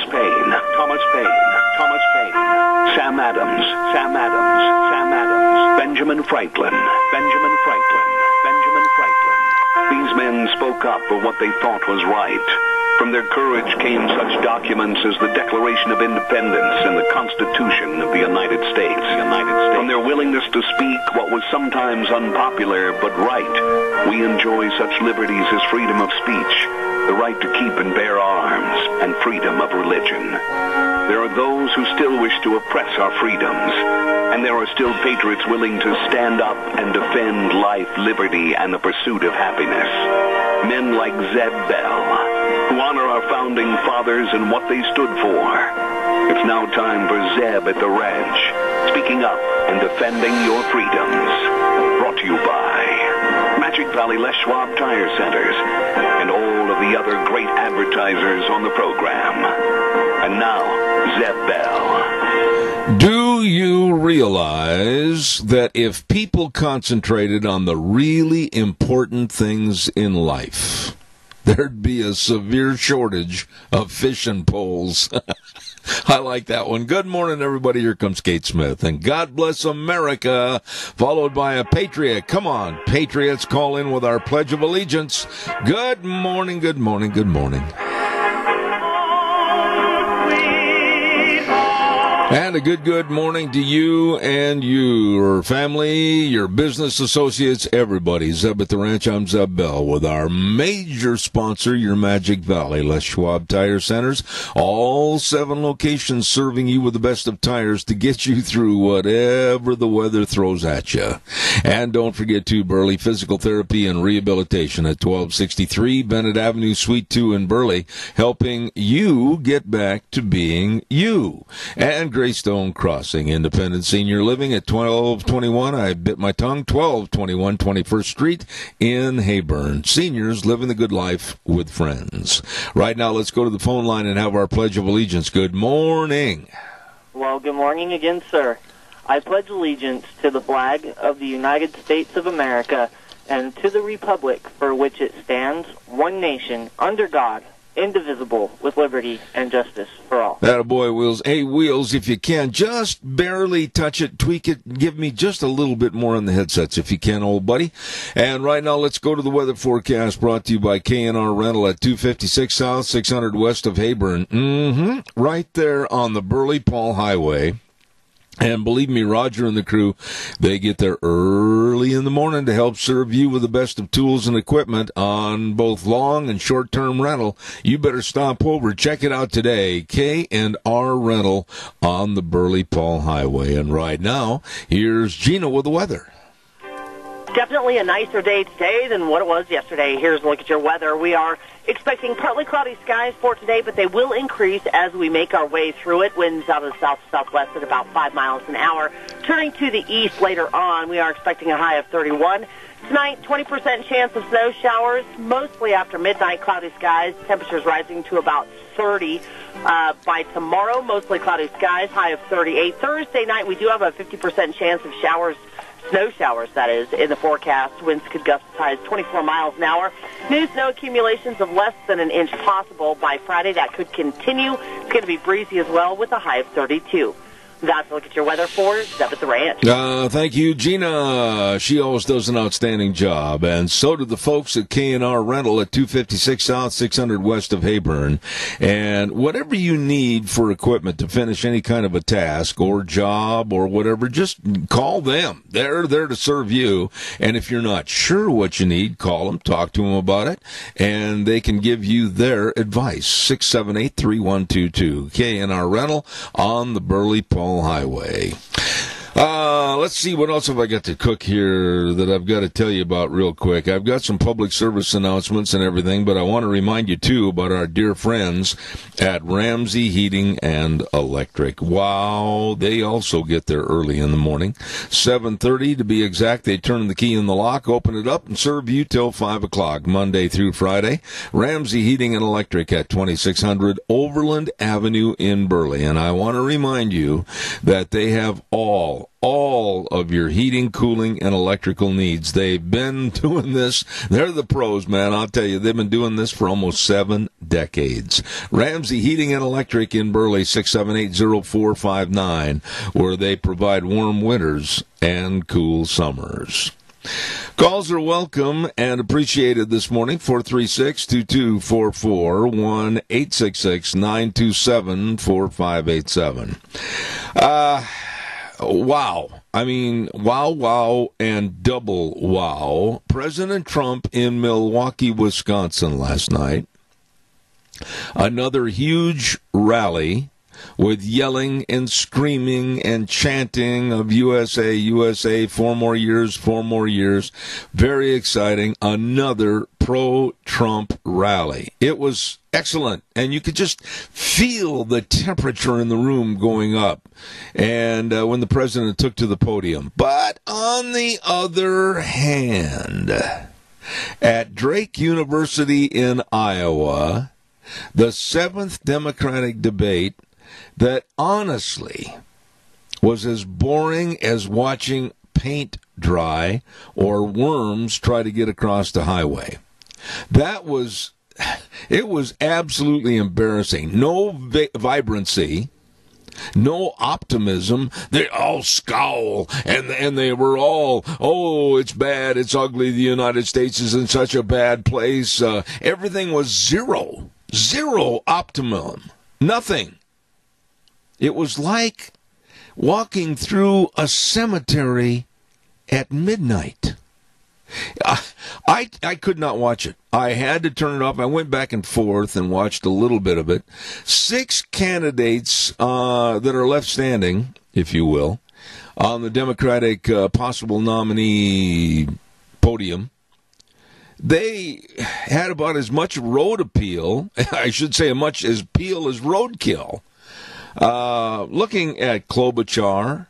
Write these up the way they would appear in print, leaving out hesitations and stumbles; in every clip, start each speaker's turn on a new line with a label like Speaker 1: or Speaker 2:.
Speaker 1: Paine, Thomas Paine, Thomas Paine, Sam Adams, Sam Adams, Sam Adams, Benjamin Franklin, Benjamin Franklin, Benjamin Franklin. These men spoke up for what they thought was right. From their courage came such documents as the Declaration of Independence and the Constitution of the United States. From their willingness to speak what was sometimes unpopular but right, we enjoy such liberties as freedom of speech, the right to keep and bear arms, and freedom of religion. There are those who still wish to oppress our freedoms, and there are still patriots willing to stand up and defend life, liberty, and the pursuit of happiness. Men like Zeb Bell, who honor our founding fathers and what they stood for. It's now time for Zeb at the ranch, speaking up and defending your freedoms. Brought to you by Magic Valley Les Schwab Tire Centers and all of the other great advertisers on the program. And now, Zeb Bell.
Speaker 2: Do you realize that if people concentrated on the really important things in life, there'd be a severe shortage of fishing poles? I like that one. Good morning, everybody. Here comes Kate Smith. And God bless America, followed by a patriot. Come on, patriots, call in with our Pledge of Allegiance. Good morning, good morning, good morning. And a good morning to you and your family, your business associates, everybody. Zeb at the Ranch, I'm Zeb Bell with our major sponsor, your Magic Valley Les Schwab Tire Centers. All 7 locations serving you with the best of tires to get you through whatever the weather throws at you. And don't forget to Burley Physical Therapy and Rehabilitation at 1263 Bennett Avenue, Suite 2 in Burley, helping you get back to being you. And Greystone Crossing Independent Senior Living at 1221, I bit my tongue, 1221 21st Street in Heyburn. Seniors living the good life with friends. Right now, let's go to the phone line and have our Pledge of Allegiance. Good morning.
Speaker 3: Well, good morning again, sir. I pledge allegiance to the flag of the United States of America and to the republic for which it stands, one nation, under God, indivisible, with liberty and justice for all.
Speaker 2: Attaboy, Wheels. Hey, Wheels, if you can, just barely touch it, tweak it, give me just a little bit more on the headsets if you can, old buddy. And right now, let's go to the weather forecast brought to you by K&R Rental at 256 South, 600 West of Heyburn. Right there on the Burley-Paul Highway. And believe me, Roger and the crew, they get there early in the morning to help serve you with the best of tools and equipment on both long and short-term rental. You better stop over. Check it out today. K&R Rental on the Burley-Paul Highway. And right now, here's Gina with the weather.
Speaker 4: Definitely a nicer day today than what it was yesterday. Here's a look at your weather. We are expecting partly cloudy skies for today, but they will increase as we make our way through it. Winds out of the south-southwest at about 5 miles an hour. Turning to the east later on, we are expecting a high of 31. Tonight, 20% chance of snow showers, mostly after midnight, cloudy skies. Temperatures rising to about 30. By tomorrow, mostly cloudy skies, high of 38. Thursday night, we do have a 50% chance of showers. Snow showers, that is, in the forecast. Winds could gust as high as 24 miles an hour. New snow accumulations of less than an inch possible. By Friday, that could continue. It's going to be breezy as well with a high of 32. That's a look at your weather for Zeb at the Ranch.
Speaker 2: Thank you, Gina. She always does an outstanding job. And so do the folks at K&R Rental at 256 South, 600 West of Heyburn. And whatever you need for equipment to finish any kind of a task or job or whatever, just call them. They're there to serve you. And if you're not sure what you need, call them, talk to them about it, and they can give you their advice. 678-3122. K&R Rental on the Burley-Paul Highway. Let's see, what else have I got to cook here that I've got to tell you about real quick. I've got some public service announcements and everything, but I want to remind you, too, about our dear friends at Ramsey Heating and Electric. Wow, they also get there early in the morning. 7:30 to be exact. They turn the key in the lock, open it up, and serve you till 5 o'clock, Monday through Friday. Ramsey Heating and Electric at 2600 Overland Avenue in Burley. And I want to remind you that they have all all of your heating, cooling, and electrical needs. They've been doing this. They're the pros, man. I'll tell you, they've been doing this for almost 7 decades. Ramsey Heating and Electric in Burley, 678-0459, where they provide warm winters and cool summers. Calls are welcome and appreciated this morning. 436-2244, 1-866-927-4587. Wow. I mean, wow, and double wow. President Trump in Milwaukee, Wisconsin last night. Another huge rally with yelling and screaming and chanting of USA, USA, 4 more years, 4 more years. Very exciting. Another pro-Trump rally. It was excellent, and you could just feel the temperature in the room going up and when the president took to the podium. But on the other hand, at Drake University in Iowa, the 7th Democratic debate that honestly was as boring as watching paint dry or worms try to get across the highway. It was absolutely embarrassing. No vibrancy, no optimism. They all scowl, and they were all, oh, it's bad, it's ugly, the United States is in such a bad place. Everything was zero optimism, nothing. It was like walking through a cemetery at midnight. I could not watch it. I had to turn it off. I went back and forth and watched a little bit of it. 6 candidates that are left standing, if you will, on the Democratic possible nominee podium. They had about as much road appeal, I should say, as much as appeal as roadkill. Looking at Klobuchar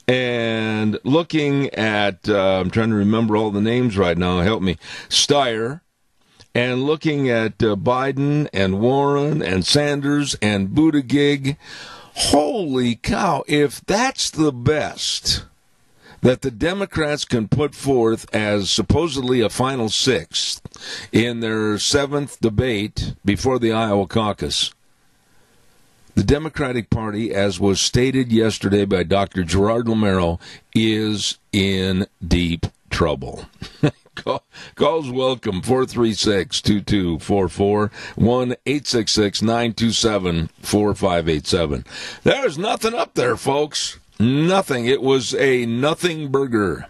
Speaker 2: and looking at, I'm trying to remember all the names right now, help me, Steyer, and looking at Biden and Warren and Sanders and Buttigieg. Holy cow, if that's the best that the Democrats can put forth as supposedly a final 6th in their 7th debate before the Iowa caucus, the Democratic Party, as was stated yesterday by Dr. Gerard Lamero, is in deep trouble. Calls welcome, 436-2244, 1-866-927-4587. There's nothing up there, folks. Nothing. It was a nothing burger.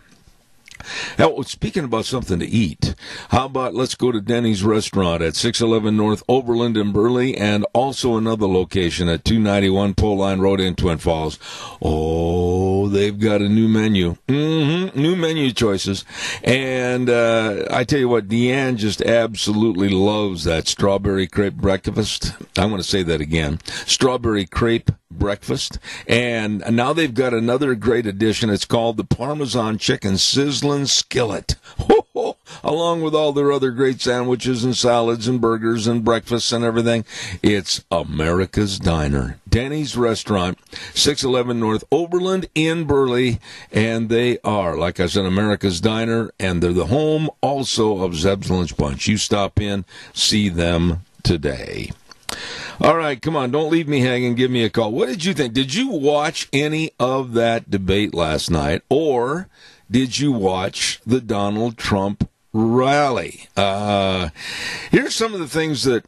Speaker 2: Now, speaking about something to eat, how about let's go to Denny's Restaurant at 611 North Oberlin in Burley, and also another location at 291 Pole Line Road in Twin Falls. Oh, they've got a new menu. New menu choices. And I tell you what, Deanne just absolutely loves that strawberry crepe breakfast. I'm going to say that again. Strawberry crepe breakfast. And now they've got another great addition. It's called the Parmesan Chicken Sizzlin' Skillet. Along with all their other great sandwiches and salads and burgers and breakfasts and everything. It's America's Diner. Denny's Restaurant, 611 North Oberlin in Burley. And they are, like I said, America's Diner. And they're the home also of Zeb's Lunch Bunch. You stop in, see them today. All right, come on, don't leave me hanging. Give me a call. What did you think? Did you watch any of that debate last night, or did you watch the Donald Trump rally? Here's some of the things that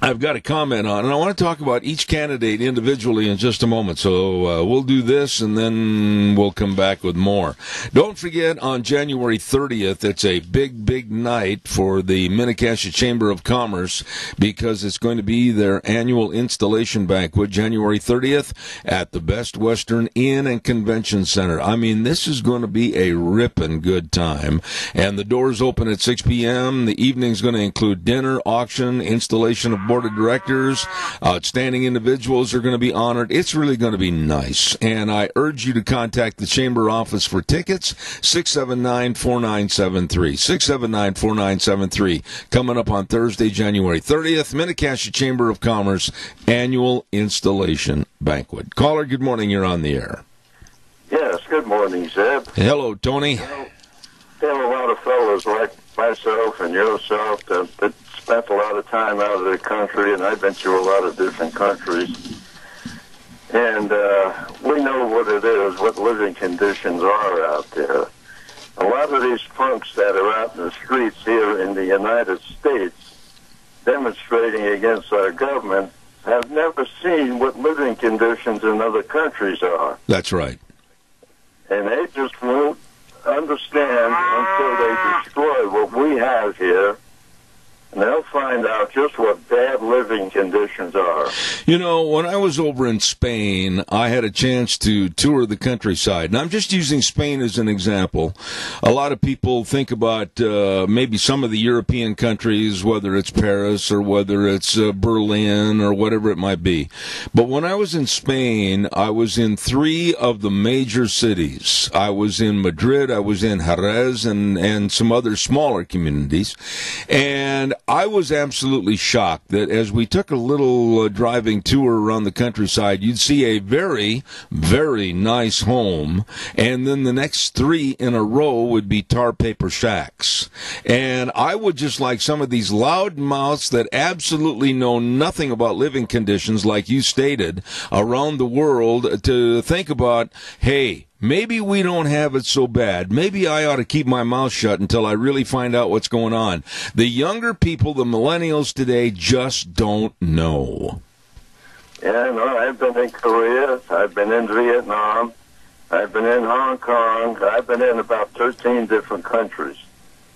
Speaker 2: I've got to comment on, and I want to talk about each candidate individually in just a moment. So we'll do this, and then we'll come back with more. Don't forget, on January 30th, it's a big night for the Mini-Cassia Chamber of Commerce, because it's going to be their annual installation banquet, January 30th, at the Best Western Inn and Convention Center. I mean, this is going to be a ripping good time, and the doors open at 6 p.m. The evening's going to include dinner, auction, installation of board of directors. Outstanding individuals are going to be honored. It's really going to be nice. And I urge you to contact the Chamber office for tickets, 679-4973. 679-4973. Coming up on Thursday, January 30th, Mini-Cassia Chamber of Commerce Annual Installation Banquet. Caller, good morning. You're on the air.
Speaker 5: Yes, good morning, Zeb.
Speaker 2: Hello, Tony.
Speaker 5: There are a lot of fellows like myself and yourself that spent a lot of time out of the country, and I've been to a lot of different countries. And we know what it is, what living conditions are out there. A lot of these punks that are out in the streets here in the United States demonstrating against our government have never seen what living conditions in other countries are.
Speaker 2: That's right.
Speaker 5: And they just won't understand until they destroy what we have here. And they'll find out just what bad living conditions are.
Speaker 2: You know, when I was over in Spain, I had a chance to tour the countryside. And I'm just using Spain as an example. A lot of people think about maybe some of the European countries, whether it's Paris or whether it's Berlin or whatever it might be. But when I was in Spain, I was in 3 of the major cities. I was in Madrid, I was in Jerez, and some other smaller communities. And I was absolutely shocked that as we took a little driving tour around the countryside, you'd see a very, very nice home, and then the next 3 in a row would be tar paper shacks. And I would just like some of these loud mouths that absolutely know nothing about living conditions, like you stated, around the world to think about, hey, maybe we don't have it so bad. Maybe I ought to keep my mouth shut until I really find out what's going on. The younger people, the millennials today, just don't know.
Speaker 5: Yeah, no, I've been in Korea. I've been in Vietnam. I've been in Hong Kong. I've been in about 13 different countries.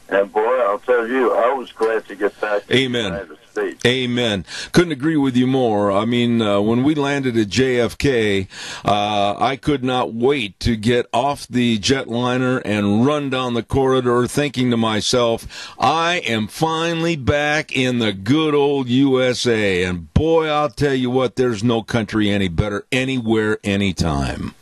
Speaker 5: And, boy, I'll tell you, I was glad to get back to
Speaker 2: Amen.
Speaker 5: the United States.
Speaker 2: Amen. Couldn't agree with you more. I mean, when we landed at JFK, I could not wait to get off the jetliner and run down the corridor thinking to myself, I am finally back in the good old USA. And, boy, I'll tell you what, there's no country any better anywhere, anytime.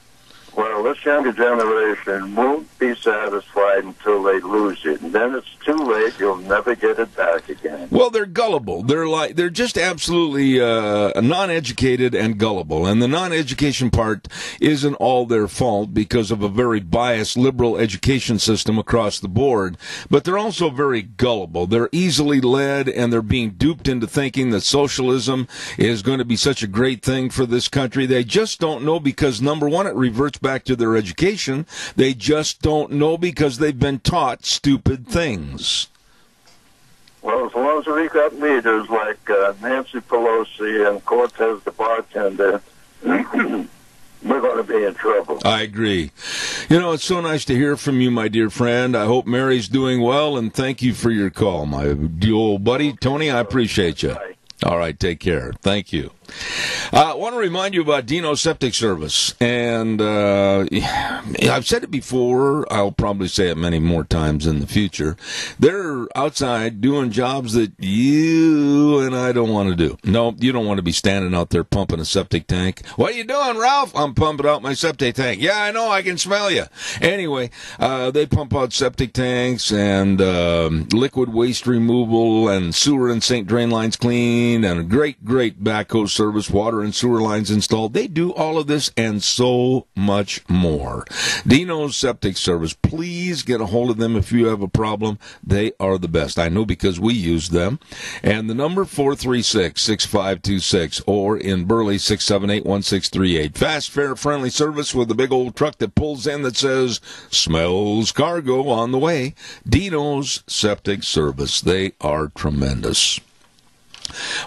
Speaker 5: Well, this younger generation won't be satisfied until they lose it, and then it's too late. You'll never get it back again.
Speaker 2: Well, they're gullible. They're just absolutely non-educated and gullible. And the non-education part isn't all their fault because of a very biased liberal education system across the board. But they're also very gullible. They're easily led, and they're being duped into thinking that socialism is going to be such a great thing for this country. They just don't know because, number one, it reverts back to their education. They just don't know because they've been taught stupid things.
Speaker 5: Well, as long as we got leaders like Nancy Pelosi and Cortez the bartender, we're going to be in trouble.
Speaker 2: I agree. You know, it's so nice to hear from you, my dear friend. I hope Mary's doing well, and thank you for your call, my old buddy. Tony, I appreciate you.
Speaker 5: Bye.
Speaker 2: All right, take care. Thank you. I want to remind you about Dino Septic Service, and I've said it before. I'll probably say it many more times in the future. They're outside doing jobs that you and I don't want to do. No, you don't want to be standing out there pumping a septic tank. What are you doing, Ralph? I'm pumping out my septic tank. Yeah, I know. I can smell you. Anyway, they pump out septic tanks and liquid waste removal and sewer and sink drain lines cleaned and a great backhoe service, water and sewer lines installed. They do all of this and so much more. Dino's Septic Service. Please get a hold of them if you have a problem. They are the best. I know because we use them. And the number 436-6526 or in Burley 678-1638. Fast, fair, friendly service with a big old truck that pulls in that says, smells cargo on the way. Dino's Septic Service. They are tremendous.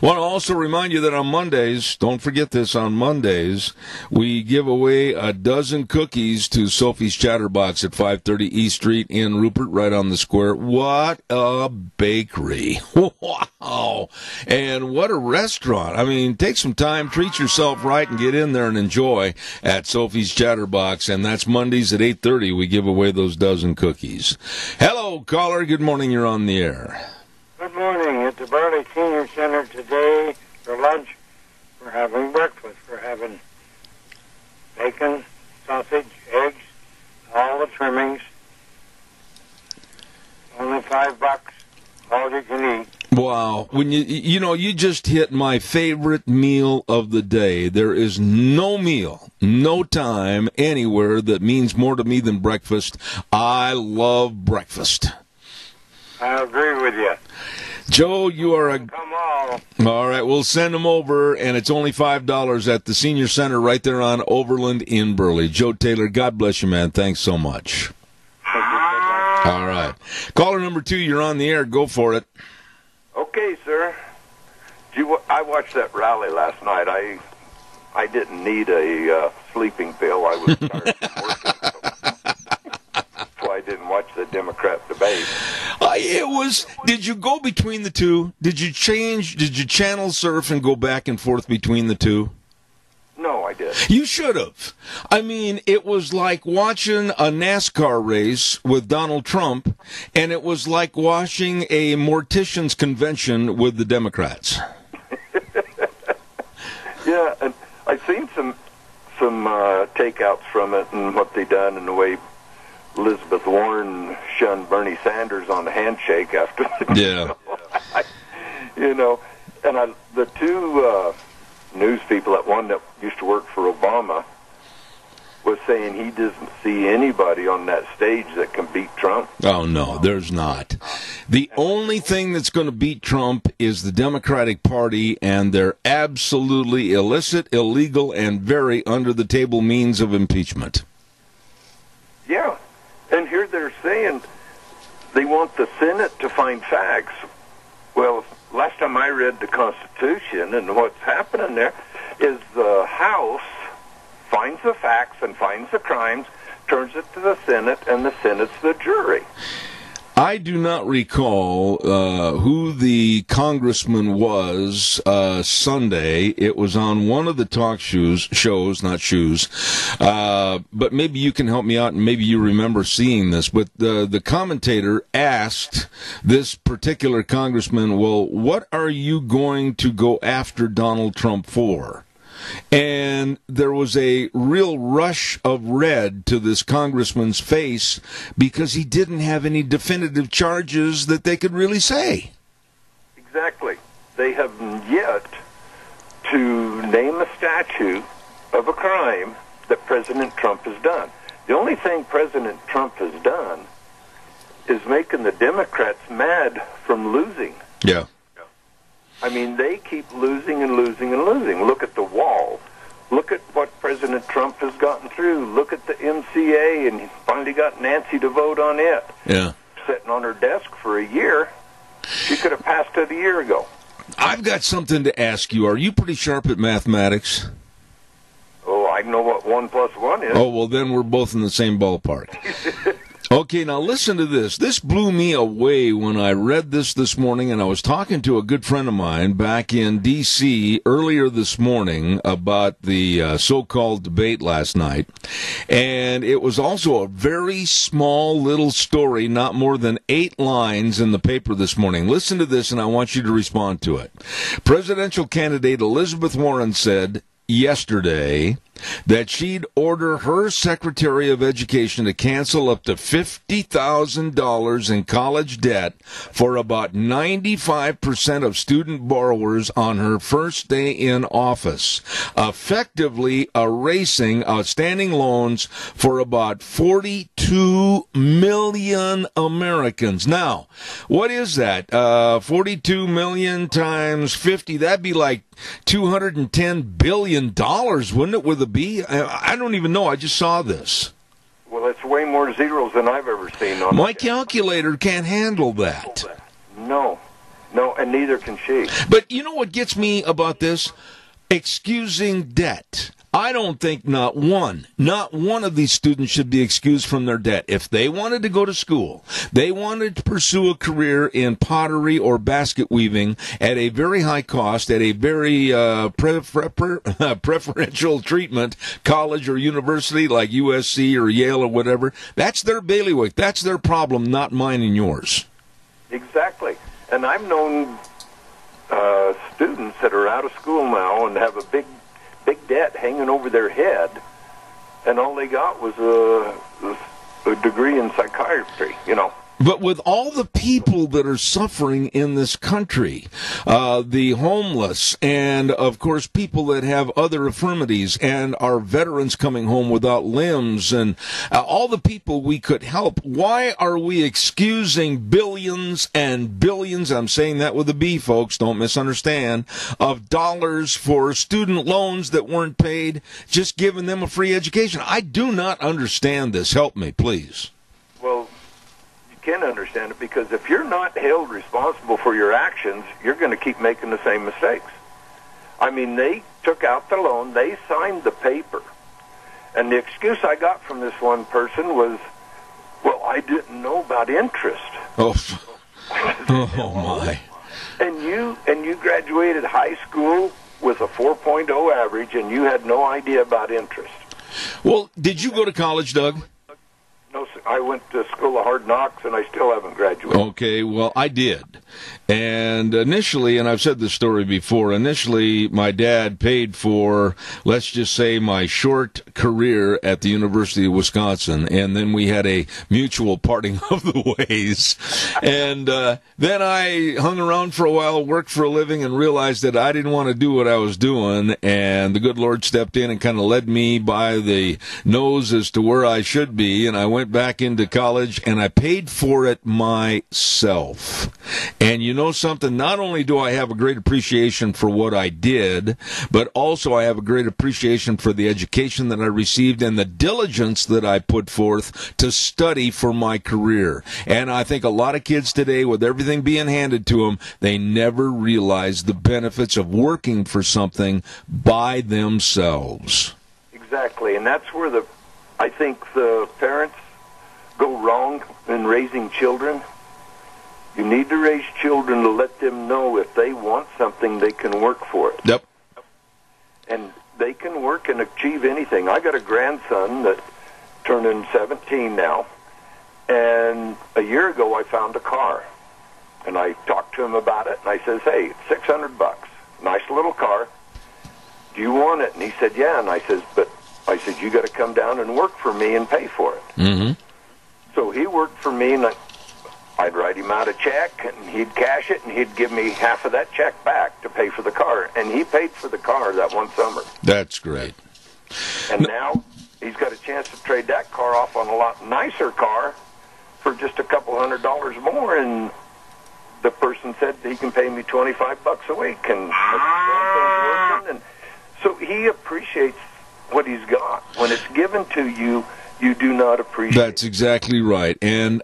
Speaker 2: Want to also remind you that on Mondays, don't forget this, on Mondays, we give away a dozen cookies to Sophie's Chatterbox at 530 East Street in Rupert, right on the square. What a bakery. Wow. And what a restaurant. I mean, take some time, treat yourself right, and get in there and enjoy at Sophie's Chatterbox. And that's Mondays at 8:30. We give away those dozen cookies. Hello, caller. Good morning. You're on the air.
Speaker 6: Good morning. At the Burley Senior Center today for lunch, we're having breakfast. We're having bacon, sausage, eggs, all the trimmings. Only $5, all you can eat.
Speaker 2: Wow. When you just hit my favorite meal of the day. There is no meal, no time anywhere that means more to me than breakfast. I love breakfast.
Speaker 6: I agree with you.
Speaker 2: Joe, you are a...
Speaker 6: Come on.
Speaker 2: All right, we'll send them over, and it's only $5 at the Senior Center right there on Overland in Burley. Joe Taylor, God bless you, man. Thanks so much. All right. Caller number 2, you're on the air. Go for it.
Speaker 5: Okay, sir. I watched that rally last night. I didn't need a sleeping pill. I was tired from working. That's why I didn't watch the Democrat debate.
Speaker 2: Did you go between the two? Did you channel surf and go back and forth between the two?
Speaker 5: No, I did.
Speaker 2: You should have. I mean, it was like watching a NASCAR race with Donald Trump, and it was like watching a mortician's convention with the Democrats.
Speaker 5: Yeah, and I've seen some takeouts from it and what they done and the way Elizabeth Warren shunned Bernie Sanders on the handshake after the
Speaker 2: Yeah.
Speaker 5: And the two news people, that one that used to work for Obama, was saying he doesn't see anybody on that stage that can beat Trump.
Speaker 2: Oh, no, there's not. The only thing that's going to beat Trump is the Democratic Party and their absolutely illicit, illegal, and very under-the-table means of impeachment.
Speaker 5: Yeah, and here they're saying they want the Senate to find facts. Well, last time I read the Constitution, and what's happening there is the House finds the facts and finds the crimes, turns it to the Senate, and the Senate's the jury.
Speaker 2: I do not recall who the congressman was Sunday. It was on one of the talk shows, but maybe you can help me out, and maybe you remember seeing this. But the commentator asked this particular congressman, well, what are you going to go after Donald Trump for? And there was a real rush of red to this congressman's face because he didn't have any definitive charges that they could really say.
Speaker 5: Exactly. They have yet to name a statute of a crime that President Trump has done. The only thing President Trump has done is making the Democrats mad from losing.
Speaker 2: Yeah.
Speaker 5: I mean, they keep losing and losing and losing. Look at the wall. Look at what President Trump has gotten through. Look at the MCA, and he finally got Nancy to vote on it.
Speaker 2: Yeah.
Speaker 5: Sitting on her desk for a year. She could have passed it a year ago.
Speaker 2: I've got something to ask you. Are you pretty sharp at mathematics?
Speaker 5: Oh, I know what 1 + 1 is.
Speaker 2: Oh, well, then we're both in the same ballpark. Okay, now listen to this. This blew me away when I read this morning, and I was talking to a good friend of mine back in D.C. earlier this morning about the so-called debate last night. And it was also a very small little story, not more than 8 lines in the paper this morning. Listen to this, and I want you to respond to it. Presidential candidate Elizabeth Warren said yesterday that she'd order her Secretary of Education to cancel up to $50,000 in college debt for about 95% of student borrowers on her first day in office, effectively erasing outstanding loans for about 42 million Americans. Now, what is that? 42 million times 50, that'd be like $210 billion, wouldn't it, with a B? I don't even know. I just saw this.
Speaker 5: Well, it's way more zeros than I've ever seen on
Speaker 2: my calculator can't handle that.
Speaker 5: No, and neither can she.
Speaker 2: But you know what gets me about this? Excusing debt. I don't think not one of these students should be excused from their debt. If they wanted to go to school, they wanted to pursue a career in pottery or basket weaving at a very high cost, at a very preferential treatment, college or university like USC or Yale or whatever, that's their bailiwick. That's their problem, not mine and yours.
Speaker 5: Exactly. And I've known students that are out of school now and have a big debt hanging over their head, and all they got was a degree in psychiatry,
Speaker 2: But with all the people that are suffering in this country, the homeless, and of course people that have other infirmities, and our veterans coming home without limbs, and all the people we could help, why are we excusing billions and billions, I'm saying that with a B, folks, don't misunderstand, of dollars for student loans that weren't paid, just giving them a free education? I do not understand this. Help me, please.
Speaker 7: Well, can understand it, because if you're not held responsible for your actions, you're going to keep making the same mistakes. I mean, they took out the loan, they signed the paper, and the excuse I got from this one person was, well, I didn't know about interest.
Speaker 2: Oh, oh my.
Speaker 7: And you graduated high school with a 4.0 average, and you had no idea about interest.
Speaker 2: Well, did you go to college, Doug?
Speaker 7: No, sir. I went to School of Hard Knocks, and I still haven't graduated.
Speaker 2: Okay, well, I did. And initially, and I've said this story before, initially my dad paid for, let's just say, my short career at the University of Wisconsin, and then we had a mutual parting of the ways. And then I hung around for a while, worked for a living, and realized that I didn't want to do what I was doing, and the good Lord stepped in and kind of led me by the nose as to where I should be, and I went back into college, and I paid for it myself. And you know something? Not only do I have a great appreciation for what I did, but also I have a great appreciation for the education that I received and the diligence that I put forth to study for my career. And I think a lot of kids today, with everything being handed to them, they never realize the benefits of working for something by themselves.
Speaker 7: Exactly, and that's where I think the parents go wrong in raising children. You need to raise children to let them know if they want something, they can work for it.
Speaker 2: Yep.
Speaker 7: And they can work and achieve anything. I got a grandson that turned 17 now, and a year ago I found a car, and I talked to him about it, and I says, hey, it's $600, nice little car. Do you want it? And he said, yeah. And I said, you got to come down and work for me and pay for it.
Speaker 2: Mm-hmm.
Speaker 7: So he worked for me, and I'd write him out a check, and he'd cash it, and he'd give me half of that check back to pay for the car. And he paid for the car that one summer.
Speaker 2: That's great.
Speaker 7: And now he's got a chance to trade that car off on a lot nicer car for just a couple $100 more, and the person said he can pay me $25 a week, and so he appreciates what he's got. When it's given to you, you do not appreciate.
Speaker 2: That's exactly right. And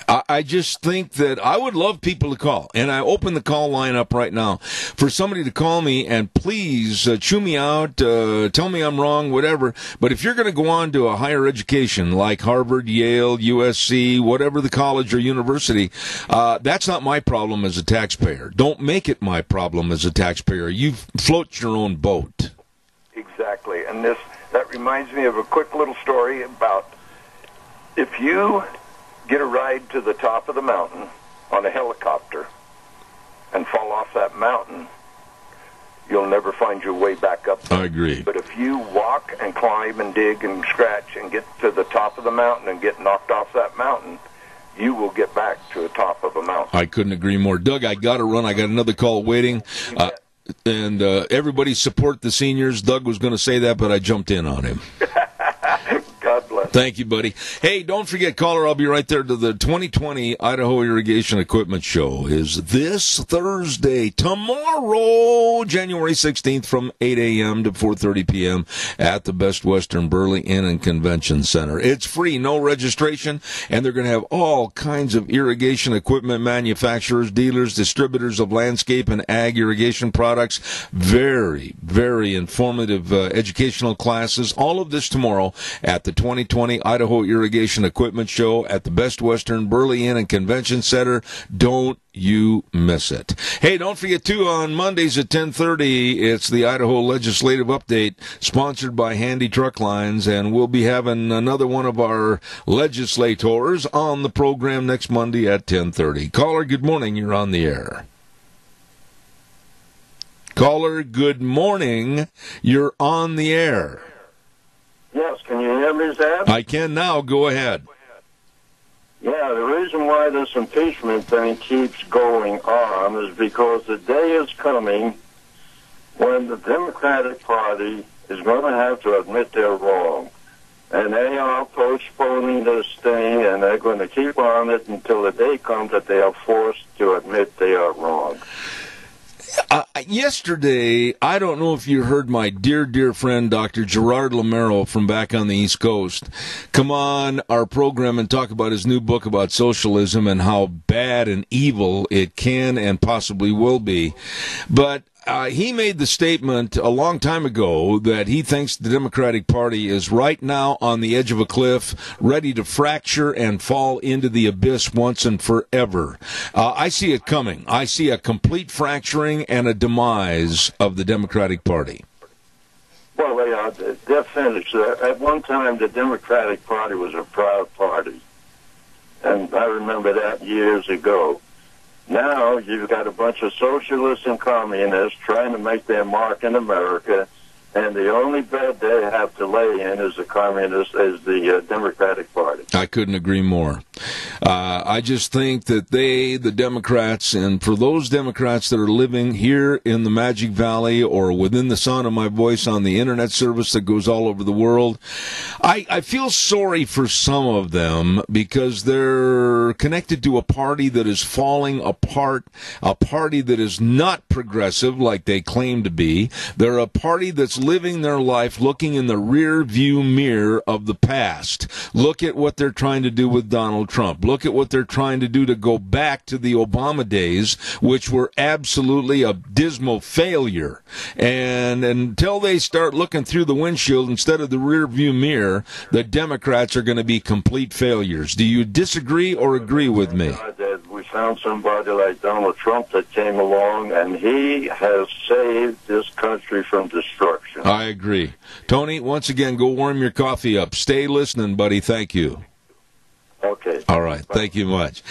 Speaker 2: I just think that I would love people to call. And I open the call line up right now for somebody to call me and please chew me out, tell me I'm wrong, whatever. But if you're going to go on to a higher education like Harvard, Yale, USC, whatever the college or university, that's not my problem as a taxpayer. Don't make it my problem as a taxpayer. You float your own boat.
Speaker 7: Exactly. And that reminds me of a quick little story about if you get a ride to the top of the mountain on a helicopter and fall off that mountain, you'll never find your way back up there.
Speaker 2: I agree.
Speaker 7: But if you walk and climb and dig and scratch and get to the top of the mountain and get knocked off that mountain, you will get back to the top of a mountain.
Speaker 2: I couldn't agree more. Doug, I got to run. I got another call waiting. And everybody support the seniors. Doug was going to say that, but I jumped in on him.
Speaker 7: God bless.
Speaker 2: Thank you, buddy. Hey, don't forget, caller, I'll be right there to the 2020 Idaho Irrigation Equipment Show is this Thursday, tomorrow, January 16th from 8 a.m. to 4:30 p.m. at the Best Western Burley Inn and Convention Center. It's free, no registration, and they're going to have all kinds of irrigation equipment manufacturers, dealers, distributors of landscape and ag irrigation products. Very, very informative educational classes. All of this tomorrow at the 2020 Idaho Irrigation Equipment Show at the Best Western Burley Inn and Convention Center. Don't you miss it. Hey, don't forget, too, on Mondays at 10:30, it's the Idaho Legislative Update, sponsored by Handy Truck Lines, and we'll be having another one of our legislators on the program next Monday at 10:30. Caller, good morning. You're on the air. Caller, good morning. You're on the air.
Speaker 6: Yes, can you hear me, Zeb?
Speaker 2: I can now. Go ahead.
Speaker 5: Yeah, the reason why this impeachment thing keeps going on is because the day is coming when the Democratic Party is going to have to admit they're wrong. And they are postponing this thing, and they're going to keep on it until the day comes that they are forced to admit they are wrong.
Speaker 2: Yesterday, I don't know if you heard my dear friend, Dr. Gerard Lamero from back on the East Coast, come on our program and talk about his new book about socialism and how bad and evil it can and possibly will be. But he made the statement a long time ago that he thinks the Democratic Party is right now on the edge of a cliff, ready to fracture and fall into the abyss once and forever. I see it coming. I see a complete fracturing and a demise of the Democratic Party.
Speaker 5: Well, they're finished. At one time, the Democratic Party was a proud party, and I remember that years ago. Now you've got a bunch of socialists and communists trying to make their mark in America, and the only bed they have to lay in is the Democratic Party.
Speaker 2: I couldn't agree more. I just think that the Democrats, and for those Democrats that are living here in the Magic Valley or within the sound of my voice on the internet service that goes all over the world, I feel sorry for some of them because they're connected to a party that is falling apart, a party that is not progressive like they claim to be. They're a party that's living their life looking in the rear view mirror of the past. Look at what they're trying to do with Donald Trump. Look at what they're trying to do to go back to the Obama days, which were absolutely a dismal failure. And until they start looking through the windshield instead of the rear view mirror, the Democrats are going to be complete failures. Do you disagree or agree with me?
Speaker 5: We found somebody like Donald Trump that came along, and he has saved this country from destruction.
Speaker 2: I agree. Tony, once again, go warm your coffee up. Stay listening, buddy. Thank you.
Speaker 5: Okay.
Speaker 2: All right. Thank you much.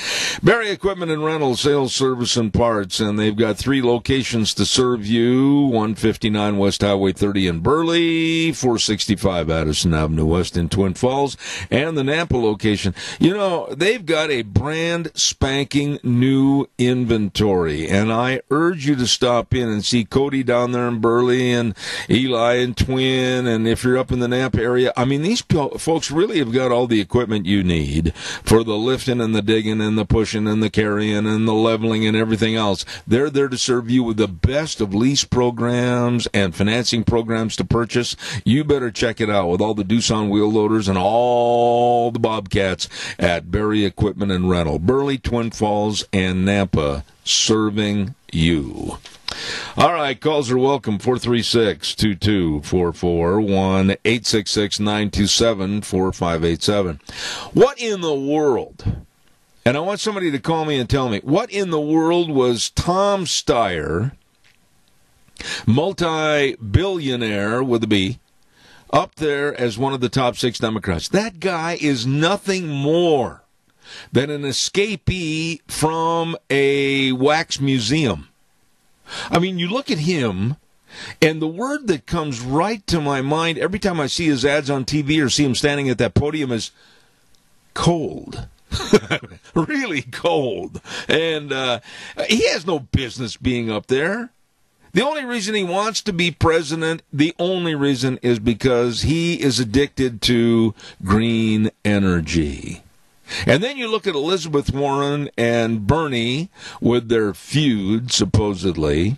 Speaker 2: Barry Equipment and Rental, sales, service, and parts. And they've got 3 locations to serve you. 159 West Highway 30 in Burley, 465 Addison Avenue West in Twin Falls, and the Nampa location. You know, they've got a brand spanking new inventory. And I urge you to stop in and see Cody down there in Burley and Eli and Twin. And if you're up in the Nampa area, I mean, these folks really have got all the equipment you need for the lifting and the digging and the pushing and the carrying and the leveling and everything else. They're there to serve you with the best of lease programs and financing programs to purchase. You better check it out with all the Doosan wheel loaders and all the Bobcats at Barry Equipment and Rental. Burley, Twin Falls, and Nampa serving you. All right, calls are welcome, 436-2244, 1-866-927-4587. What in the world, and I want somebody to call me and tell me, what in the world was Tom Steyer, multi-billionaire with a B, up there as one of the top 6 Democrats? That guy is nothing more than an escapee from a wax museum. I mean, you look at him, and the word that comes right to my mind every time I see his ads on TV or see him standing at that podium is cold. Really cold. And he has no business being up there. The only reason he wants to be president, the only reason is because he is addicted to green energy. And then you look at Elizabeth Warren and Bernie with their feud, supposedly.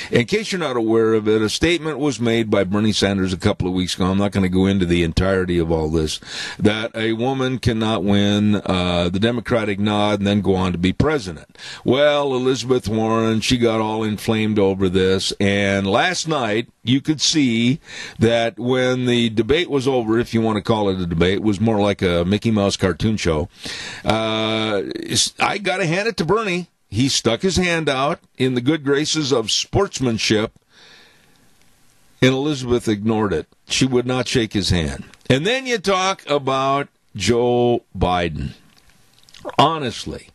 Speaker 2: In case you're not aware of it, a statement was made by Bernie Sanders a couple of weeks ago. I'm not going to go into the entirety of all this, that a woman cannot win the Democratic nod and then go on to be president. Well, Elizabeth Warren, she got all inflamed over this. And last night, you could see that when the debate was over, if you want to call it a debate, it was more like a Mickey Mouse cartoon show. I got to hand it to Bernie. He stuck his hand out in the good graces of sportsmanship, and Elizabeth ignored it. She would not shake his hand. And then you talk about Joe Biden. Honestly,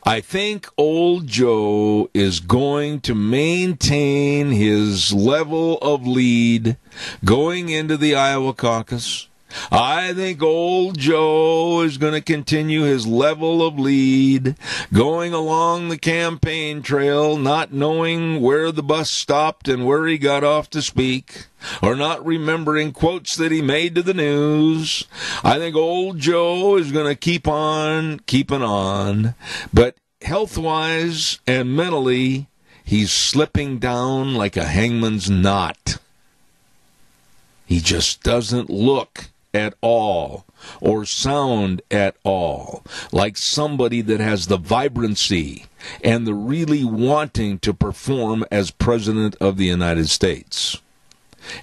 Speaker 2: I think old Joe is going to maintain his level of lead going into the Iowa caucus. I think old Joe is going to continue his level of lead, going along the campaign trail, not knowing where the bus stopped and where he got off to speak, or not remembering quotes that he made to the news. I think old Joe is going to keep on keeping on, but health-wise and mentally, he's slipping down like a hangman's knot. He just doesn't look at all or sound at all like somebody that has the vibrancy and the really wanting to perform as President of the United States.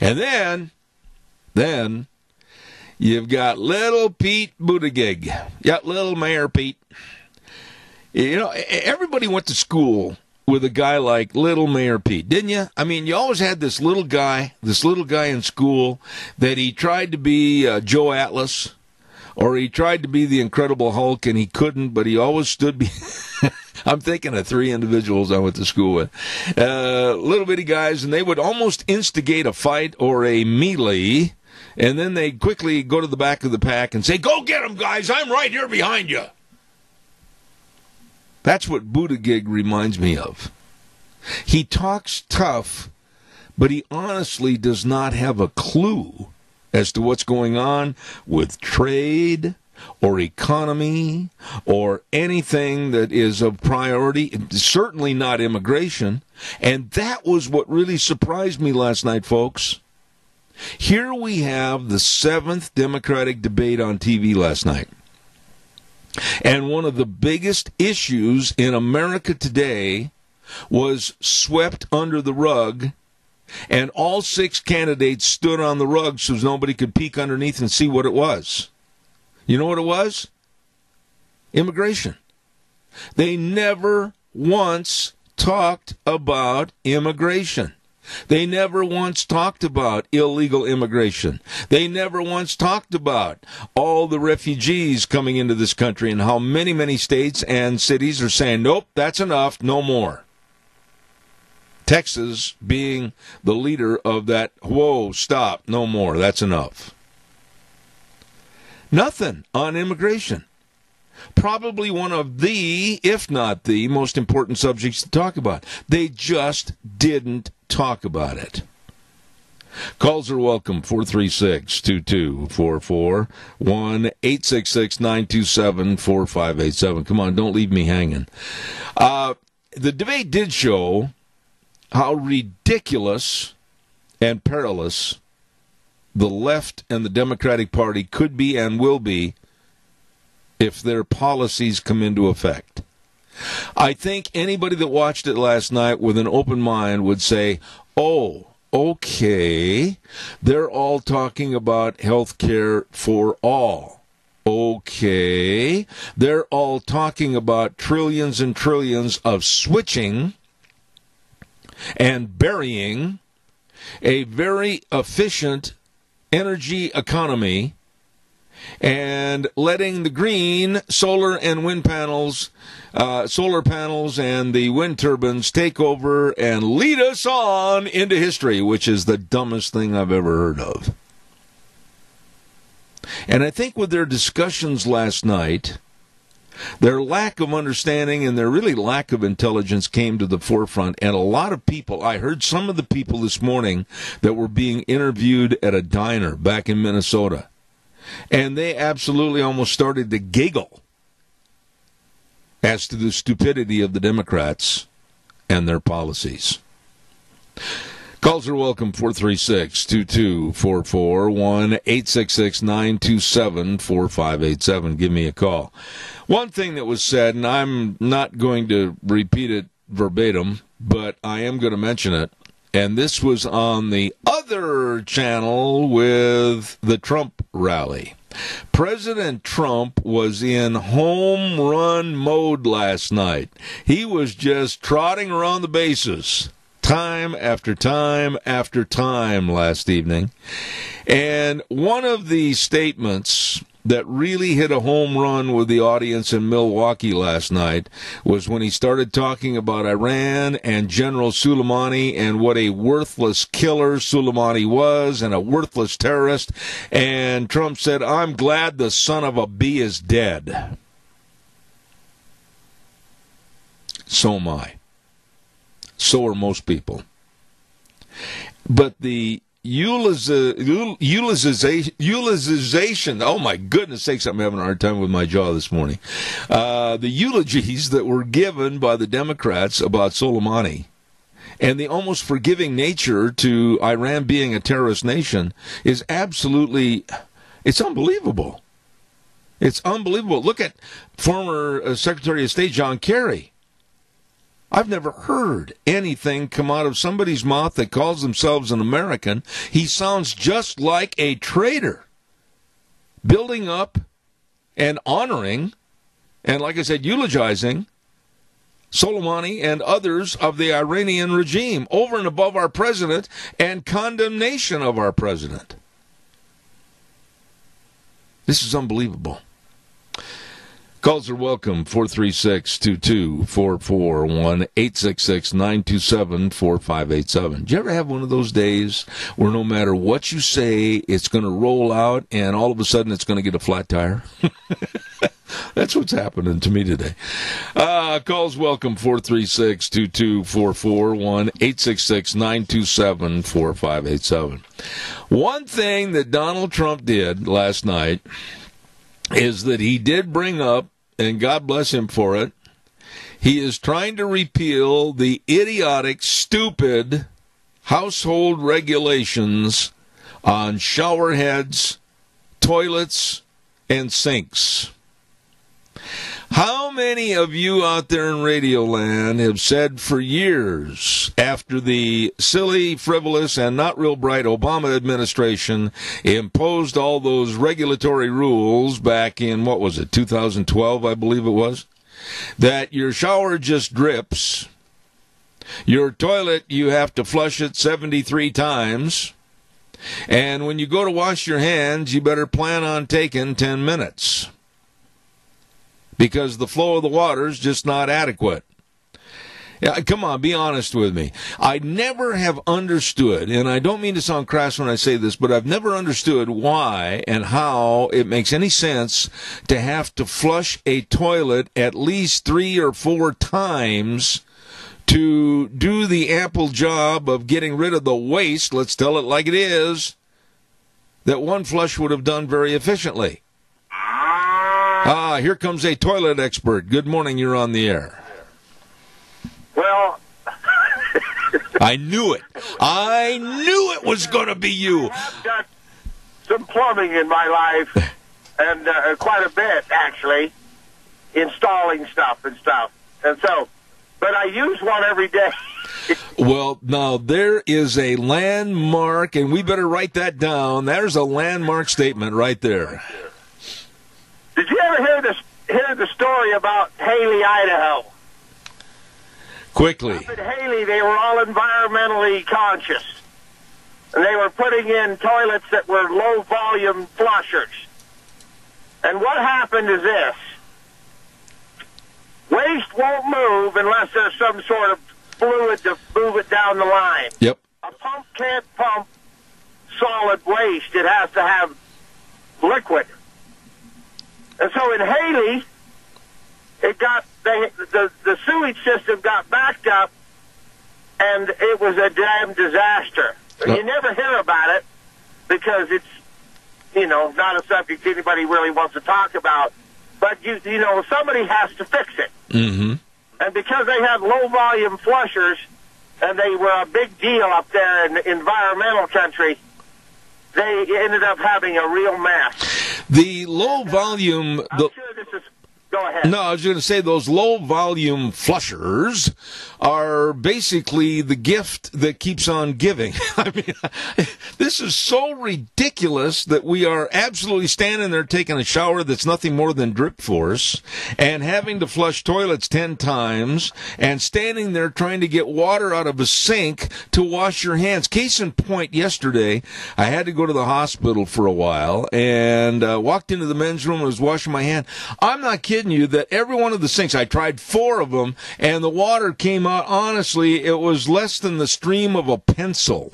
Speaker 2: And then you've got little Pete Buttigieg. Yeah, little Mayor Pete. You know, everybody went to school with a guy like little Mayor Pete, didn't you? I mean, you always had this little guy in school that he tried to be Joe Atlas, or he tried to be the Incredible Hulk, and he couldn't, but he always stood I'm thinking of three individuals I went to school with. Little bitty guys, and they would almost instigate a fight or a melee, and then they'd quickly go to the back of the pack and say, "Go get him, guys, I'm right here behind you." That's what Buttigieg reminds me of. He talks tough, but he honestly does not have a clue as to what's going on with trade or economy or anything that is of priority, certainly not immigration. And that was what really surprised me last night, folks. Here we have the 7th Democratic debate on TV last night. And one of the biggest issues in America today was swept under the rug, and all 6 candidates stood on the rug so nobody could peek underneath and see what it was. You know what it was? Immigration. They never once talked about immigration. They never once talked about illegal immigration. They never once talked about all the refugees coming into this country and how many, many states and cities are saying, nope, that's enough, no more. Texas being the leader of that, whoa, stop, no more, that's enough. Nothing on immigration. Probably one of the, if not the, most important subjects to talk about. They just didn't talk about it. Calls are welcome, 436-2244, 1-866-927-4587. Come on, don't leave me hanging. The debate did show how ridiculous and perilous the left and the Democratic Party could be and will be if their policies come into effect. I think anybody that watched it last night with an open mind would say, oh, okay, they're all talking about health care for all. Okay, they're all talking about trillions and trillions of switching and burying a very efficient energy economy and letting the green solar and wind panels, solar panels and the wind turbines take over and lead us on into history, which is the dumbest thing I've ever heard of. And I think with their discussions last night, their lack of understanding and their really lack of intelligence came to the forefront. And a lot of people, I heard some of the people this morning that were being interviewed at a diner back in Minnesota, and they absolutely almost started to giggle as to the stupidity of the Democrats and their policies. Calls are welcome, 436-2244, 1-866-927-4587. Give me a call. One thing that was said, and I'm not going to repeat it verbatim, but I am going to mention it, and this was on the other channel with the Trump rally. President Trump was in home run mode last night. He was just trotting around the bases time after time after time last evening. And one of the statements that really hit a home run with the audience in Milwaukee last night was when he started talking about Iran and General Soleimani and what a worthless killer Soleimani was and a worthless terrorist. And Trump said, "I'm glad the son of a bee is dead." So am I. So are most people. But the eulogization, oh my goodness sakes, I'm having a hard time with my jaw this morning. The eulogies that were given by the Democrats about Soleimani and the almost forgiving nature to Iran being a terrorist nation is absolutely, it's unbelievable. It's unbelievable. Look at former Secretary of State John Kerry. I've never heard anything come out of somebody's mouth that calls themselves an American. He sounds just like a traitor, building up and honoring, and like I said, eulogizing Soleimani and others of the Iranian regime over and above our president and condemnation of our president. This is unbelievable. Calls are welcome, 436-2244, 1-866-927-4587. Do you ever have one of those days where no matter what you say, it's going to roll out and all of a sudden it's going to get a flat tire? That's what's happening to me today. Calls welcome, 436-2244, 1-866-927-4587. One thing that Donald Trump did last night is that he did bring up, and God bless him for it, he is trying to repeal the idiotic, stupid household regulations on shower heads, toilets, and sinks. How many of you out there in Radio Land have said for years, after the silly, frivolous, and not real bright Obama administration imposed all those regulatory rules back in, 2012, I believe it was, that your shower just drips, your toilet, you have to flush it 73 times, and when you go to wash your hands, you better plan on taking 10 minutes. Because the flow of the water is just not adequate. Yeah, come on, be honest with me. I never have understood, and I don't mean to sound crass when I say this, but I've never understood why and how it makes any sense to have to flush a toilet at least 3 or 4 times to do the ample job of getting rid of the waste, let's tell it like it is, that one flush would have done very efficiently. Here comes a toilet expert. Good morning, you're on the air.
Speaker 6: Well,
Speaker 2: I knew it. I knew it was going to be you.
Speaker 6: I've got some plumbing in my life, and quite a bit, actually, installing stuff. And so, but I use one every day.
Speaker 2: Well, now, there is a landmark, and we better write that down. There's a landmark statement right there.
Speaker 6: Did you ever hear the story about Haley, Idaho?
Speaker 2: Quickly.
Speaker 6: Up in Haley, they were all environmentally conscious. And they were putting in toilets that were low-volume flushers. And what happened is this. Waste won't move unless there's some sort of fluid to move it down the line.
Speaker 2: Yep.
Speaker 6: A pump can't pump solid waste. It has to have liquid. And so in Haley, it got the sewage system got backed up, and it was a damn disaster. You never hear about it because it's, not a subject anybody really wants to talk about. But somebody has to fix it.
Speaker 2: Mm-hmm.
Speaker 6: And because they had low volume flushers, and they were a big deal up there in environmental country, they ended up having a real mess.
Speaker 2: The low volume...
Speaker 6: I'm sure this is... Go ahead.
Speaker 2: No, I was going to say those low-volume flushers are basically the gift that keeps on giving. I mean, this is so ridiculous that we are absolutely standing there taking a shower that's nothing more than drip force and having to flush toilets 10 times and standing there trying to get water out of a sink to wash your hands. Case in point, yesterday, I had to go to the hospital for a while and walked into the men's room and was washing my hand. I'm not kidding you that every one of the sinks, I tried 4 of them, and the water came out, honestly, it was less than the stream of a pencil.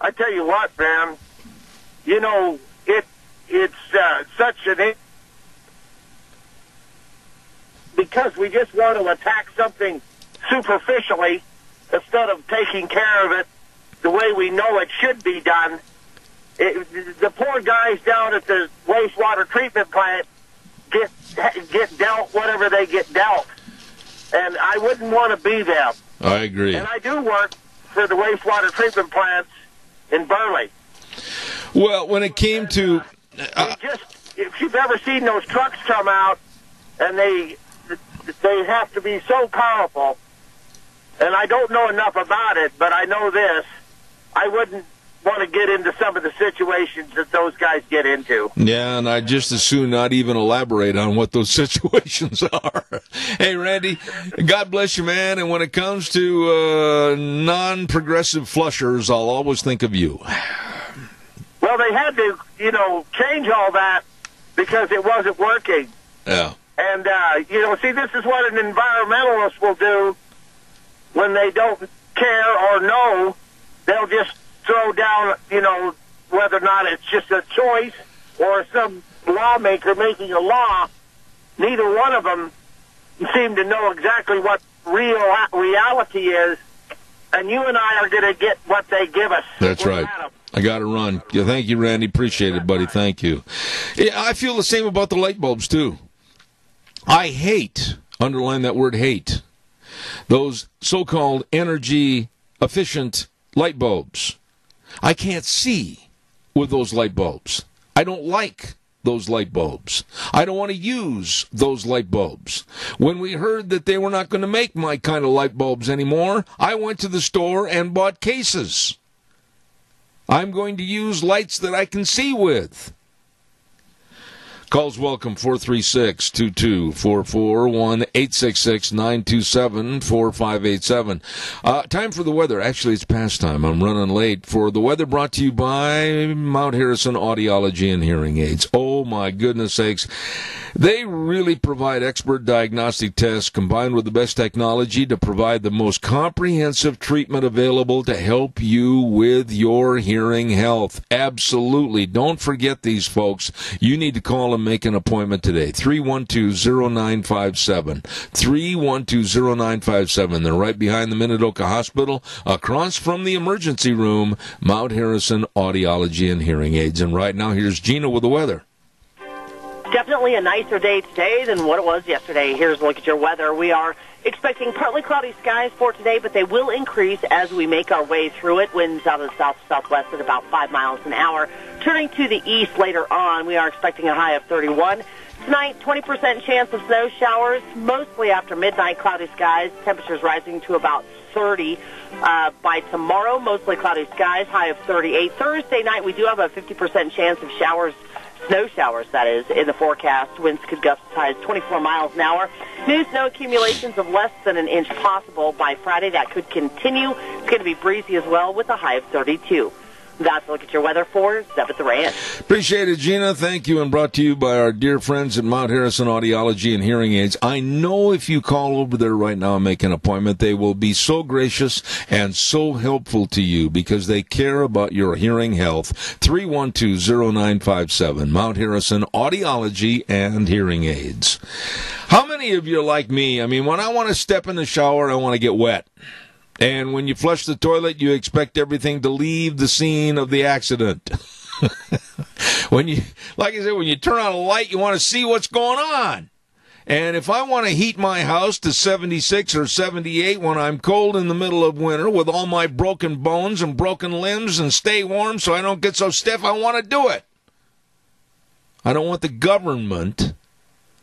Speaker 6: I tell you what, man, you know, it's such an... Because we just want to attack something superficially instead of taking care of it the way we know it should be done. The poor guys down at the wastewater treatment plant get dealt whatever they get dealt. And I wouldn't want to be them.
Speaker 2: I agree.
Speaker 6: And I do work for the wastewater treatment plants in Burley.
Speaker 2: Well, when it came to...
Speaker 6: if you've ever seen those trucks come out, and they have to be so powerful, and I don't know enough about it, but I know this, I wouldn't want to get into some of the situations that those guys get into.
Speaker 2: Yeah, and I'd just as soon not even elaborate on what those situations are. Hey, Randy, God bless you, man, and when it comes to non-progressive flushers, I'll always think of you.
Speaker 6: Well, they had to, change all that because it wasn't working.
Speaker 2: Yeah.
Speaker 6: And, see, this is what an environmentalist will do when they don't care or know. They'll just throw down, whether or not it's just a choice or some lawmaker making a law. Neither one of them seem to know exactly what reality is, and you and I are going to get what they give us.
Speaker 2: That's right. I got to run. Yeah, thank you, Randy. Appreciate it, buddy. Thank you. Yeah, I feel the same about the light bulbs, too. I hate, underline that word hate, those so-called energy-efficient light bulbs. I can't see with those light bulbs. I don't like those light bulbs. I don't want to use those light bulbs. When we heard that they were not going to make my kind of light bulbs anymore, I went to the store and bought cases. I'm going to use lights that I can see with. Calls welcome, 436-2244, 1-866-927-4587. Time for the weather. Actually, it's past time. I'm running late. For the weather, brought to you by Mount Harrison Audiology and Hearing Aids. Oh, my goodness sakes. They really provide expert diagnostic tests combined with the best technology to provide the most comprehensive treatment available to help you with your hearing health. Absolutely. Don't forget these folks. You need to call them. Make an appointment today. 312-0957. 312-0957. They're right behind the Minidoka Hospital, across from the emergency room, Mount Harrison Audiology and Hearing Aids. And right now, here's Gina with the weather.
Speaker 4: Definitely a nicer day today than what it was yesterday. Here's a look at your weather. We are expecting partly cloudy skies for today, but they will increase as we make our way through it. Winds out of the south-southwest at about 5 miles an hour. Turning to the east later on, we are expecting a high of 31. Tonight, 20% chance of snow showers, mostly after midnight, cloudy skies. Temperatures rising to about 30. By tomorrow, mostly cloudy skies, high of 38. Thursday night, we do have a 50% chance of showers. Snow showers, that is, in the forecast. Winds could gust as high as 24 miles an hour. New snow accumulations of less than an inch possible by Friday. That could continue. It's going to be breezy as well with a high of 32. That's a look at your weather for Seventh Ranch.
Speaker 2: Appreciate it, Gina. Thank you, and brought to you by our dear friends at Mount Harrison Audiology and Hearing Aids. I know if you call over there right now and make an appointment, they will be so gracious and so helpful to you because they care about your hearing health. 312-0957, Mount Harrison Audiology and Hearing Aids. How many of you are like me? I mean, when I want to step in the shower, I want to get wet. And when you flush the toilet, you expect everything to leave the scene of the accident. When you turn on a light, you want to see what's going on. And if I want to heat my house to 76 or 78 when I'm cold in the middle of winter with all my broken bones and broken limbs and stay warm so I don't get so stiff, I want to do it. I don't want the government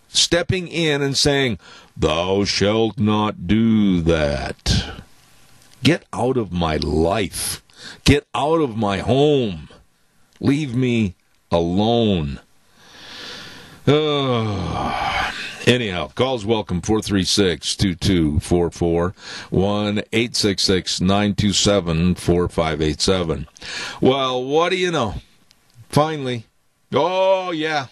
Speaker 2: stepping in and saying, thou shalt not do that. Get out of my life. Get out of my home. Leave me alone. Anyhow, calls welcome, 436-2244, 1-866-927-4587. Well, what do you know? Finally, oh yeah,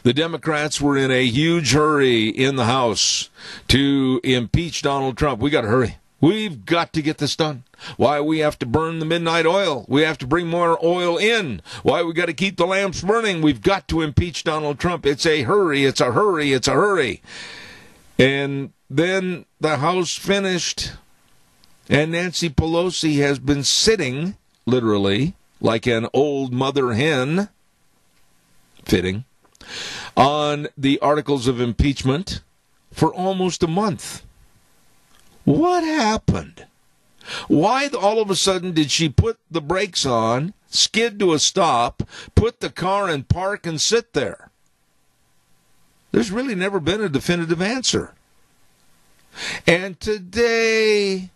Speaker 2: the Democrats were in a huge hurry in the House to impeach Donald Trump. We got to hurry. We've got to get this done. Why we have to burn the midnight oil? We have to bring more oil in. Why we got to keep the lamps burning? We've got to impeach Donald Trump. It's a hurry. It's a hurry. It's a hurry. And then the House finished, and Nancy Pelosi has been sitting, literally, like an old mother hen, fitting, on the articles of impeachment for almost a month. What happened? Why all of a sudden did she put the brakes on, skid to a stop, put the car in park and sit there? There's really never been a definitive answer. And today,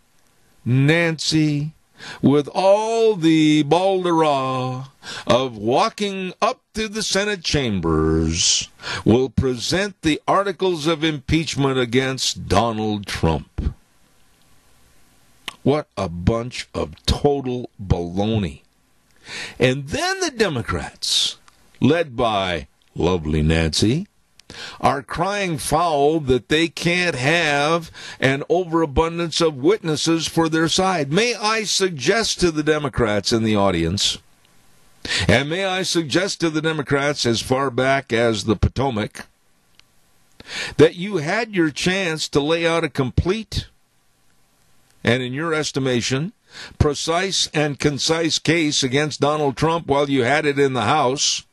Speaker 2: Nancy, with all the balderdaw of walking up to the Senate chambers, will present the articles of impeachment against Donald Trump. What a bunch of total baloney. And then the Democrats, led by lovely Nancy, are crying foul that they can't have an overabundance of witnesses for their side. May I suggest to the Democrats in the audience, and may I suggest to the Democrats as far back as the Potomac, that you had your chance to lay out a complete and, in your estimation, precise and concise case against Donald Trump while you had it in the House.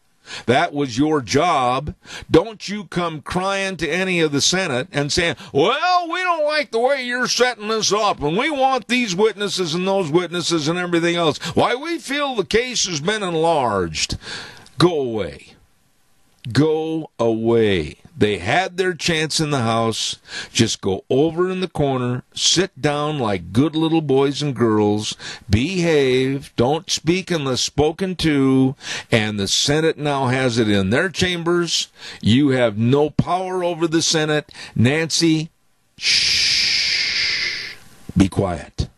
Speaker 2: That was your job. Don't you come crying to any of the Senate and saying, well, we don't like the way you're setting this up, and we want these witnesses and those witnesses and everything else. Why, we feel the case has been enlarged. Go away. Go away. They had their chance in the House. Just go over in the corner, sit down like good little boys and girls, behave, don't speak unless spoken to, and the Senate now has it in their chambers. You have no power over the Senate. Nancy, shh, be quiet.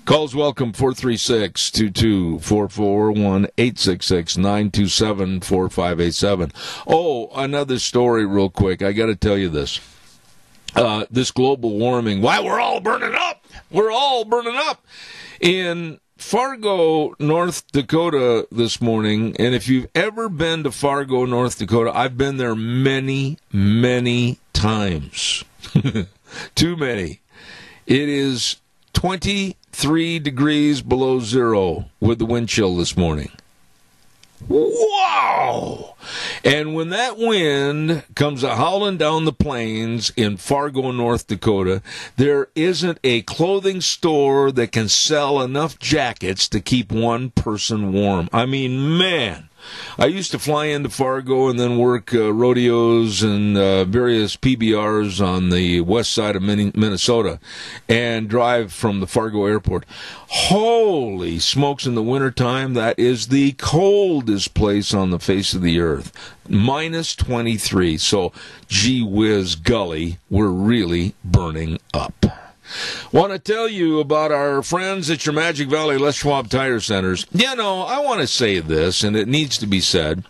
Speaker 2: Calls welcome, 436-2244, 1-866-927-4587. Oh, another story real quick. I got to tell you this. This global warming, why we're all burning up. We're all burning up. In Fargo, North Dakota this morning, and if you've ever been to Fargo, North Dakota, I've been there many, many times. Too many. It is 23 degrees below zero with the wind chill this morning. Wow! And when that wind comes a-howling down the plains in Fargo, North Dakota, there isn't a clothing store that can sell enough jackets to keep one person warm. I mean, man. I used to fly into Fargo and then work rodeos and various PBRs on the west side of Minnesota and drive from the Fargo airport. Holy smokes, in the wintertime, that is the coldest place on the face of the earth. Minus 23. So, gee whiz gully, we're really burning up. Want to tell you about our friends at your Magic Valley Les Schwab Tire Centers. You know, I want to say this, and it needs to be said.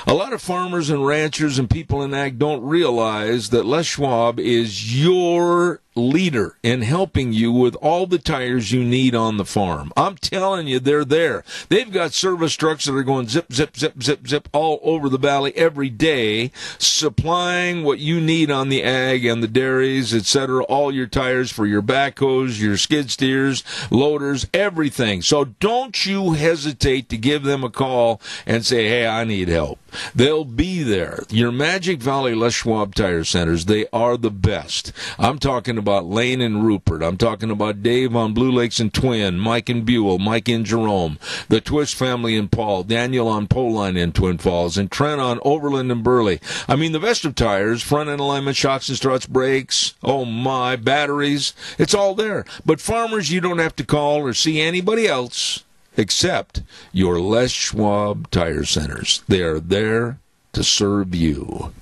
Speaker 2: A lot of farmers and ranchers and people in ag don't realize that Les Schwab is your leader in helping you with all the tires you need on the farm. I'm telling you, they're there. They've got service trucks that are going zip, zip, zip, zip, zip all over the valley every day, supplying what you need on the ag and the dairies, etc., all your tires for your backhoes, your skid steers, loaders, everything. So don't you hesitate to give them a call and say, hey, I need help. They'll be there. Your Magic Valley Les Schwab Tire Centers, they are the best. I'm talking about Lane and Rupert. I'm talking about Dave on Blue Lakes and Twin, Mike and Buell, Mike and Jerome, the Twist family in Paul, Daniel on Poline in Twin Falls, and Trent on Overland and Burley. I mean, the best of tires, front end alignment, shocks and struts, brakes, oh my, batteries, it's all there. But farmers, you don't have to call or see anybody else except your Les Schwab Tire Centers. They are there to serve you.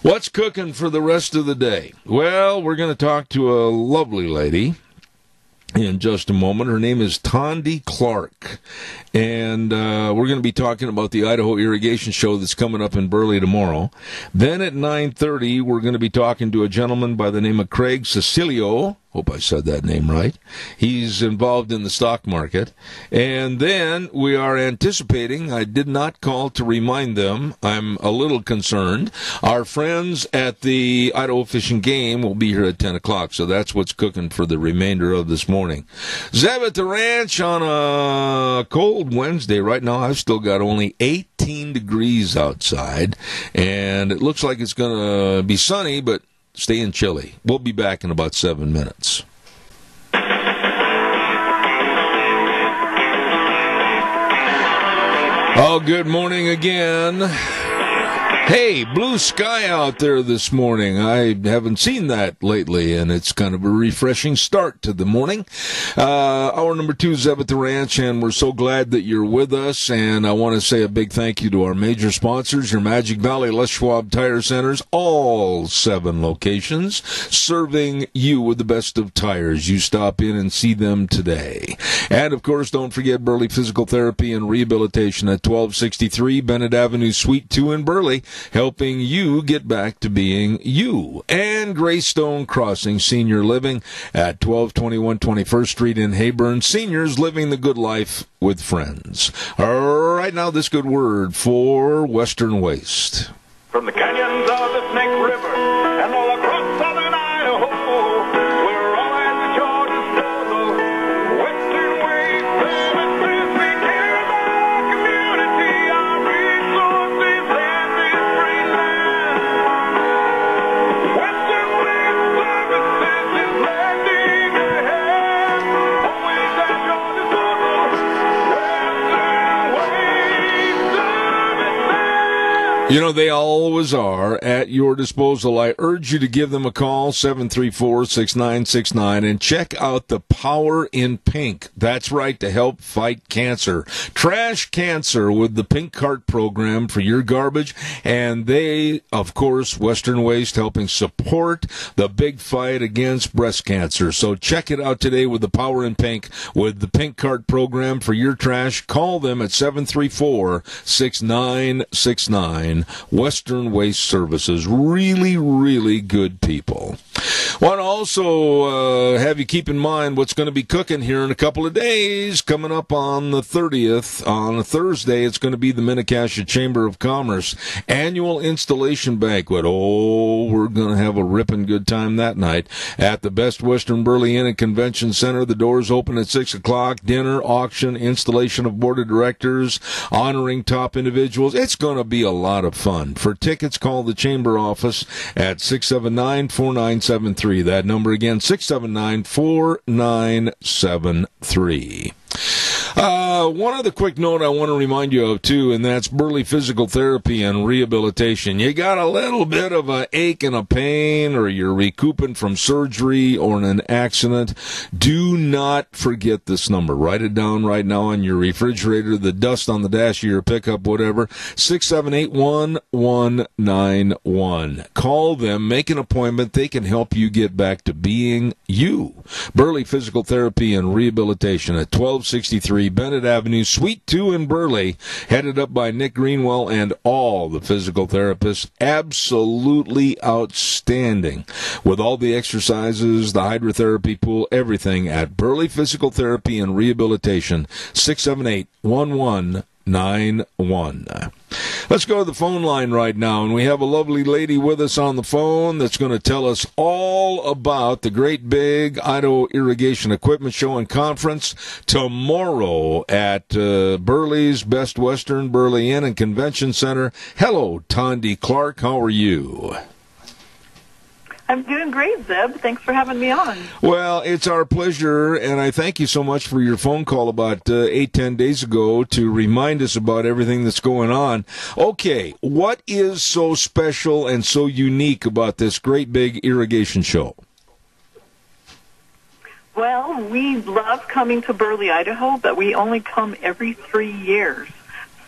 Speaker 2: What's cooking for the rest of the day? Well, we're going to talk to a lovely lady in just a moment. Her name is Tondi Clark, and we're going to be talking about the Idaho Irrigation Show that's coming up in Burley tomorrow. Then at 9:30, we're going to be talking to a gentleman by the name of Craig Cecilio. Hope I said that name right. He's involved in the stock market. And then we are anticipating, I did not call to remind them, I'm a little concerned, our friends at the Idaho Fish and Game will be here at 10 o'clock, so that's what's cooking for the remainder of this morning. Zeb at the ranch on a cold Wednesday. Right now I've still got only 18 degrees outside, and it looks like it's going to be sunny, but staying chilly. We'll be back in about 7 minutes. Oh, good morning again. Hey, blue sky out there this morning. I haven't seen that lately, and it's kind of a refreshing start to the morning. Hour number 2 is up at the ranch, and we're so glad that you're with us. And I want to say a big thank you to our major sponsors, your Magic Valley Les Schwab Tire Centers, all 7 locations, serving you with the best of tires. You stop in and see them today. And, of course, don't forget Burley Physical Therapy and Rehabilitation at 1263 Bennett Avenue, Suite 2 in Burley, helping you get back to being you. And Greystone Crossing Senior Living at 1221 21st Street in Heyburn. Seniors living the good life with friends. All right, now this good word for Western Waste.
Speaker 8: From the canyons of the Snake River and all across southern Idaho, we're always at your disposal. Western Waste Services, we care about community, our resources, and this free land. Western Waste Services is landing ahead, always at your disposal. Western Waste Services.
Speaker 2: You know, they always are at your disposal. I urge you to give them a call, 734-6969, and check out the Power in Pink. That's right, to help fight cancer. Trash cancer with the Pink Cart program for your garbage. And they, of course, Western Waste, helping support the big fight against breast cancer. So check it out today with the Power in Pink with the Pink Cart program for your trash. Call them at 734-6969. Western Waste Services. Really, really good people. Want to also have you keep in mind what's going to be cooking here in a couple of days. Coming up on the 30th, on a Thursday, it's going to be the Mini-Cassia Chamber of Commerce annual installation banquet. Oh, we're going to have a ripping good time that night at the Best Western Burley Inn and Convention Center. The doors open at 6 o'clock. Dinner, auction, installation of board of directors, honoring top individuals. It's going to be a lot of fun. For tickets, call the Chamber office at 679-4973. That number again, 679-4973. One other quick note I want to remind you of, too, and that's Burley Physical Therapy and Rehabilitation. You got a little bit of an ache and a pain, or you're recouping from surgery or an accident, do not forget this number. Write it down right now on your refrigerator, the dust on the dash of your pickup, whatever, 678-1191. Call them, make an appointment. They can help you get back to being you. Burley Physical Therapy and Rehabilitation at 1263 Bennett Avenue, Suite 2 in Burley, headed up by Nick Greenwell and all the physical therapists. Absolutely outstanding. With all the exercises, the hydrotherapy pool, everything at Burley Physical Therapy and Rehabilitation, 678-1191. Let's go to the phone line right now, and we have a lovely lady with us on the phone that's going to tell us all about the great big Idaho Irrigation Equipment Show and Conference tomorrow at Burley's Best Western Burley Inn and Convention Center. Hello, Tandy Clark. How are you?
Speaker 9: I'm doing great, Zeb. Thanks for having me on.
Speaker 2: Well, it's our pleasure, and I thank you so much for your phone call about 8-10 days ago to remind us about everything that's going on. Okay, what is so special and so unique about this great big irrigation show?
Speaker 9: Well, we love coming to Burley, Idaho, but we only come every 3 years.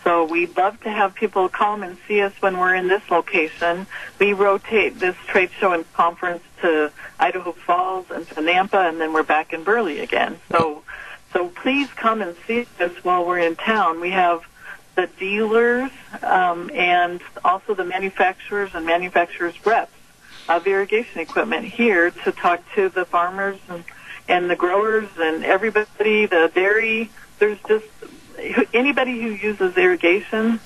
Speaker 9: So we'd love to have people come and see us when we're in this location. We rotate this trade show and conference to Idaho Falls and to Nampa, and then we're back in Burley again. So please come and see us while we're in town. We have the dealers and also the manufacturers and manufacturers reps of irrigation equipment here to talk to the farmers and the growers and everybody, the dairy. There's just anybody who uses irrigation,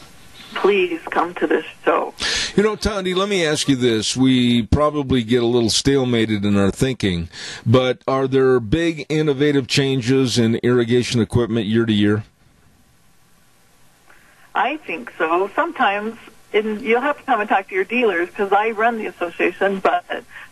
Speaker 9: please come to this show.
Speaker 2: You know, Tandy, let me ask you this. We probably get a little stalemated in our thinking, but are there big innovative changes in irrigation equipment year to year?
Speaker 9: I think so. Sometimes, and you'll have to come and talk to your dealers because I run the association, but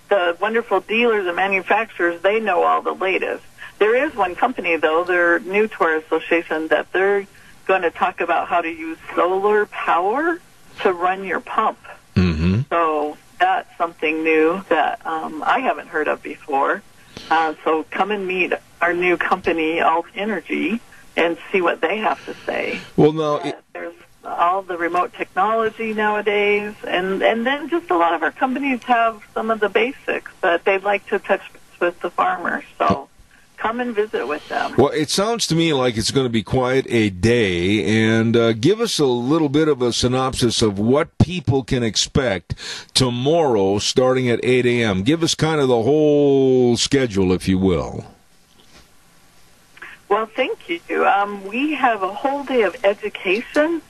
Speaker 9: the wonderful dealers and manufacturers, they know all the latest. There is one company, though, they're new to our association, that they're going to talk about how to use solar power to run your pump.
Speaker 2: Mm-hmm.
Speaker 9: So that's something new that I haven't heard of before. So come and meet our new company, Alt Energy, and see what they have to say.
Speaker 2: Well, now
Speaker 9: there's all the remote technology nowadays, and then just a lot of our companies have some of the basics, but they'd like to touch with the farmers. So come and visit with them.
Speaker 2: Well, it sounds to me like it's going to be quite a day, and give us a little bit of a synopsis of what people can expect tomorrow starting at 8 a.m. Give us kind of the whole schedule, if you will.
Speaker 9: Well, thank you. We have a whole day of education.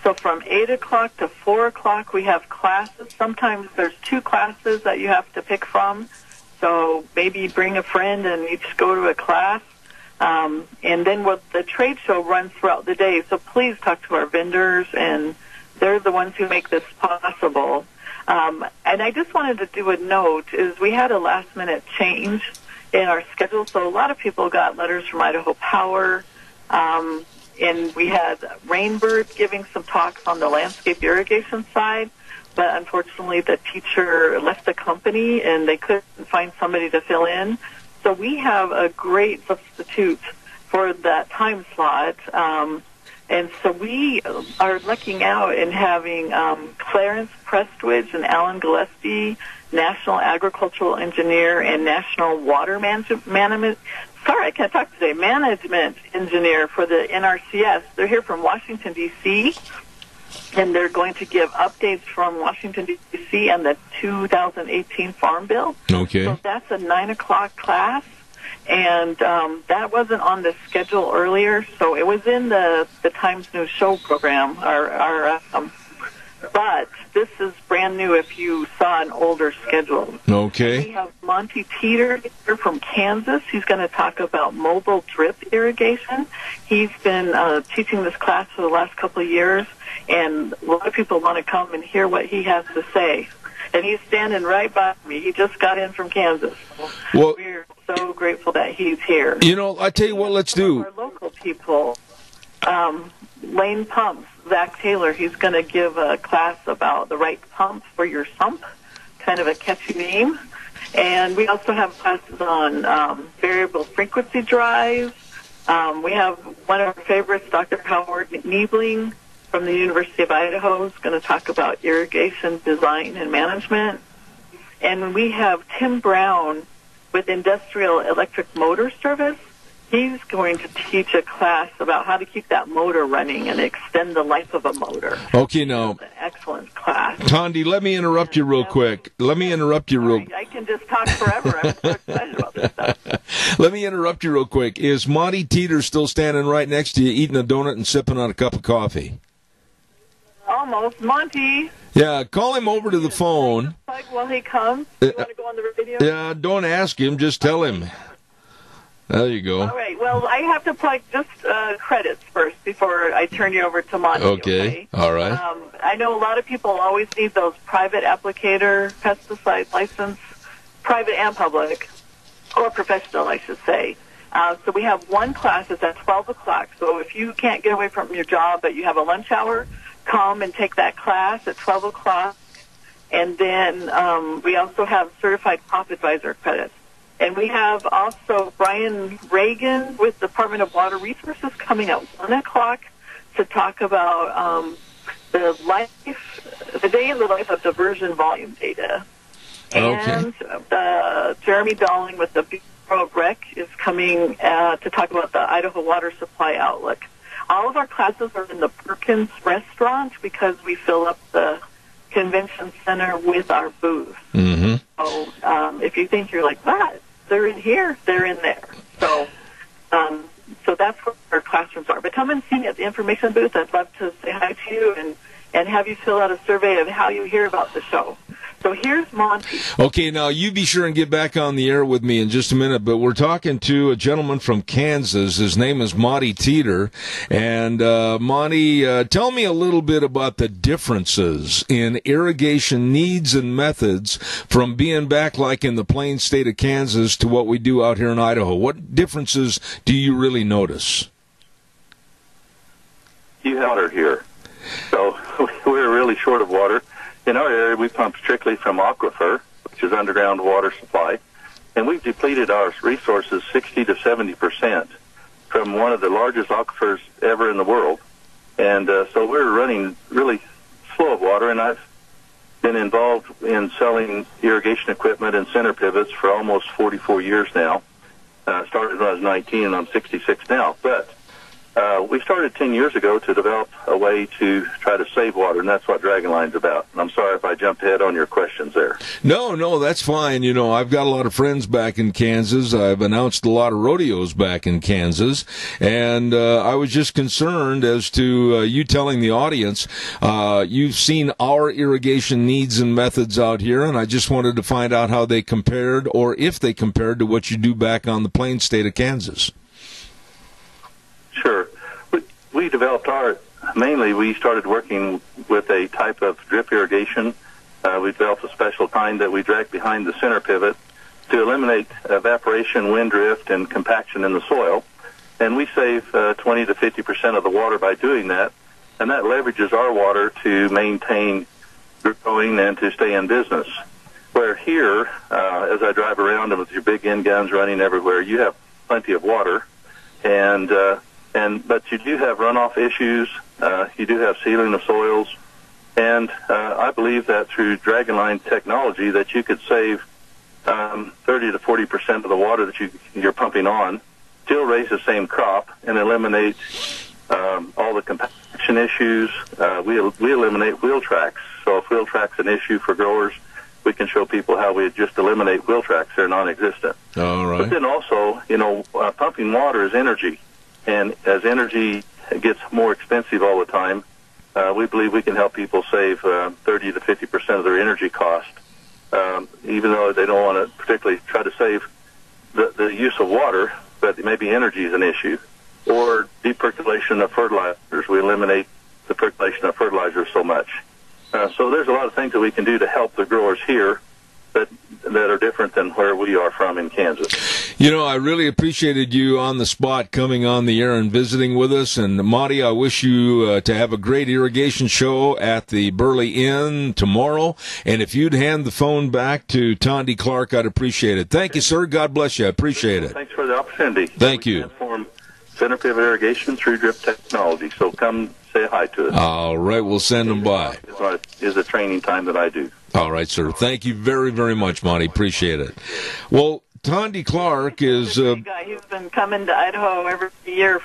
Speaker 9: So from 8 o'clock to 4 o'clock, we have classes. Sometimes there's 2 classes that you have to pick from. So maybe bring a friend and each go to a class. And then the trade show runs throughout the day. So please talk to our vendors, and they're the ones who make this possible. And I just wanted to do a note, is we had a last-minute change in our schedule. So a lot of people got letters from Idaho Power. And we had Rainbird giving some talks on the landscape irrigation side. But unfortunately, the teacher left the company, and they couldn't find somebody to fill in. So we have a great substitute for that time slot. And so we are lucking out in having Clarence Prestwidge and Alan Gillespie, National Agricultural Engineer and National Water Management Engineer for the NRCS. They're here from Washington, D.C., and they're going to give updates from Washington, D.C. and the 2018 Farm Bill.
Speaker 2: Okay.
Speaker 9: So that's a 9 o'clock class, and that wasn't on the schedule earlier, so it was in the Times News Show program. But this is brand new if you saw an older schedule.
Speaker 2: Okay.
Speaker 9: We have Monty Teeter here from Kansas. He's going to talk about mobile drip irrigation. He's been teaching this class for the last couple of years, and a lot of people want to come and hear what he has to say. And he's standing right by me. He just got in from Kansas.
Speaker 2: Well,
Speaker 9: we're so grateful that he's here.
Speaker 2: You know, I tell you what, let's do.
Speaker 9: Our local people, Lane Pumps, Zach Taylor, he's going to give a class about the right pump for your sump, kind of a catchy name. And we also have classes on variable frequency drives. We have one of our favorites, Dr. Howard Niebling from the University of Idaho, is going to talk about irrigation design and management. And we have Tim Brown with Industrial Electric Motor Service. He's going to teach a class about how to keep that motor running and extend the life of a motor.
Speaker 2: Okay, now.
Speaker 9: It's an excellent class.
Speaker 2: Tandy, let me interrupt you real quick.
Speaker 9: I can just talk forever. I'm so excited about this stuff.
Speaker 2: Let me interrupt you real quick. Is Monty Teeter still standing right next to you, eating a donut and sipping on a cup of coffee?
Speaker 9: Oh, almost. Monty.
Speaker 2: Yeah, call him over to the phone.
Speaker 9: Like, while he comes, you want to go on the radio?
Speaker 2: Yeah, don't ask him, just tell him. There you go.
Speaker 9: All right. Well, I have to plug just credits first before I turn you over to Monty.
Speaker 2: Okay. All right.
Speaker 9: I know a lot of people always need those private applicator pesticide license, private and public, or professional, I should say. So we have one class that's at 12 o'clock. So if you can't get away from your job but you have a lunch hour, come and take that class at 12 o'clock. And then we also have certified crop advisor credits. And we have also Brian Reagan with Department of Water Resources coming at 1 o'clock to talk about the day in the life of diversion volume data. And Jeremy Dolling with the Bureau of Rec is coming to talk about the Idaho Water Supply Outlook. All of our classes are in the Perkins restaurant because we fill up the convention center with our booth.
Speaker 2: Mm-hmm.
Speaker 9: So if you think you're like, what? They're in here, they're in there. So that's where our classrooms are. But come and see me at the information booth. I'd love to say hi to you and have you fill out a survey of how you hear about the show. So here's Monty.
Speaker 2: Okay, now you be sure and get back on the air with me in just a minute, but we're talking to a gentleman from Kansas. His name is Monty Teeter. And Monty, tell me a little bit about the differences in irrigation needs and methods from being back like in the plain state of Kansas to what we do out here in Idaho. What differences do you really notice?
Speaker 10: You have water here. So we're really short of water. In our area, we pump strictly from aquifer, which is underground water supply, and we've depleted our resources 60 to 70% from one of the largest aquifers ever in the world. And so we're running really slow of water, and I've been involved in selling irrigation equipment and center pivots for almost 44 years now. Started when I was 19, and I'm 66 now. But we started 10 years ago to develop a way to try to save water, and that's what Dragonline's about. And I'm sorry if I jumped ahead on your questions there.
Speaker 2: No, that's fine. You know, I've got a lot of friends back in Kansas. I've announced a lot of rodeos back in Kansas, and I was just concerned as to you telling the audience you've seen our irrigation needs and methods out here, and I just wanted to find out how they compared, or if they compared to what you do back on the plain state of Kansas.
Speaker 10: Sure. We developed mainly we started working with a type of drip irrigation. We developed a special kind that we drag behind the center pivot to eliminate evaporation, wind drift, and compaction in the soil. And we save 20 to 50% of the water by doing that. And that leverages our water to maintain growing and to stay in business. Where here, as I drive around and with your big end guns running everywhere, you have plenty of water. But you do have runoff issues. You do have sealing of soils, and I believe that through Dragonline technology, that you could save 30 to 40% of the water that you're pumping on, still raise the same crop, and eliminate all the compaction issues. We eliminate wheel tracks. So if wheel tracks an issue for growers, we can show people how we just eliminate wheel tracks. They're non-existent.
Speaker 2: All right.
Speaker 10: But then also, pumping water is energy. And as energy gets more expensive all the time, we believe we can help people save 30 to 50% of their energy cost, even though they don't want to particularly try to save the use of water, but maybe energy is an issue. Or deep percolation of fertilizers. We eliminate the percolation of fertilizers so much. So there's a lot of things that we can do to help the growers here that are different than where we are from in Kansas.
Speaker 2: You know, I really appreciated you on the spot coming on the air and visiting with us. And, Monty, I wish you to have a great irrigation show at the Burley Inn tomorrow. And if you'd hand the phone back to Tondy Clark, I'd appreciate it. Thank you, sir. God bless you. I appreciate it.
Speaker 10: Thanks for the opportunity.
Speaker 2: Thank you.
Speaker 10: Transform center pivot irrigation through drip technology. So come say hi to us.
Speaker 2: All right. We'll send them by.
Speaker 10: Is a training time that I do.
Speaker 2: All right, sir. Thank you very, very much, Monty. Appreciate it. Well, Tondy Clark is...
Speaker 9: He's been coming to Idaho every year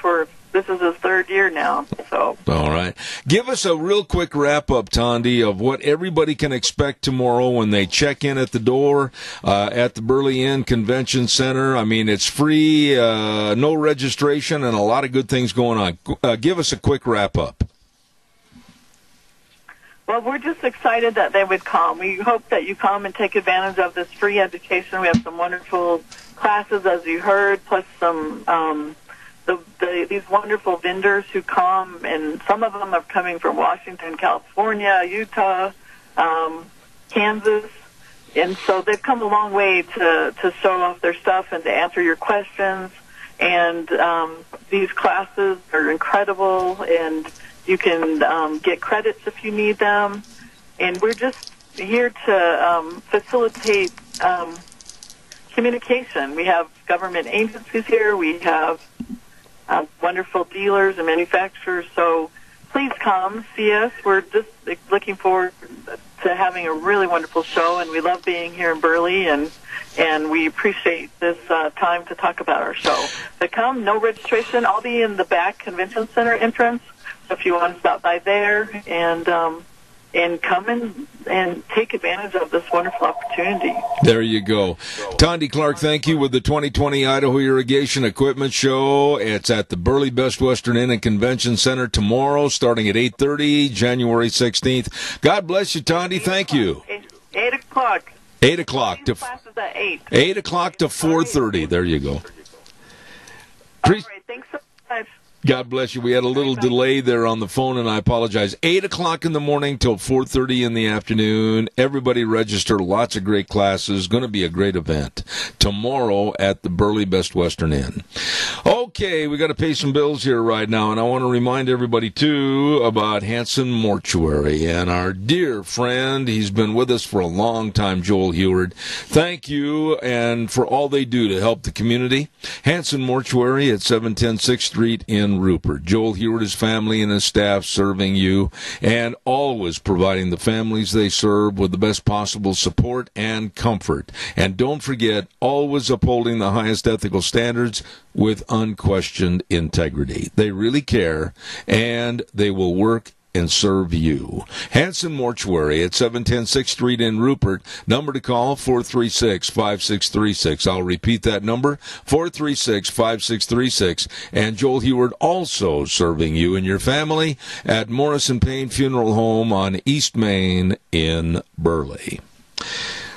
Speaker 9: this is his third year now. So.
Speaker 2: All right. Give us a real quick wrap-up, Tondy, of what everybody can expect tomorrow when they check in at the door at the Burley Inn Convention Center. I mean, it's free, no registration, and a lot of good things going on. Give us a quick wrap-up.
Speaker 9: Well, we're just excited that they would come. We hope that you come and take advantage of this free education. We have some wonderful classes, as you heard, plus some these wonderful vendors who come, and some of them are coming from Washington, California, Utah, Kansas, and so they've come a long way to show off their stuff and to answer your questions. And these classes are incredible, and you can get credits if you need them. And we're just here to facilitate communication. We have government agencies here. We have wonderful dealers and manufacturers. So please come see us. We're just looking forward to having a really wonderful show, and we love being here in Burley, and we appreciate this time to talk about our show. But come, no registration. I'll be in the back convention center entrance, so if you want to stop by there and come and take advantage of this wonderful opportunity.
Speaker 2: There you go. Tondi Clark, thank you, with the 2020 Idaho Irrigation Equipment Show. It's at the Burley Best Western Inn and Convention Center tomorrow, starting at 8:30, January 16th. God bless you, Tondi. Thank you.
Speaker 9: 8 o'clock.
Speaker 2: 8 o'clock to
Speaker 9: classes at 8.
Speaker 2: 8 o'clock to 4:30. There you go.
Speaker 9: All right, thanks so much.
Speaker 2: God bless you. We had a little delay there on the phone, and I apologize. 8 o'clock in the morning till 4:30 in the afternoon. Everybody register. Lots of great classes. Going to be a great event tomorrow at the Burley Best Western Inn. Okay, we got to pay some bills here right now, and I want to remind everybody, too, about Hanson Mortuary and our dear friend. He's been with us for a long time, Joel Heward. Thank you, and for all they do to help the community. Hanson Mortuary at 710 6th Street in Rupert. Joel Heward, his family, and his staff serving you, and always providing the families they serve with the best possible support and comfort. And don't forget, always upholding the highest ethical standards with unquestioned integrity. They really care, and they will work and serve you. Hanson Mortuary at 710 6th Street in Rupert. Number to call, 436-5636. I'll repeat that number, 436-5636. And Joel Heward also serving you and your family at Morrison Payne Funeral Home on East Main in Burley.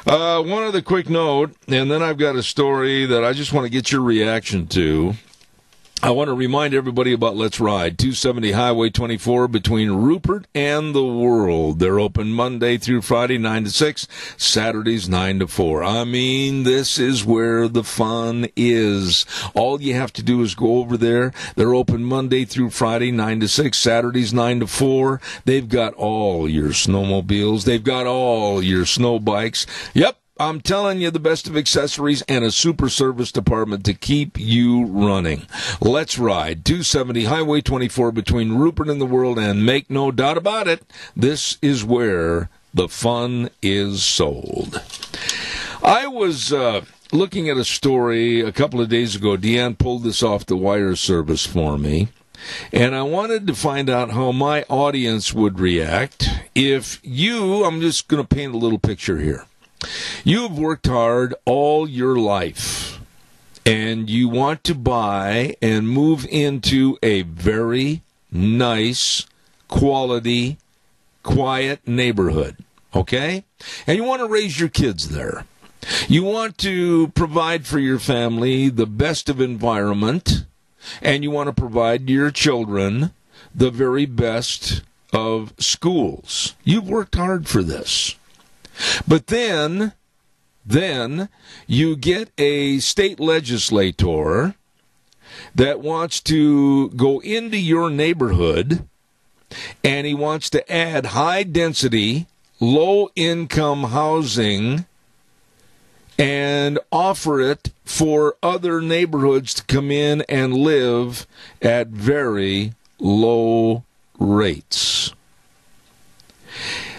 Speaker 2: One other quick note, and then I've got a story that I just want to get your reaction to. I want to remind everybody about Let's Ride, 270 Highway 24 between Rupert and the World. They're open Monday through Friday, 9 to 6, Saturdays, 9 to 4. I mean, this is where the fun is. All you have to do is go over there. They're open Monday through Friday, 9 to 6, Saturdays, 9 to 4. They've got all your snowmobiles. They've got all your snow bikes. Yep. I'm telling you, the best of accessories and a super service department to keep you running. Let's Ride, 270 Highway 24 between Rupert and the World, and make no doubt about it, this is where the fun is sold. I was looking at a story a couple of days ago. Deanne pulled this off the wire service for me, and I wanted to find out how my audience would react if you, I'm just going to paint a little picture here. You've worked hard all your life, and you want to buy and move into a very nice, quality, quiet neighborhood, okay? And you want to raise your kids there. You want to provide for your family the best of environment, and you want to provide your children the very best of schools. You've worked hard for this. But then you get a state legislator that wants to go into your neighborhood, and he wants to add high-density, low-income housing and offer it for other neighborhoods to come in and live at very low rates.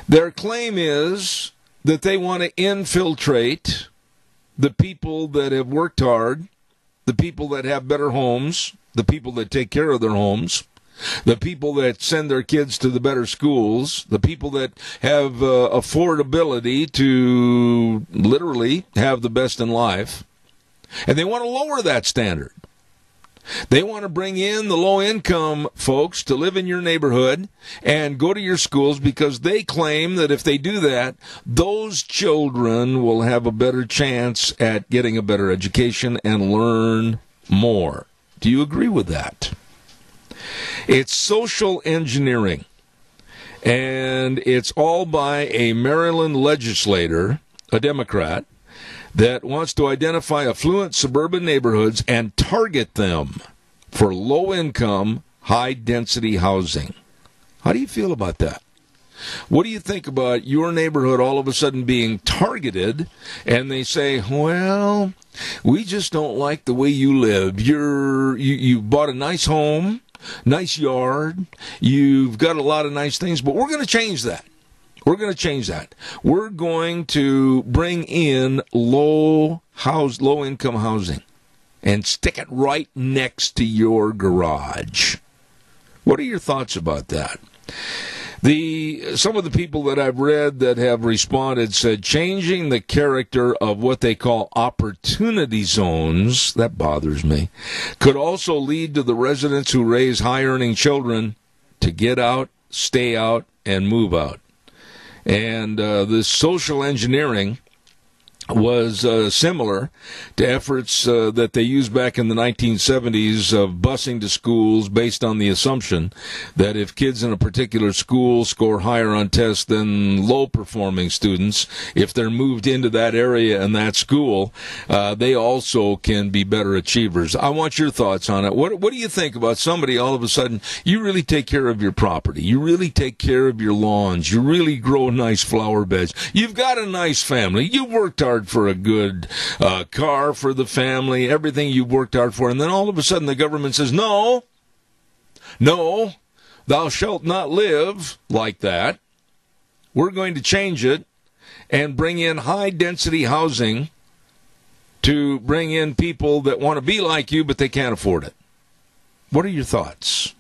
Speaker 2: Their claim is that they want to infiltrate the people that have worked hard, the people that have better homes, the people that take care of their homes, the people that send their kids to the better schools, the people that have affordability to literally have the best in life, and they want to lower that standard. They want to bring in the low-income folks to live in your neighborhood and go to your schools because they claim that if they do that, those children will have a better chance at getting a better education and learn more. Do you agree with that? It's social engineering, and it's all by a Maryland legislator, a Democrat, that wants to identify affluent suburban neighborhoods and target them for low-income, high-density housing. How do you feel about that? What do you think about your neighborhood all of a sudden being targeted, and they say, well, we just don't like the way you live. You bought a nice home, nice yard, you've got a lot of nice things, but we're going to change that. We're going to change that. We're going to bring in low-income housing and stick it right next to your garage. What are your thoughts about that? Some of the people that I've read that have responded said changing the character of what they call opportunity zones, that bothers me, could also lead to the residents who raise high-earning children to get out, stay out, and move out. And this social engineering was similar to efforts that they used back in the 1970s of busing to schools based on the assumption that if kids in a particular school score higher on tests than low-performing students, if they're moved into that area and that school, they also can be better achievers. I want your thoughts on it. What do you think about somebody all of a sudden, you really take care of your property, you really take care of your lawns, you really grow nice flower beds, you've got a nice family, you've worked hard for a good car for the family, everything you've worked hard for, and then all of a sudden the government says, no, thou shalt not live like that. We're going to change it and bring in high-density housing to bring in people that want to be like you, but they can't afford it. What are your thoughts?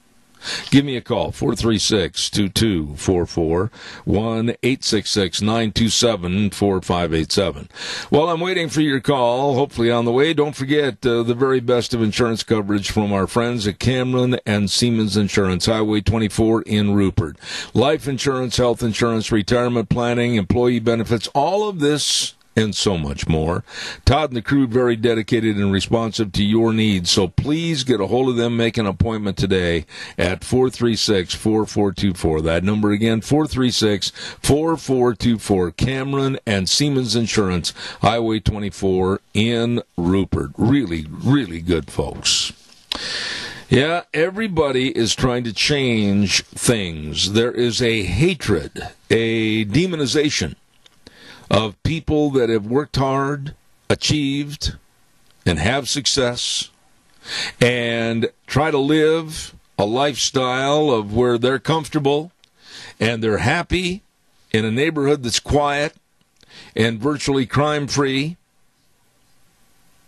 Speaker 2: Give me a call, 436-2244, 1-866-927-4587. While I'm waiting for your call, hopefully on the way, don't forget the very best of insurance coverage from our friends at Cameron and Siemens Insurance, Highway 24 in Rupert. Life insurance, health insurance, retirement planning, employee benefits, all of this and so much more. Todd and the crew very dedicated and responsive to your needs, so please get a hold of them. Make an appointment today at 436-4424. That number again, 436-4424. Cameron and Siemens Insurance, Highway 24 in Rupert. Really, really good folks. Yeah, everybody is trying to change things. There is a hatred, a demonization of people that have worked hard, achieved, and have success, and try to live a lifestyle of where they're comfortable and they're happy in a neighborhood that's quiet and virtually crime-free.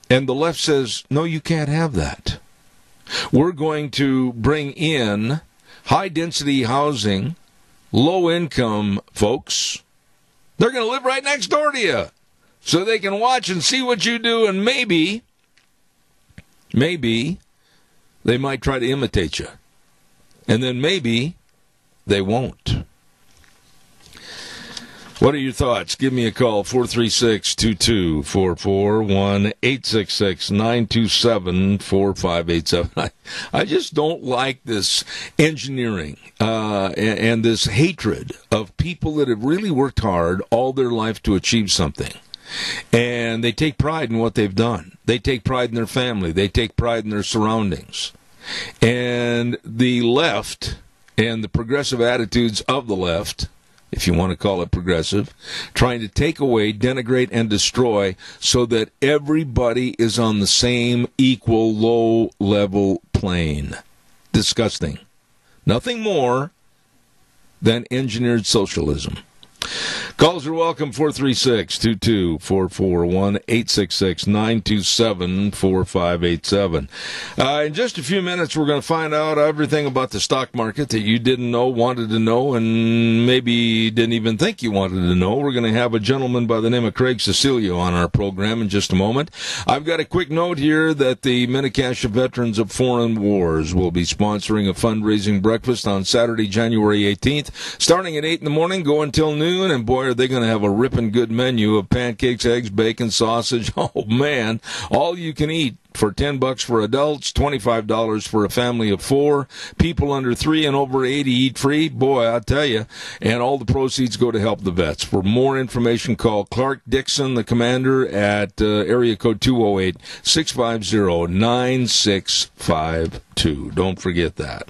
Speaker 2: And the left says, no, you can't have that. We're going to bring in high-density housing, low-income folks. They're going to live right next door to you so they can watch and see what you do, and maybe they might try to imitate you. And then maybe they won't. What are your thoughts? Give me a call, 436-2244, 1-866-927-4587. I just don't like this engineering and this hatred of people that have really worked hard all their life to achieve something. And they take pride in what they've done. They take pride in their family. They take pride in their surroundings. And the left and the progressive attitudes of the left, if you want to call it progressive, trying to take away, denigrate, and destroy so that everybody is on the same equal low-level plane. Disgusting. Nothing more than engineered socialism. Calls are welcome, 436-2244, 1-866-927-4587. In just a few minutes, we're going to find out everything about the stock market that you didn't know, wanted to know, and maybe didn't even think you wanted to know. We're going to have a gentleman by the name of Craig Cecilio on our program in just a moment. I've got a quick note here that the Mini-Cash Veterans of Foreign Wars will be sponsoring a fundraising breakfast on Saturday, January 18th, starting at 8 in the morning, go until noon, and boy, are they going to have a ripping good menu of pancakes, eggs, bacon, sausage. Oh, man, all you can eat for $10 for adults, $25 for a family of 4. People under 3 and over 80 eat free. Boy, I tell you. And all the proceeds go to help the vets. For more information, call Clark Dixon, the commander, at area code 208-650-9652. Don't forget that.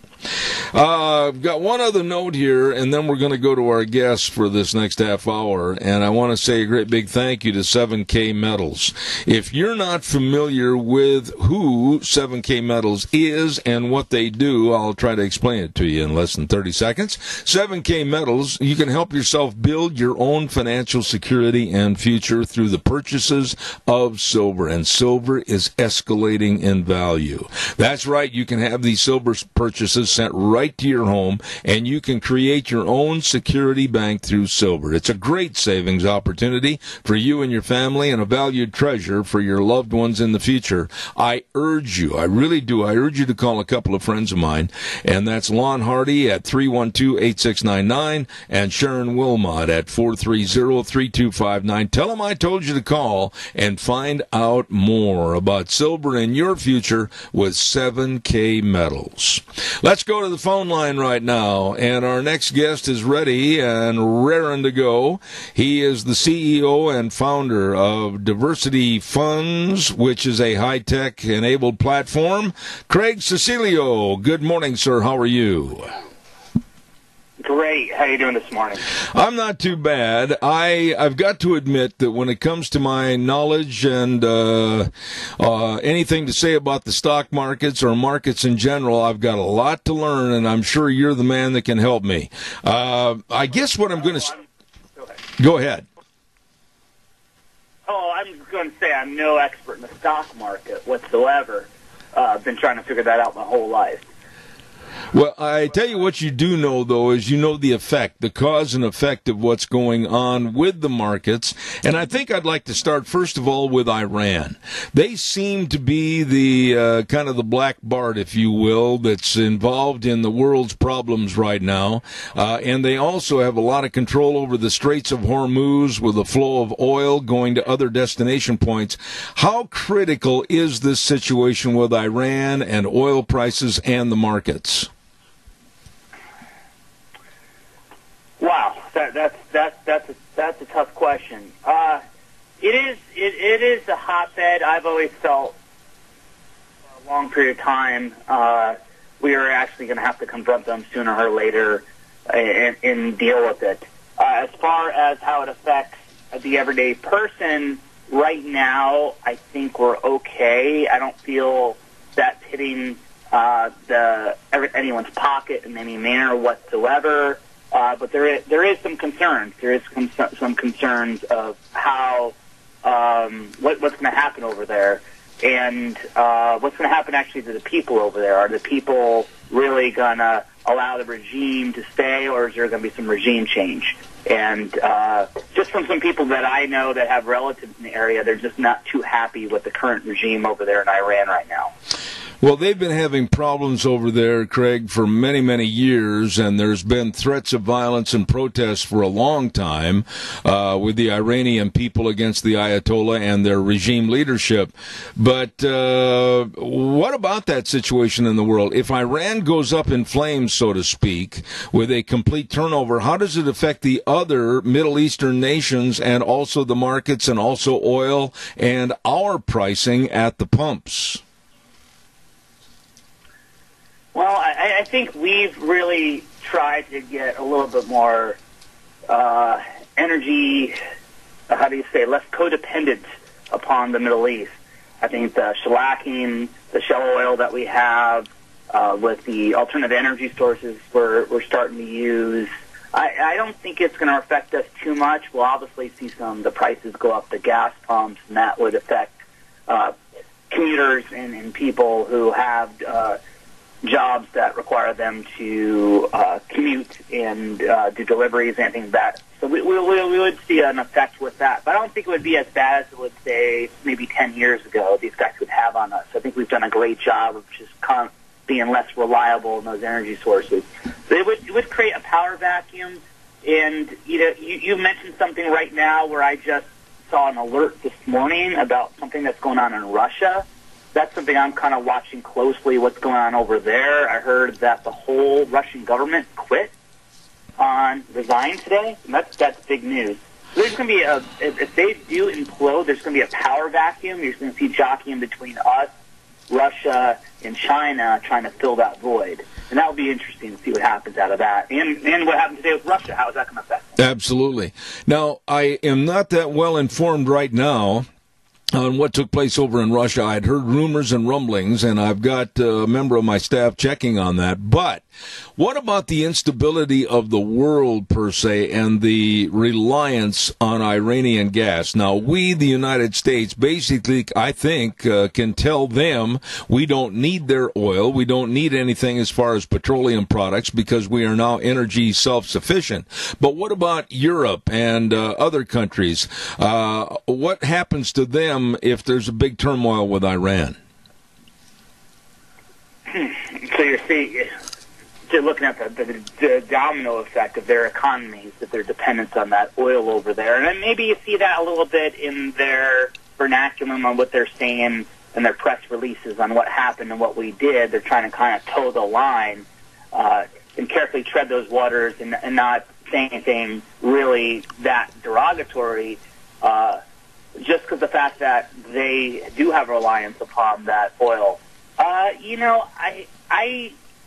Speaker 2: I've got one other note here, and then we're going to go to our guests for this next half hour, and I want to say a great big thank you to 7K Metals. If you're not familiar with who 7K Metals is and what they do, I'll try to explain it to you in less than 30 seconds. 7K Metals, you can help yourself build your own financial security and future through the purchases of silver, and silver is escalating in value. That's right, you can have these silver purchases sent right to your home, and you can create your own security bank through silver. It's a great savings opportunity for you and your family, and a valued treasure for your loved ones in the future. I urge you, I really do, I urge you to call a couple of friends of mine, and that's Lon Hardy at 312-8699 and Sharon Wilmot at 430-3259. Tell them I told you to call and find out more about silver in your future with 7K Metals. Let's go to the phone line right now, and our next guest is ready and raring to go. He is the CEO and founder of Diversity Funds, which is a high-tech enabled platform. Craig Cecilio, good morning, sir. How are you?
Speaker 11: Great. How are you doing this morning?
Speaker 2: I'm not too bad. I've got to admit that when it comes to my knowledge and anything to say about the stock markets or markets in general, I've got a lot to learn, and I'm sure you're the man that can help me. I guess what I'm going to... Go ahead.
Speaker 11: Oh, I'm going to say I'm no expert in the stock market whatsoever. I've been trying to figure that out my whole life.
Speaker 2: Well, I tell you what you do know, though, is you know the effect, the cause and effect of what's going on with the markets. And I think I'd like to start, first of all, with Iran. They seem to be the kind of the Black Bart, if you will, that's involved in the world's problems right now. And they also have a lot of control over the Straits of Hormuz with the flow of oil going to other destination points. How critical is this situation with Iran and oil prices and the markets?
Speaker 11: Wow, that's a tough question. It is a hotbed. I've always felt for a long period of time we are actually going to have to confront them sooner or later and deal with it. As far as how it affects the everyday person, right now I think we're okay. I don't feel that's hitting anyone's pocket in any manner whatsoever. But there is some concerns. There is some concerns of how what's going to happen over there, and what's going to happen actually to the people over there. Are the people really going to allow the regime to stay, or is there going to be some regime change? And just from some people that I know that have relatives in the area, they're just not too happy with the current regime over there in Iran right now.
Speaker 2: Well, they've been having problems over there, Craig, for many, many years, and there's been threats of violence and protests for a long time with the Iranian people against the Ayatollah and their regime leadership. But what about that situation in the world? If Iran goes up in flames, so to speak, with a complete turnover, how does it affect the other Middle Eastern nations and also the markets and also oil and our pricing at the pumps?
Speaker 11: Well, I think we've really tried to get a little bit more energy, less codependent upon the Middle East. I think the shellacking, the shell oil that we have with the alternative energy sources we're starting to use, I don't think it's going to affect us too much. We'll obviously see the prices go up, the gas pumps, and that would affect commuters and people who have jobs that require them to commute and do deliveries, anything like that. So we would see an effect with that. But I don't think it would be as bad as it would, say, maybe 10 years ago, the effect it would have on us. I think we've done a great job of just being less reliable in those energy sources. So it would create a power vacuum. And you mentioned something right now where I just saw an alert this morning about something that's going on in Russia. That's something I'm kind of watching closely, what's going on over there. I heard that the whole Russian government resigned today, and that's big news. So there's going to be if they do implode, there's going to be a power vacuum. You're going to see jockeying between us, Russia, and China trying to fill that void. And that will be interesting to see what happens out of that. And what happened today with Russia, how is that going to affect them?
Speaker 2: Absolutely. Now, I am not that well informed right now on what took place over in Russia. I'd heard rumors and rumblings, and I've got a member of my staff checking on that. But what about the instability of the world, per se, and the reliance on Iranian gas? Now, we, the United States, basically, I think, can tell them we don't need their oil. We don't need anything as far as petroleum products because we are now energy self-sufficient. But what about Europe and other countries? What happens to them if there's a big turmoil with Iran?
Speaker 11: So you're looking at the domino effect of their economies, that their dependence on that oil over there. And then maybe you see that a little bit in their vernacular on what they're saying and their press releases on what happened and what we did. They're trying to kind of toe the line and carefully tread those waters and not say anything really that derogatory, just because the fact that they do have reliance upon that oil.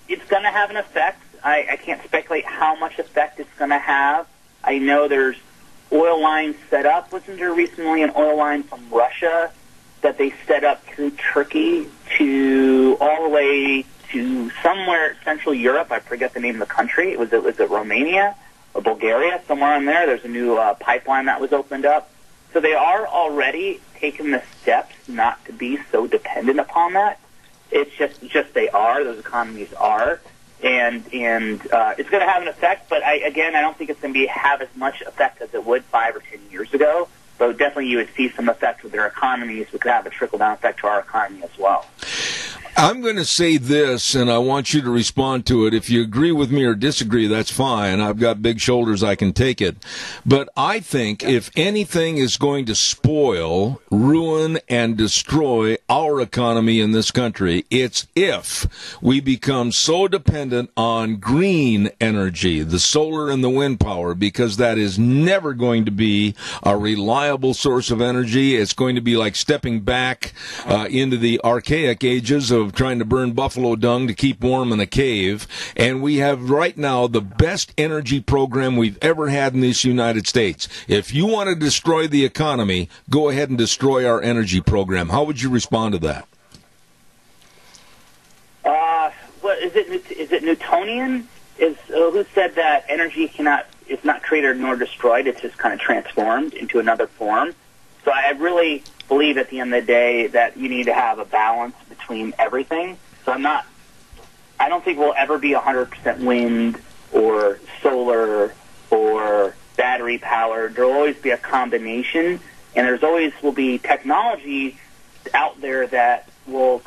Speaker 11: It's going to have an effect. I can't speculate how much effect it's going to have. I know there's oil lines set up. Wasn't there recently an oil line from Russia that they set up through Turkey to all the way to somewhere Central Europe? I forget the name of the country. Was it Romania or Bulgaria? Somewhere in there. There's a new pipeline that was opened up. So they are already taking the steps not to be so dependent upon that. It's just they are. Those economies are. And it's going to have an effect, but I don't think it's going to have as much effect as it would 5 or 10 years ago. But definitely you would see some effect with their economies. We could have a trickle-down effect to our economy as well.
Speaker 2: I'm going to say this, and I want you to respond to it. If you agree with me or disagree, that's fine. I've got big shoulders, I can take it. But I think if anything is going to spoil, ruin, and destroy our economy in this country, it's if we become so dependent on green energy, the solar and the wind power, because that is never going to be a reliable source of energy. It's going to be like stepping back into the archaic ages of trying to burn buffalo dung to keep warm in a cave. And we have right now the best energy program we've ever had in this United States. If you want to destroy the economy, go ahead and destroy our energy program. How would you respond to that?
Speaker 11: What is it Newtonian? Who said that energy is not created nor destroyed, it's just kind of transformed into another form. So I really believe at the end of the day that you need to have a balance between everything. So I don't think we'll ever be 100% wind or solar or battery powered. There will always be a combination, and there's always will be technology out there that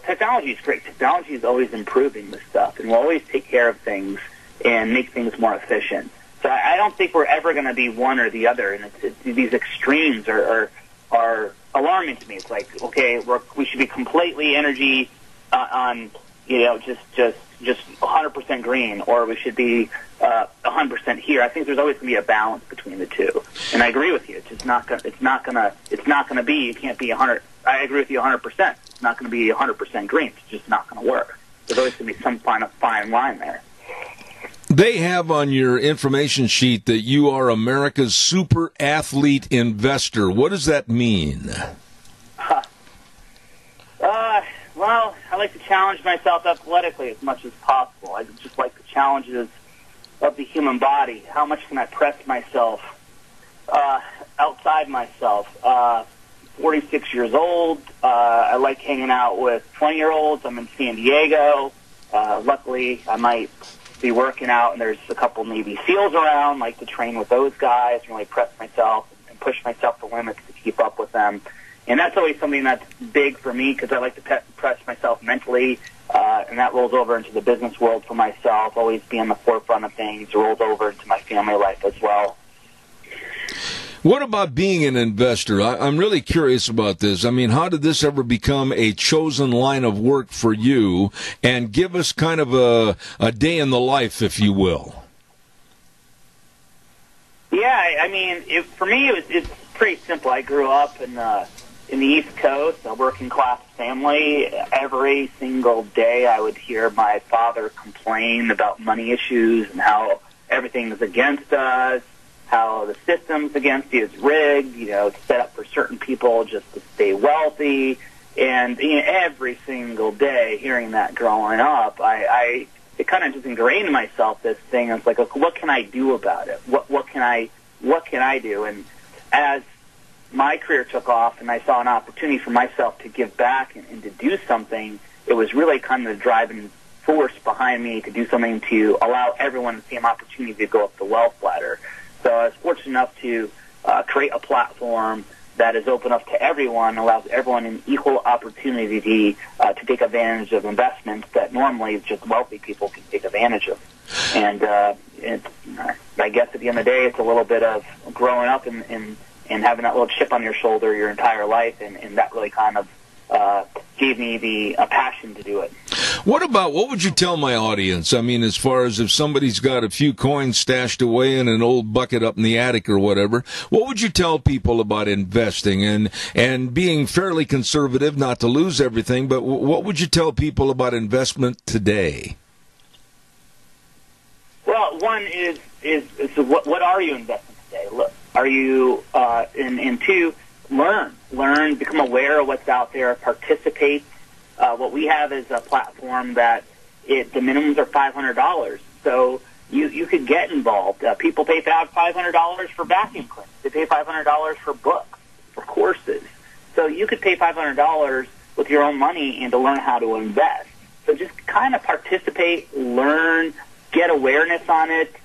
Speaker 11: technology is great. Technology is always improving this stuff, and we'll always take care of things and make things more efficient. So I don't think we're ever going to be one or the other, and these extremes are alarming to me. It's like, okay, we should be completely energy on, just 100% green, or we should be 100% here. I think there's always going to be a balance between the two, and I agree with you. It's just not going to be. You can't be 100. I agree with you 100%. It's not going to be 100% green. It's just not going to work. There's always going to be some fine line there.
Speaker 2: They have on your information sheet that you are America's super athlete investor. What does that mean?
Speaker 11: Well, I like to challenge myself athletically as much as possible. I just like the challenges of the human body. How much can I press myself outside myself? 46 years old. I like hanging out with 20-year-olds. I'm in San Diego. Luckily, I might be working out, and there's a couple Navy SEALs around. Like to train with those guys, really press myself and push myself to limits to keep up with them. And that's always something that's big for me because I like to press myself mentally, and that rolls over into the business world for myself, always be on the forefront of things, rolls over into my family life as well.
Speaker 2: What about being an investor? I'm really curious about this. I mean, how did this ever become a chosen line of work for you? And give us kind of a day in the life, if you will.
Speaker 11: Yeah, I mean, for me, it's pretty simple. I grew up in the East Coast, a working-class family. Every single day I would hear my father complain about money issues and how everything is against us, how the system's against you, it's rigged, it's set up for certain people just to stay wealthy. And every single day hearing that growing up, it kind of just ingrained in myself this thing. It's like, what can I do about it? What can I do? And as my career took off and I saw an opportunity for myself to give back and to do something, it was really kind of the driving force behind me to do something to allow everyone the same opportunity to go up the wealth ladder. So I was fortunate enough to create a platform that is open up to everyone, allows everyone an equal opportunity to take advantage of investments that normally just wealthy people can take advantage of. And I guess at the end of the day, it's a little bit of growing up and having that little chip on your shoulder your entire life, and that really kind of gave me the passion to do it.
Speaker 2: What would you tell my audience? I mean, as far as if somebody's got a few coins stashed away in an old bucket up in the attic or whatever, what would you tell people about investing and being fairly conservative, not to lose everything, but what would you tell people about investment today?
Speaker 11: Well, one is what are you investing today? Look, are you, and two, learn, become aware of what's out there, participate. What we have is a platform that the minimums are $500. So you could get involved. People pay about $500 for vacuum cleaners. They pay $500 for books, for courses. So you could pay $500 with your own money and to learn how to invest. So just kind of participate, learn, get awareness on it.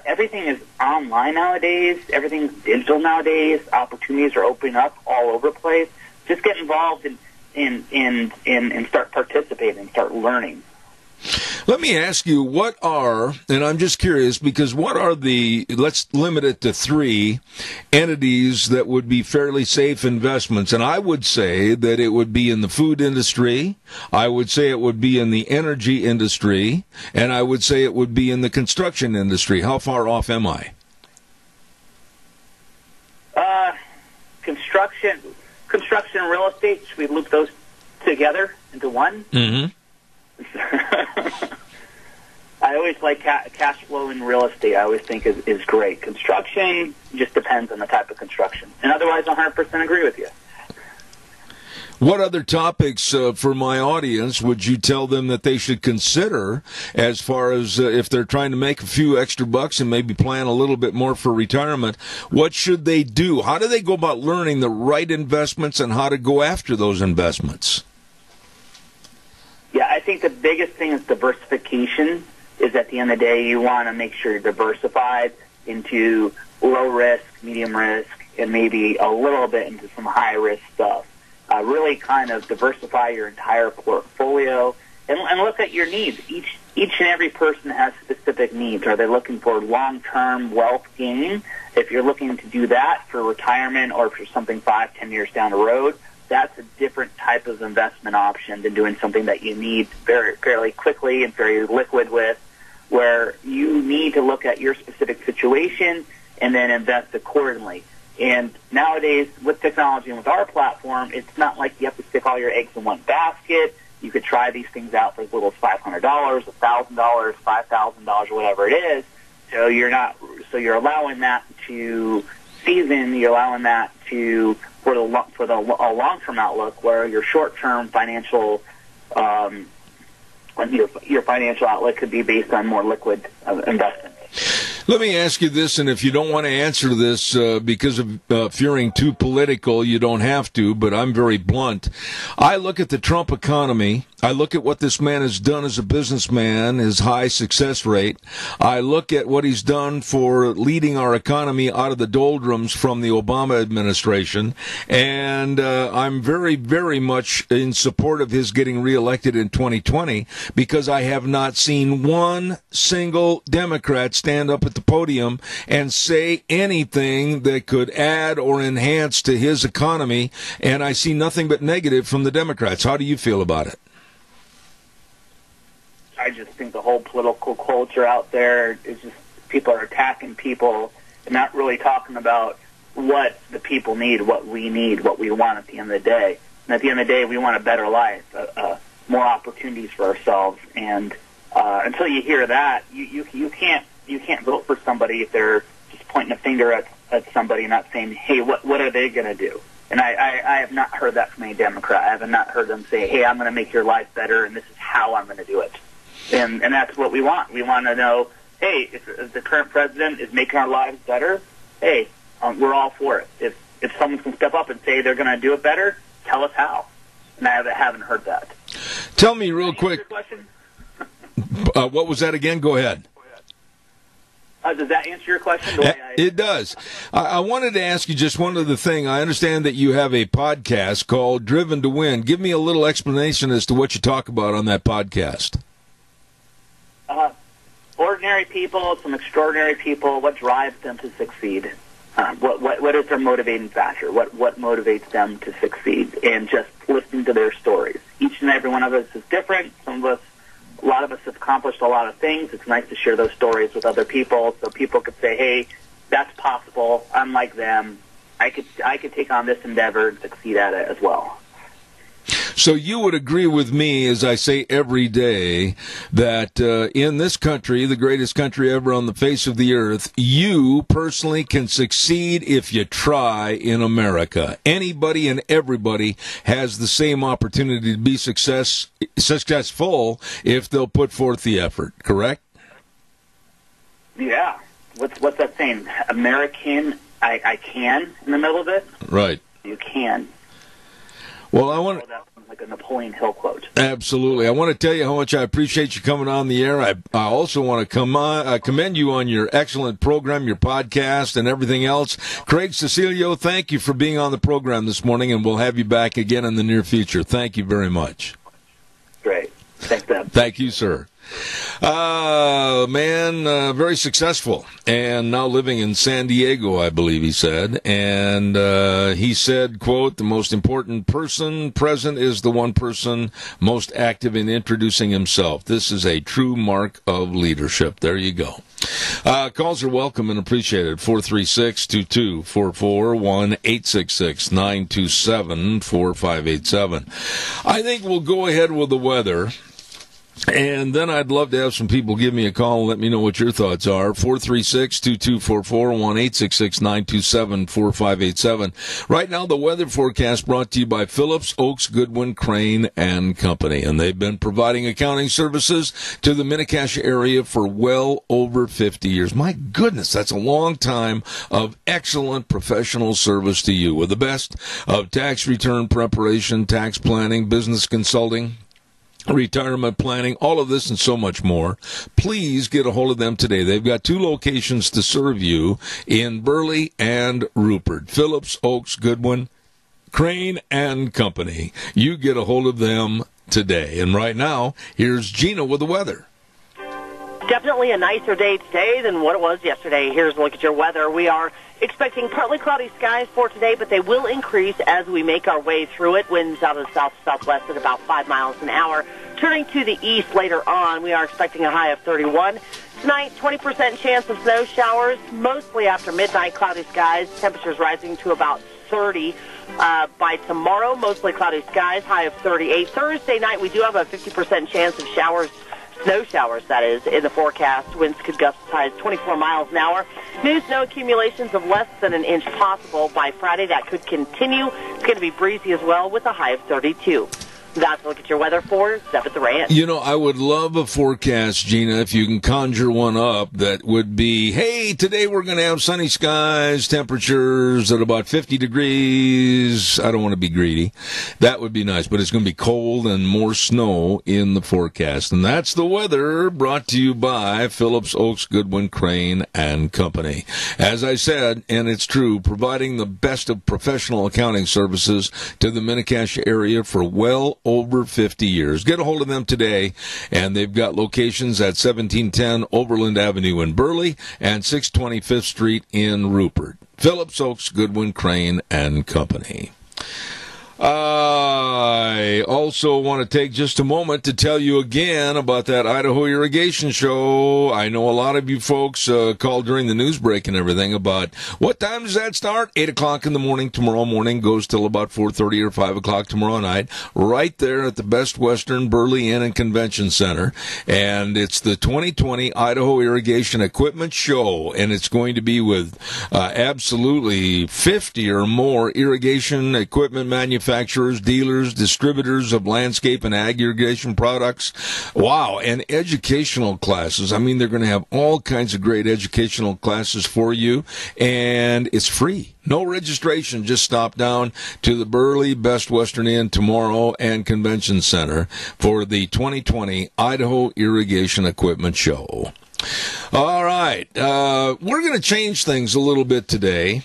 Speaker 11: Everything is online nowadays. Everything's digital nowadays. Opportunities are opening up all over the place. Just get involved and start participating, start learning.
Speaker 2: Let me ask you, and I'm just curious, because what are let's limit it to 3 entities that would be fairly safe investments? And I would say that it would be in the food industry, I would say it would be in the energy industry, and I would say it would be in the construction industry. How far off am I?
Speaker 11: Construction and real estate, should we loop those together into one?
Speaker 2: Mm-hmm.
Speaker 11: I always like cash flow in real estate. I always think is great. Construction just depends on the type of construction. And otherwise, I 100% agree with you.
Speaker 2: What other topics for my audience would you tell them that they should consider as far as if they're trying to make a few extra bucks and maybe plan a little bit more for retirement? What should they do? How do they go about learning the right investments and how to go after those investments?
Speaker 11: Yeah, I think the biggest thing is diversification. Is at the end of the day, you want to make sure you're diversified into low risk, medium risk, and maybe a little bit into some high risk stuff. Really kind of diversify your entire portfolio and look at your needs. Each and every person has specific needs. Are they looking for long-term wealth gain? If you're looking to do that for retirement or for something 5-10 years down the road, that's a different type of investment option than doing something that you need fairly quickly and very liquid with, where you need to look at your specific situation and then invest accordingly. And nowadays, with technology and with our platform, it's not like you have to stick all your eggs in one basket. You could try these things out for as little as $500, $1,000, $5,000, or whatever it is. So you're allowing that to season. You're allowing that to for a long-term outlook, where your short-term financial your financial outlook could be based on more liquid investments.
Speaker 2: Let me ask you this, and if you don't want to answer this because of fearing too political, you don't have to, but I'm very blunt. I look at the Trump economy. I look at what this man has done as a businessman, his high success rate. I look at what he's done for leading our economy out of the doldrums from the Obama administration, and I'm very, very much in support of his getting reelected in 2020 because I have not seen one single Democrat stand up at the podium and say anything that could add or enhance to his economy, and I see nothing but negative from the Democrats. How do you feel about it?
Speaker 11: I just think the whole political culture out there is just people are attacking people and not really talking about what the people need, what we need, what we want at the end of the day. And at the end of the day, we want a better life, more opportunities for ourselves. And until you hear that, you can't vote for somebody if they're just pointing a finger at somebody and not saying, hey, what are they going to do? And I have not heard that from any Democrat. I have not heard them say, hey, I'm going to make your life better, and this is how I'm going to do it. And that's what we want. We want to know, hey, if the current president is making our lives better, hey, we're all for it. If someone can step up and say they're going to do it better, tell us how. And I haven't heard that.
Speaker 2: Tell me real quick. What was that again? Go ahead.
Speaker 11: Does that answer your question?
Speaker 2: It does. I wanted to ask you just one other thing. I understand that you have a podcast called Driven to Win. Give me a little explanation as to what you talk about on that podcast.
Speaker 11: Ordinary people, some extraordinary people, what drives them to succeed? What is their motivating factor? What motivates them to succeed? And just listening to their stories. Each and every one of us is different. A lot of us have accomplished a lot of things. It's nice to share those stories with other people so people could say, hey, that's possible. I'm like them. I could take on this endeavor and succeed at it as well.
Speaker 2: So you would agree with me, as I say every day, that in this country, the greatest country ever on the face of the earth, you personally can succeed if you try in America. Anybody and everybody has the same opportunity to be successful if they'll put forth the effort, correct?
Speaker 11: Yeah. What's that saying? American, I can, in the middle of it?
Speaker 2: Right.
Speaker 11: You can.
Speaker 2: Well, I want
Speaker 11: to... like a Napoleon Hill quote.
Speaker 2: Absolutely. I want to tell you how much I appreciate you coming on the air. I also want to commend you on your excellent program, your podcast, and everything else. Craig Cecilio, thank you for being on the program this morning, and we'll have you back again in the near future. Thank you very much.
Speaker 11: Great. Thanks, Deb.
Speaker 2: Thank you, sir. Very successful, and now living in San Diego, I believe he said. And he said, quote, the most important person present is the one person most active in introducing himself. This is a true mark of leadership. There you go. Calls are welcome and appreciated. 436-2244, 1-866-927-4587. I think we'll go ahead with the weather. And then I'd love to have some people give me a call and let me know what your thoughts are. 436-2244, 1-866-927-4587. Right now, the weather forecast brought to you by Phillips, Oaks, Goodwin, Crane, and Company. And they've been providing accounting services to the Mini-Cash area for well over 50 years. My goodness, that's a long time of excellent professional service to you. With the best of tax return preparation, tax planning, business consulting, retirement planning, all of this and so much more. Please get a hold of them today. They've got 2 locations to serve you in Burley and Rupert. Phillips, Oaks, Goodwin, Crane, and Company. You get a hold of them today. And right now, here's Gina with the weather.
Speaker 4: Definitely a nicer day today than what it was yesterday. Here's a look at your weather. We are expecting partly cloudy skies for today, but they will increase as we make our way through it. Winds out of the south-southwest at about 5 miles an hour. Turning to the east later on, we are expecting a high of 31. Tonight, 20% chance of snow showers, mostly after midnight, cloudy skies. Temperatures rising to about 30. By tomorrow, mostly cloudy skies, high of 38. Thursday night, we do have a 50% chance of showers. Snow showers, that is, in the forecast. Winds could gust as high as 24 miles an hour. New snow accumulations of less than an inch possible. By Friday, that could continue. It's going to be breezy as well with a high of 32. That's a look at your weather for Seventh Ranch.
Speaker 2: You know, I would love a forecast, Gina, if you can conjure one up that would be, hey, today we're going to have sunny skies, temperatures at about 50 degrees. I don't want to be greedy. That would be nice, but it's going to be cold and more snow in the forecast. And that's the weather brought to you by Phillips Oaks Goodwin Crane and Company. As I said, and it's true, providing the best of professional accounting services to the Mini-Cassia area for well over 50 years. Get a hold of them today, and they've got locations at 1710 Overland Avenue in Burley and 620 Fifth Street in Rupert. Phillips Oaks Goodwin Crane and Company. I also want to take just a moment to tell you again about that Idaho Irrigation Show. I know a lot of you folks called during the news break and everything about what time does that start? 8 o'clock in the morning tomorrow morning, goes till about 4:30 or 5 o'clock tomorrow night, right there at the Best Western Burley Inn and Convention Center. And it's the 2020 Idaho Irrigation Equipment Show, and it's going to be with absolutely 50 or more irrigation equipment manufacturers, dealers, distributors of landscape and ag irrigation products. Wow, and educational classes. I mean, they're going to have all kinds of great educational classes for you, and it's free. No registration. Just stop down to the Burley Best Western Inn tomorrow and Convention Center for the 2020 Idaho Irrigation Equipment Show. All right, we're going to change things a little bit today,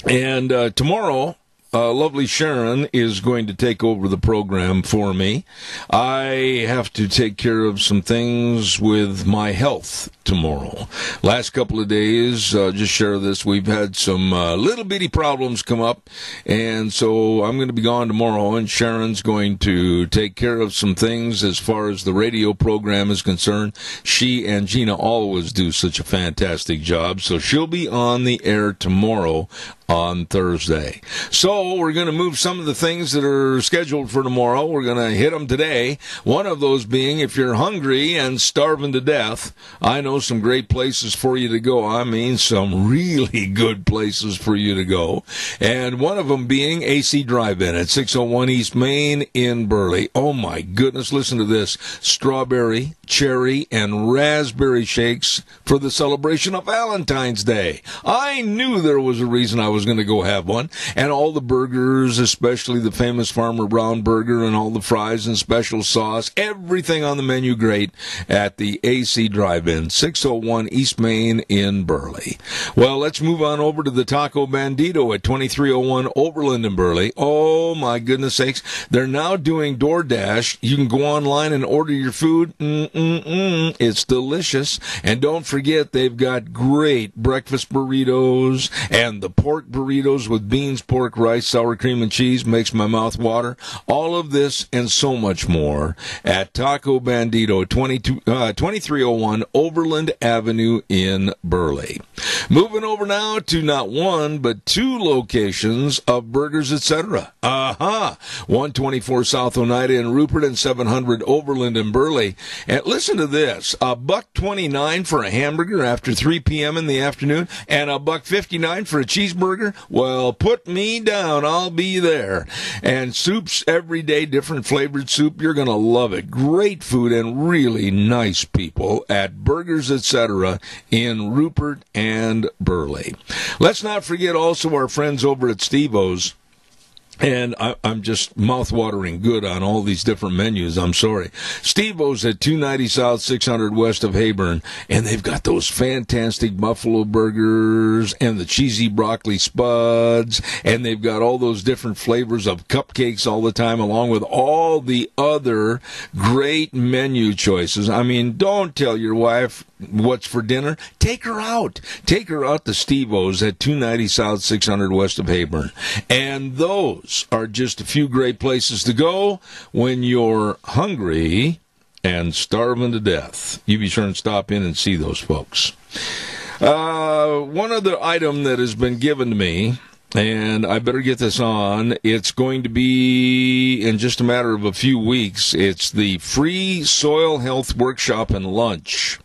Speaker 2: and tomorrow, lovely Sharon is going to take over the program for me. I have to take care of some things with my health tomorrow. Last couple of days, just share this, we've had some little bitty problems come up, and so I'm going to be gone tomorrow, and Sharon's going to take care of some things as far as the radio program is concerned. She and Gina always do such a fantastic job, so she'll be on the air tomorrow on Thursday. So we're going to move some of the things that are scheduled for tomorrow. We're going to hit them today. One of those being, if you're hungry and starving to death, I know some great places for you to go. I mean, some really good places for you to go. And one of them being AC Drive-In at 601 East Main in Burley. Oh my goodness, listen to this. Strawberry, cherry, and raspberry shakes for the celebration of Valentine's Day. I knew there was a reason I was going to go have one. And all the burgers, especially the famous Farmer Brown burger, and all the fries and special sauce, everything on the menu great at the AC Drive-In, 601 East Main in Burley. Well, let's move on over to the Taco Bandito at 2301 Overland in Burley. Oh my goodness sakes, they're now doing DoorDash. You can go online and order your food. It's delicious. And don't forget, they've got great breakfast burritos, and the pork burritos with beans, pork, rice, sour cream, and cheese makes my mouth water. All of this and so much more at Taco Bandito, 2301 Overland Avenue in Burley. Moving over now to not one, but two locations of Burgers Etc. 124 South Oneida in Rupert and 700 Overland in Burley. And listen to this, $1.29 for a hamburger after 3 p.m. in the afternoon, and $1.59 for a cheeseburger. Well, put me down. I'll be there. And soups every day, different flavored soup. You're going to love it. Great food and really nice people at Burgers Etc. in Rupert and Burley. Let's not forget also our friends over at Steve-O's. And I'm just mouth-watering good on all these different menus. I'm sorry. Steve-O's at 290 South, 600 West of Heyburn. And they've got those fantastic buffalo burgers and the cheesy broccoli spuds. And they've got all those different flavors of cupcakes all the time, along with all the other great menu choices. I mean, don't tell your wife what's for dinner. Take her out. Take her out to Steve-O's at 290 South, 600 West of Heyburn. And those are just a few great places to go when you're hungry and starving to death. You be sure and stop in and see those folks. One other item that has been given to me, and I better get this on, it's going to be in just a matter of a few weeks. It's the free soil health workshop and lunch,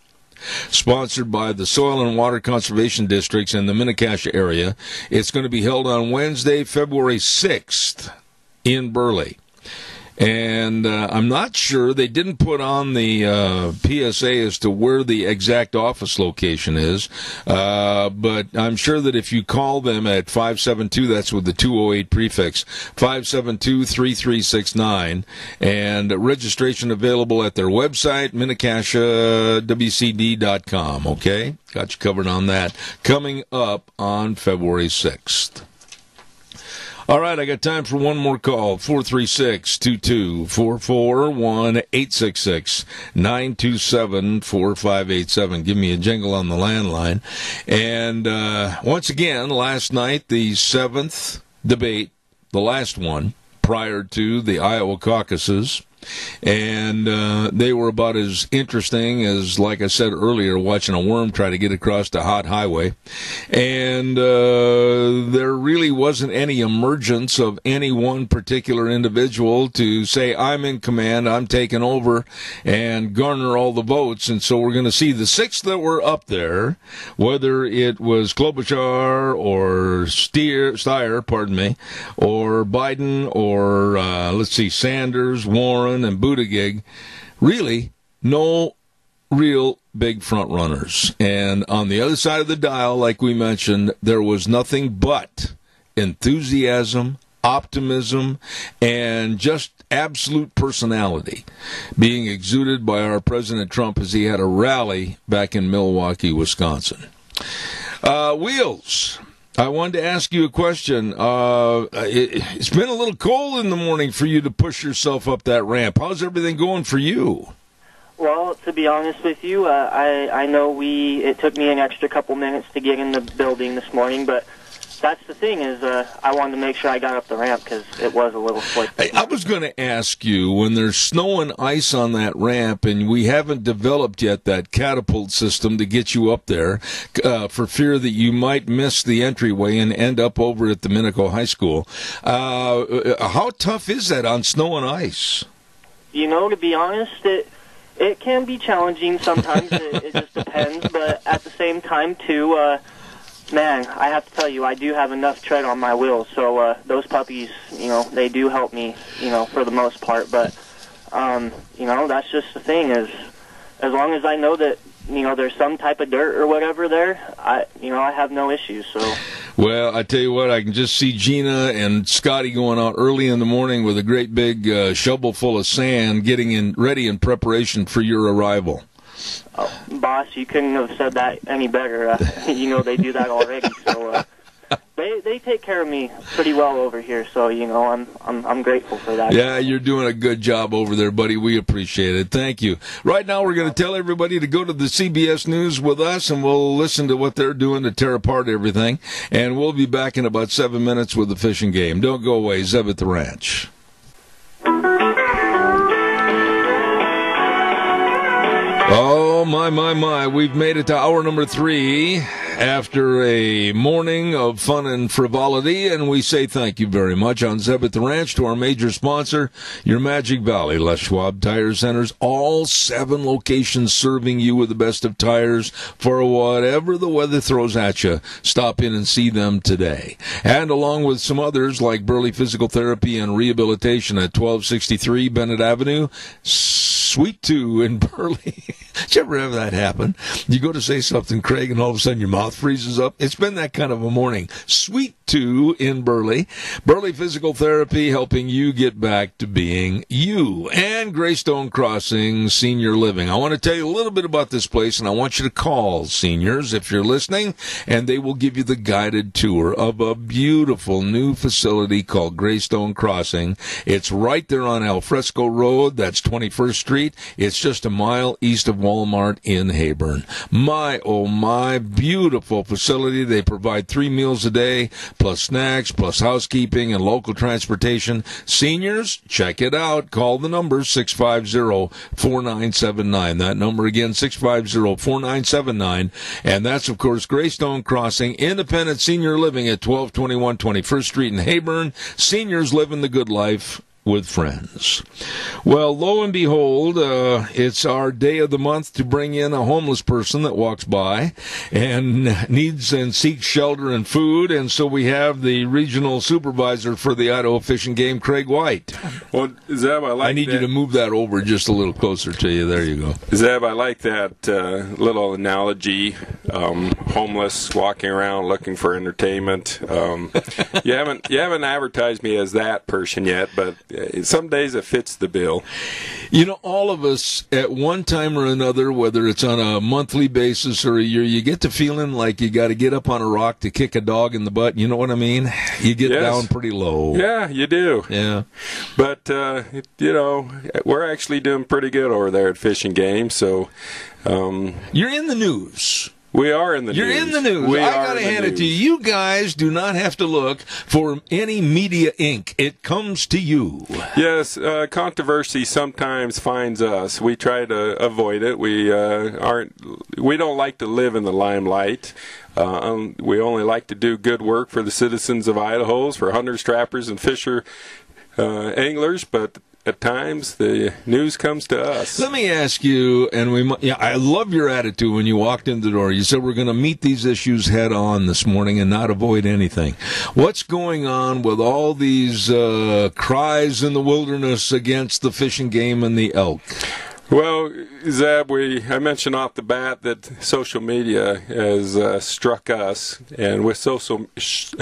Speaker 2: sponsored by the Soil and Water Conservation Districts in the Mini-Cassia area. It's going to be held on Wednesday, February 6th in Burley. And I'm not sure, they didn't put on the PSA as to where the exact office location is, but I'm sure that if you call them at 572, that's with the 208 prefix, 572-3369, and registration available at their website, minnecassawcd.com, okay? Got you covered on that. Coming up on February 6th. All right, I got time for one more call, 436-2244, 1-866-927-4587. Give me a jingle on the landline. And once again, last night, the 7th debate, the last one, prior to the Iowa caucuses. And they were about as interesting as, like I said earlier, watching a worm try to get across the hot highway. And there really wasn't any emergence of any one particular individual to say, I'm in command, I'm taking over, and garner all the votes. And so we're going to see the six that were up there, whether it was Klobuchar or Steyer, or Biden or, Sanders, Warren, and Buttigieg, really no real big front runners. And on the other side of the dial, like we mentioned, there was nothing but enthusiasm, optimism, and just absolute personality being exuded by our President Trump as he had a rally back in Milwaukee, Wisconsin. Wheels, I wanted to ask you a question. It's been a little cold in the morning for you to push yourself up that ramp. How's everything going for you?
Speaker 3: Well, to be honest with you, I know it took me an extra couple minutes to get in the building this morning, but that's the thing is I wanted to make sure I got up the ramp because it was a little slick.
Speaker 2: I was going to ask you, when there's snow and ice on that ramp and we haven't developed yet that catapult system to get you up there for fear that you might miss the entryway and end up over at the Minico High School, how tough is that on snow and ice?
Speaker 3: You know, to be honest, it can be challenging sometimes. It just depends. But at the same time, too, man, I have to tell you, I do have enough tread on my wheels. So those puppies, they do help me, for the most part. But, that's just the thing is, as long as I know that, there's some type of dirt or whatever there, I have no issues. So.
Speaker 2: Well, I tell you what, I can just see Gina and Scotty going out early in the morning with a great big shovel full of sand, getting ready in preparation for your arrival.
Speaker 3: Oh, boss, you couldn't have said that any better. They do that already. So they take care of me pretty well over here. So I'm grateful for that.
Speaker 2: Yeah, you're doing a good job over there, buddy. We appreciate it. Thank you. Right now, we're going to tell everybody to go to the CBS News with us, and we'll listen to what they're doing to tear apart everything. And we'll be back in about 7 minutes with the fishing game. Don't go away. Zeb at the Ranch. Oh, my. We've made it to hour number 3 after a morning of fun and frivolity, and we say thank you very much on Zeb at the Ranch to our major sponsor, your Magic Valley, Les Schwab Tire Centers, all 7 locations serving you with the best of tires for whatever the weather throws at you. Stop in and see them today. And along with some others like Burley Physical Therapy and Rehabilitation at 1263 Bennett Avenue, Suite 2 in Burley. Did you ever have that happen? You go to say something, Craig, and all of a sudden your mouth freezes up? It's been that kind of a morning. Suite 2 in Burley. Burley Physical Therapy, helping you get back to being you. And Greystone Crossing Senior Living. I want to tell you a little bit about this place, and I want you to call seniors if you're listening, and they will give you the guided tour of a beautiful new facility called Greystone Crossing. It's right there on Alfresco Road. That's 21st Street. It's just a mile east of Walmart in Heyburn. My, oh my, beautiful facility. They provide 3 meals a day, plus snacks, plus housekeeping and local transportation. Seniors, check it out. Call the number 650-4979. That number again, 650-4979. And that's, of course, Greystone Crossing, independent senior living at 1221 21st Street in Heyburn. Seniors living the good life with friends. Well, lo and behold, it's our day of the month to bring in a homeless person that walks by and needs and seeks shelter and food, and so we have the regional supervisor for the Idaho Fish and Game, Craig White.
Speaker 12: Well, Zeb, I
Speaker 2: need you to move that over just a little closer to you. There you go.
Speaker 12: Zeb, I like that little analogy. Homeless, walking around looking for entertainment. You haven't advertised me as that person yet, but some days it fits the bill.
Speaker 2: You know, all of us at one time or another, whether it's on a monthly basis or a year, you get to feeling like you got to get up on a rock to kick a dog in the butt. You know what I mean? You get down pretty low.
Speaker 12: Yeah, you do.
Speaker 2: Yeah.
Speaker 12: But, we're actually doing pretty good over there at Fish and Game, so...
Speaker 2: You're in the news.
Speaker 12: We are in the news.
Speaker 2: You're in the news. I got to hand it to you. You guys do not have to look for any media ink. It comes to you.
Speaker 12: Yes, controversy sometimes finds us. We try to avoid it. We don't like to live in the limelight. We only like to do good work for the citizens of Idaho, for hunters, trappers, and fisher anglers, but at times the news comes to us.
Speaker 2: Let me ask you, and I love your attitude when you walked in the door. You said we're going to meet these issues head on this morning and not avoid anything. What's going on with all these cries in the wilderness against the Fish and Game and the elk?
Speaker 12: Well, Zeb, I mentioned off the bat that social media has struck us, and with social
Speaker 2: it's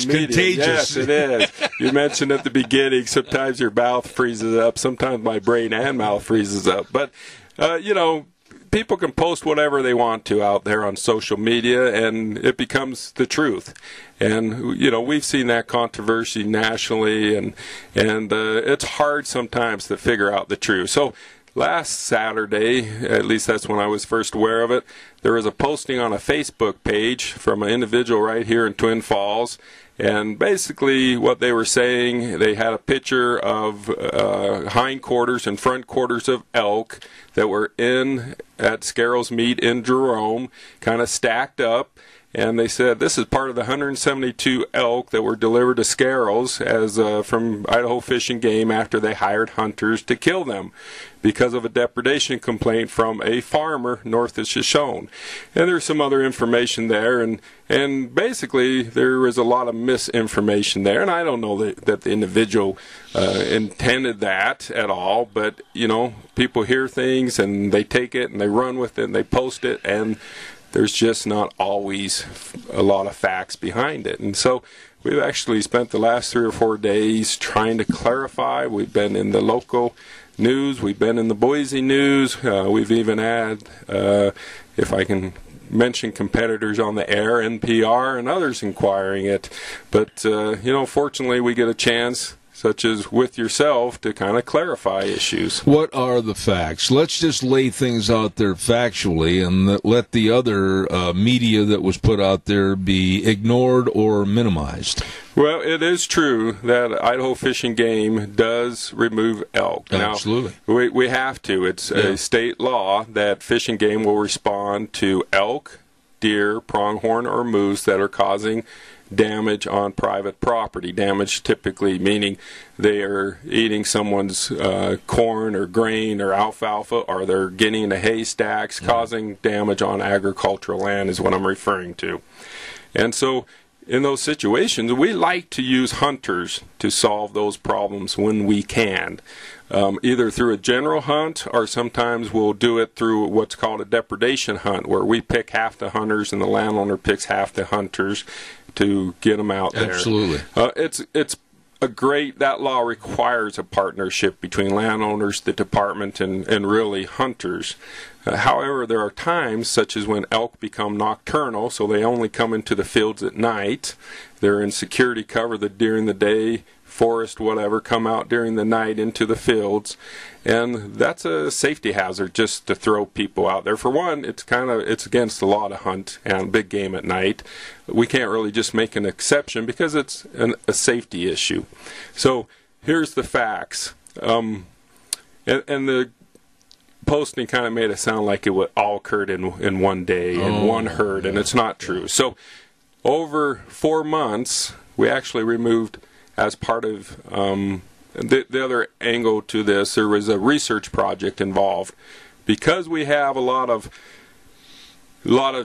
Speaker 12: media,
Speaker 2: contagious.
Speaker 12: yes, it is. You mentioned at the beginning, sometimes your mouth freezes up, sometimes my brain and mouth freezes up, but people can post whatever they want to out there on social media, and it becomes the truth. And we've seen that controversy nationally, and it's hard sometimes to figure out the truth. So last Saturday, at least that's when I was first aware of it, there was a posting on a Facebook page from an individual right here in Twin Falls. And basically what they were saying, they had a picture of hindquarters and front quarters of elk that were at Scarrow's Meat in Jerome, kind of stacked up. And they said this is part of the 172 elk that were delivered to Scarrow's from Idaho Fish and Game after they hired hunters to kill them because of a depredation complaint from a farmer north of Shoshone. And there's some other information there, and basically there was a lot of misinformation there. And I don't know that the individual intended that at all, but people hear things and they take it and they run with it and they post it, and there's just not always a lot of facts behind it. And so we've actually spent the last 3 or 4 days trying to clarify. We've been in the local news. We've been in the Boise news. We've even had, if I can mention competitors on the air, NPR and others inquiring it. But, fortunately we get a chance, such as with yourself, to kind of clarify issues.
Speaker 2: What are the facts? Let's just lay things out there factually and let the other media that was put out there be ignored or minimized.
Speaker 12: Well, it is true that Idaho Fish and Game does remove elk.
Speaker 2: Absolutely.
Speaker 12: Now, we have to. It's a state law that Fish and Game will respond to elk, deer, pronghorn, or moose that are causing damage on private property. Damage typically meaning they are eating someone's corn or grain or alfalfa, or they're getting into haystacks, causing damage on agricultural land is what I'm referring to. And so in those situations, we like to use hunters to solve those problems when we can. Either through a general hunt, or sometimes we'll do it through what's called a depredation hunt, where we pick half the hunters and the landowner picks half the hunters to get them out there.
Speaker 2: Absolutely.
Speaker 12: It's a great, that law requires a partnership between landowners, the department, and really hunters. However, there are times, such as when elk become nocturnal, so they only come into the fields at night. They're in security cover during the day, forest, whatever, come out during the night into the fields, and that's a safety hazard just to throw people out there. For one, it's against the law to hunt and big game at night. We can't really just make an exception because it's a safety issue. So here's the facts, and the posting kind of made it sound like it all occurred in one day in one herd, and it's not true. So over 4 months, we actually removed, as part of the other angle to this, there was a research project involved. Because we have a lot of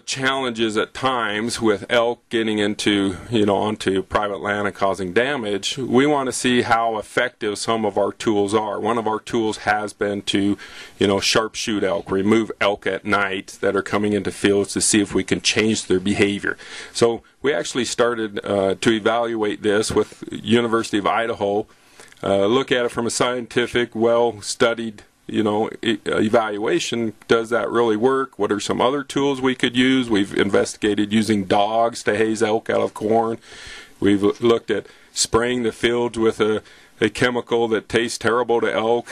Speaker 12: challenges at times with elk getting into, onto private land and causing damage, we want to see how effective some of our tools are. One of our tools has been to, sharpshoot elk, remove elk at night that are coming into fields to see if we can change their behavior. So we actually started to evaluate this with University of Idaho, look at it from a scientific, well-studied evaluation. Does that really work? What are some other tools we could use? We've investigated using dogs to haze elk out of corn. We've looked at spraying the fields with a chemical that tastes terrible to elk.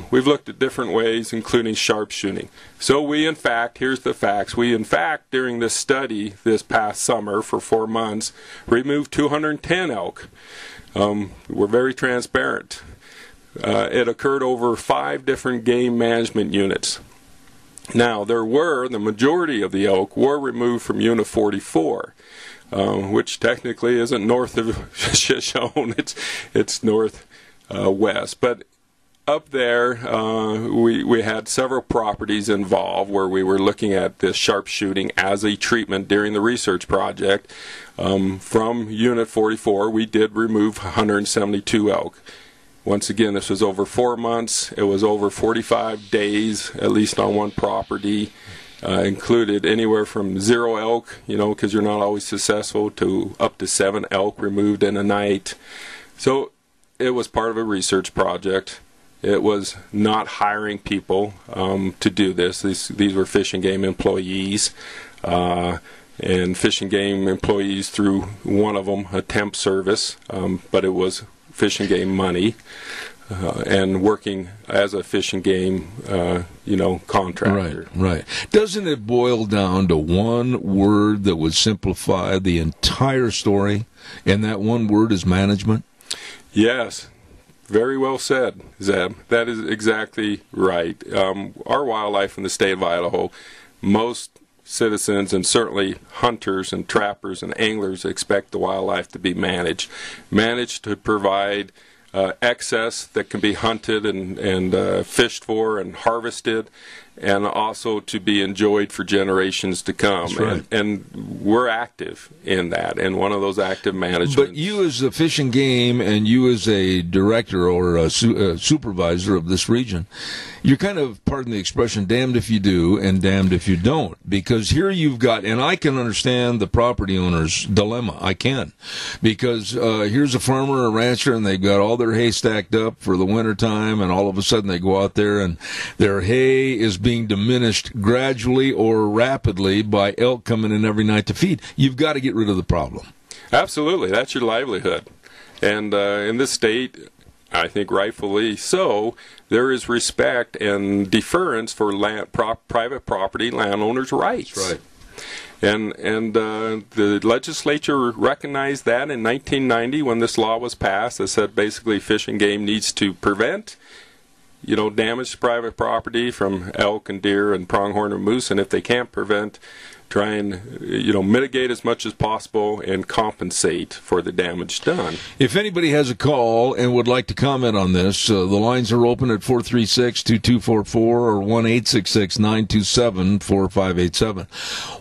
Speaker 12: We've looked at different ways, including sharpshooting. So here's the facts. We, in fact, during this study this past summer for 4 months, removed 210 elk. We're very transparent. It occurred over 5 different game management units. Now, the majority of the elk were removed from Unit 44, which technically isn't north of Shoshone, it's north west. But up there, we had several properties involved where we were looking at this sharpshooting as a treatment during the research project. From Unit 44, we did remove 172 elk. Once again, this was over 4 months. It was over 45 days, at least on one property. Included anywhere from 0 elk, because you're not always successful, to up to 7 elk removed in a night. So it was part of a research project. It was not hiring people to do this. These were Fish and Game employees. And Fish and Game employees through one of them, a temp service, but it was Fish and Game money, and working as a Fish and Game, contractor.
Speaker 2: Right. Doesn't it boil down to one word that would simplify the entire story, and that one word is management?
Speaker 12: Yes. Very well said, Zeb. That is exactly right. Our wildlife in the state of Idaho, most citizens and certainly hunters and trappers and anglers expect the wildlife to be managed to provide excess that can be hunted and fished for and harvested, and also to be enjoyed for generations to come.
Speaker 2: That's right.
Speaker 12: And we're active in that, and one of those active management.
Speaker 2: But you as a Fish and Game and you as a director or a supervisor of this region, you're kind of, pardon the expression, damned if you do and damned if you don't. Because here you've got, and I can understand the property owner's dilemma. I can. Because here's a farmer, a rancher, and they've got all their hay stacked up for the winter time, and all of a sudden they go out there and their hay is being diminished gradually or rapidly by elk coming in every night to feed. You've got to get rid of the problem.
Speaker 12: Absolutely. That's your livelihood. And in this state, I think rightfully so, there is respect and deference for private property landowners' rights.
Speaker 2: That's right.
Speaker 12: And the legislature recognized that in 1990 when this law was passed. It said basically Fish and Game needs to prevent damage to private property from elk and deer and pronghorn and moose, and if they can't prevent, try and mitigate as much as possible and compensate for the damage done.
Speaker 2: If anybody has a call and would like to comment on this, the lines are open at 436-2244 or 1-866-927-4587.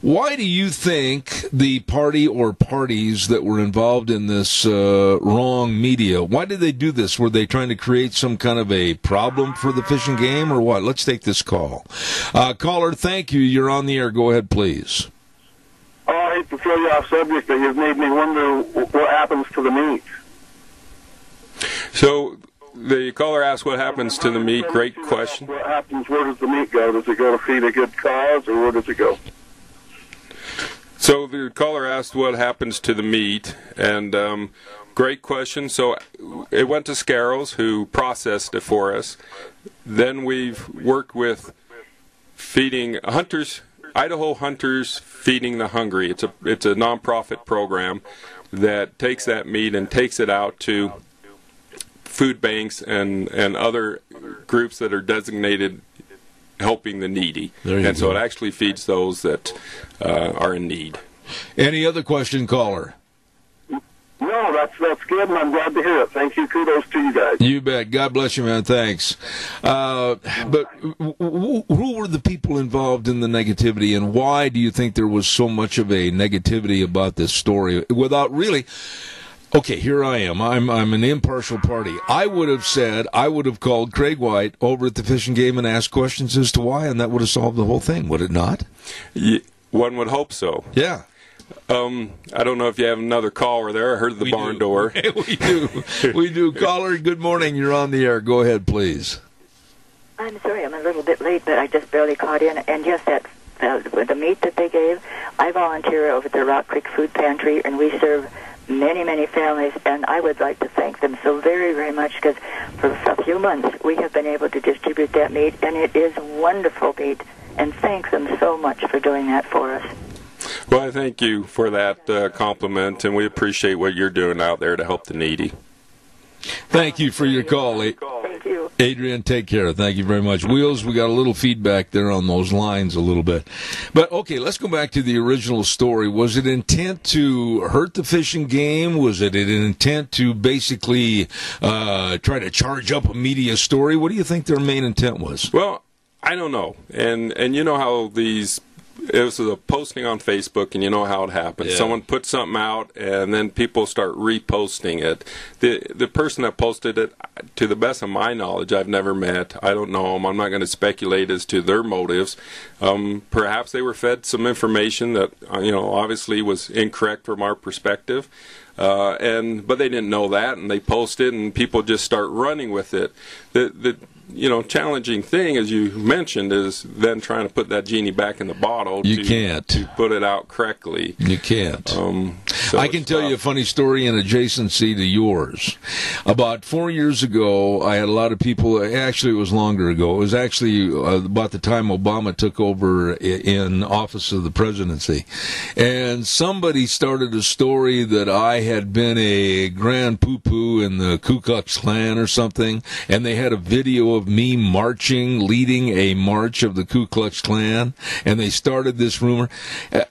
Speaker 2: Why do you think the party or parties that were involved in this wrong media, why did they do this? Were they trying to create some kind of a problem for the Fish and Game or what? Let's take this call. Caller, thank you. You're on the air. Go ahead, please.
Speaker 5: Oh, I hate to throw you off subject, but you've made me wonder what happens to the meat.
Speaker 12: So the caller asked what happens to the meat. Great question.
Speaker 5: What happens? Where does the meat go? Does it go to feed a good cause, or where does it go?
Speaker 12: So the caller asked what happens to the meat, and great question. So it went to Scarrows, who processed it for us. Then we've worked with feeding hunters. Idaho Hunters Feeding the Hungry. It's a nonprofit program that takes that meat and takes it out to food banks and other groups that are designated helping the needy. And so it actually feeds those that are in need.
Speaker 2: Any other question, caller?
Speaker 5: No, that's good, and I'm glad to hear it. Thank you. Kudos to you guys.
Speaker 2: You bet. God bless you, man. Thanks. But who were the people involved in the negativity, and why do you think there was so much of a negativity about this story without really... Okay, here I am. I'm an impartial party. I would have called Craig White over at the fishing game and asked questions as to why, and that would have solved the whole thing, would it not?
Speaker 12: One would hope so.
Speaker 2: Yeah.
Speaker 12: I don't know if you have another caller there. I heard the barn door.
Speaker 2: We do. We do. Caller, good morning. You're on the air. Go ahead, please.
Speaker 13: I'm sorry, I'm a little bit late, but I just barely caught in. And yes, that the meat that they gave, I volunteer over at the Rock Creek Food Pantry, and we serve many, many families, and I would like to thank them so very, very much, because for a few months we have been able to distribute that meat, and it is wonderful meat, and thank them so much for doing that for us.
Speaker 12: Well, I thank you for that compliment, and we appreciate what you're doing out there to help the needy.
Speaker 2: Thank you for your call.
Speaker 13: Thank you.
Speaker 2: Adrian, take care. Thank you very much. Wheels, we got a little feedback there on those lines a little bit. But, okay, let's go back to the original story. Was it intent to hurt the fishing game? Was it an intent to basically try to charge up a media story? What do you think their main intent was?
Speaker 12: Well, I don't know. And you know how it was a posting on Facebook, and you know how it happens.
Speaker 2: Yeah.
Speaker 12: Someone puts something out, and then people start reposting it. The person that posted it, to the best of my knowledge, I've never met. I don't know them. I'm not going to speculate as to their motives. Perhaps they were fed some information that obviously was incorrect from our perspective. But they didn't know that, and they posted, and people just start running with it. The challenging thing, as you mentioned, is then trying to put that genie back in the bottle.
Speaker 2: You can't.
Speaker 12: To put it out correctly.
Speaker 2: You can't.
Speaker 12: So
Speaker 2: I can tell you a funny story in adjacency to yours. About 4 years ago, I had a lot of people, actually it was longer ago, it was actually about the time Obama took over in office of the presidency. And somebody started a story that I had been a grand poo-poo in the Ku Klux Klan or something, and they had a video of me leading a march of the Ku Klux Klan, and they started this rumor.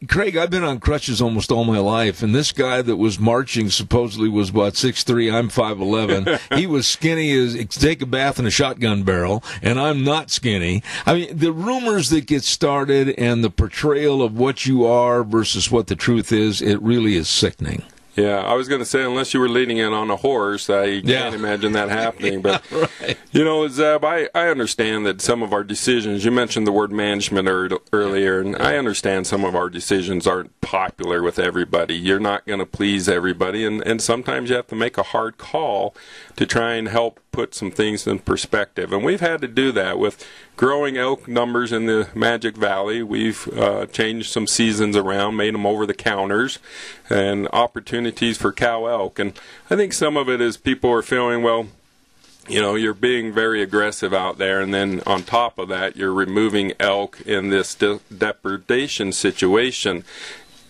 Speaker 2: Craig, I've been on crutches almost all my life, and this guy that was marching supposedly was about 6'3", I'm 5'11". He was skinny as take a bath in a shotgun barrel, and I'm not skinny. I mean, the rumors that get started and the portrayal of what you are versus what the truth is, it really is sickening.
Speaker 12: Yeah, I was going to say, unless you were leading in on a horse, I can't imagine that happening. But,
Speaker 2: right.
Speaker 12: Zeb, I understand that some of our decisions, you mentioned the word management earlier, and I understand some of our decisions aren't popular with everybody. You're not going to please everybody, and sometimes you have to make a hard call to try and help put some things in perspective. And we've had to do that with growing elk numbers in the Magic Valley. We've changed some seasons around, made them over the counters, and opportunities for cow elk. And I think some of it is people are feeling, well, you're being very aggressive out there, and then on top of that, you're removing elk in this depredation situation.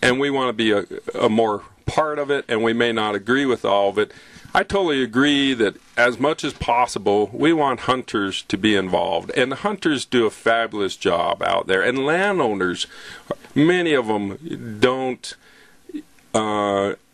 Speaker 12: And we want to be a more part of it, and we may not agree with all of it. I totally agree that as much as possible, we want hunters to be involved. And the hunters do a fabulous job out there. And landowners, many of them don't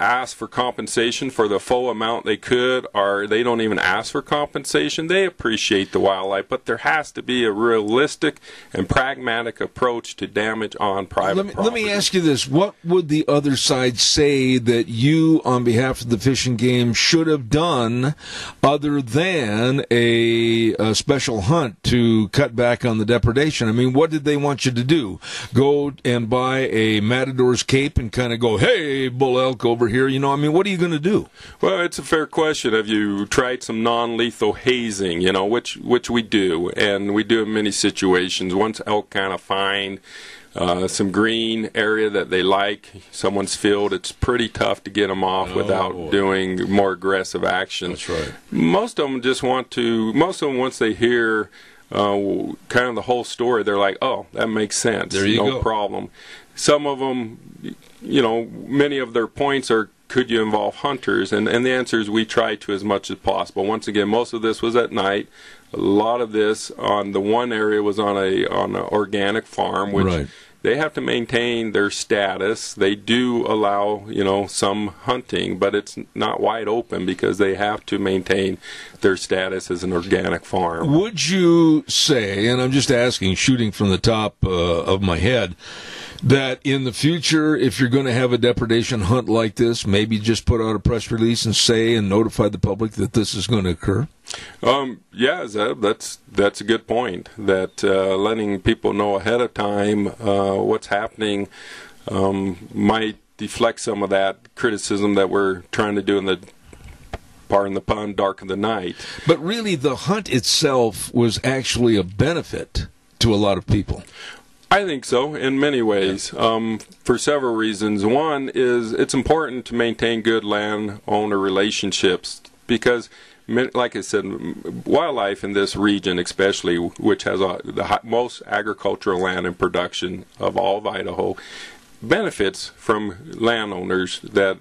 Speaker 12: ask for compensation for the full amount they could, or they don't even ask for compensation. They appreciate the wildlife, but there has to be a realistic and pragmatic approach to damage on private property.
Speaker 2: Let me ask you this. What would the other side say that you, on behalf of the fishing game, should have done other than a special hunt to cut back on the depredation? I mean, what did they want you to do? Go and buy a matador's cape and kind of go, hey, bull elk over here, what are you going to do?
Speaker 12: Well, it's a fair question. Have you tried some non-lethal hazing, which we do, and we do in many situations. Once elk kind of find some green area that they like, someone's field, it's pretty tough to get them off without doing more aggressive action.
Speaker 2: That's right.
Speaker 12: Most of them once they hear kind of the whole story, they're like, oh, that makes sense.
Speaker 2: There you go.
Speaker 12: No problem. Some of them, many of their points are, could you involve hunters? And the answer is we try to as much as possible. Once again, most of this was at night. A lot of this on the one area was on an organic farm, which they have to maintain their status. They do allow, some hunting, but it's not wide open because they have to maintain their status as an organic farm.
Speaker 2: Would you say, and I'm just asking, shooting from the top of my head, that in the future, if you're going to have a depredation hunt like this, maybe just put out a press release and say and notify the public that this is going to occur?
Speaker 12: Yeah, Zeb, that's a good point. That letting people know ahead of time what's happening might deflect some of that criticism that we're trying to do in the, pardon the pun, dark of the night.
Speaker 2: But really, the hunt itself was actually a benefit to a lot of people.
Speaker 12: I think so, in many ways, for several reasons. One is it's important to maintain good landowner relationships because, like I said, wildlife in this region especially, which has the most agricultural land and production of all of Idaho, benefits from landowners that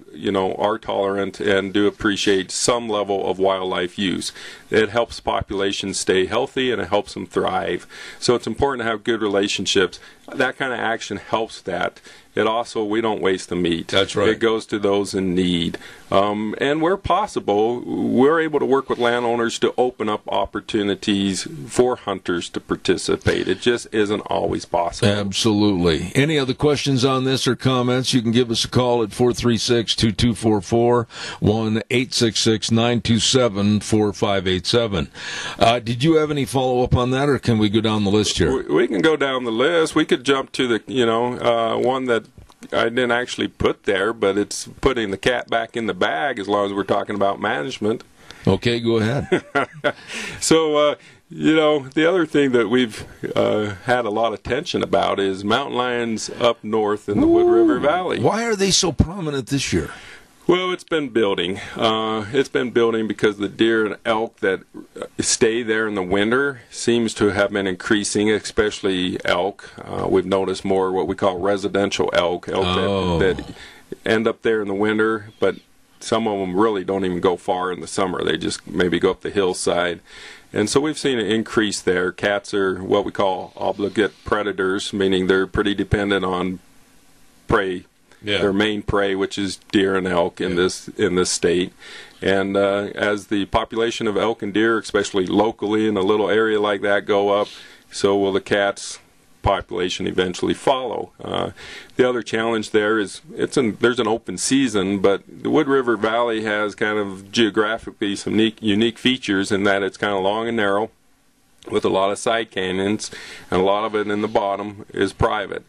Speaker 12: are tolerant and do appreciate some level of wildlife use. It helps populations stay healthy and it helps them thrive. So it's important to have good relationships. That kind of action helps that. It also, we don't waste the meat.
Speaker 2: That's right.
Speaker 12: It goes to those in need. And where possible, we're able to work with landowners to open up opportunities for hunters to participate. It just isn't always possible.
Speaker 2: Absolutely. Any other questions on this or comments, you can give us a call at 436-2244, 1-866-927-4587. Did you have any follow-up on that, or can we go down the list here?
Speaker 12: We can go down the list. We could jump to the, one that I didn't actually put there, but it's putting the cat back in the bag as long as we're talking about management.
Speaker 2: Okay, go ahead.
Speaker 12: So, the other thing that we've had a lot of tension about is mountain lions up north in the Wood River Valley.
Speaker 2: Why are they so prominent this year?
Speaker 12: Well, it's been building. It's been building because the deer and elk that stay there in the winter seems to have been increasing, especially elk. We've noticed more what we call residential elk that end up there in the winter, but some of them really don't even go far in the summer. They just maybe go up the hillside. And so we've seen an increase there. Cats are what we call obligate predators, meaning they're pretty dependent on prey. Yeah. Their main prey, which is deer and elk in this state. And as the population of elk and deer, especially locally in a little area like that, go up, so will the cats' population eventually follow. The other challenge there is there's an open season, but the Wood River Valley has kind of geographically some unique features in that it's kind of long and narrow with a lot of side canyons, and a lot of it in the bottom is private.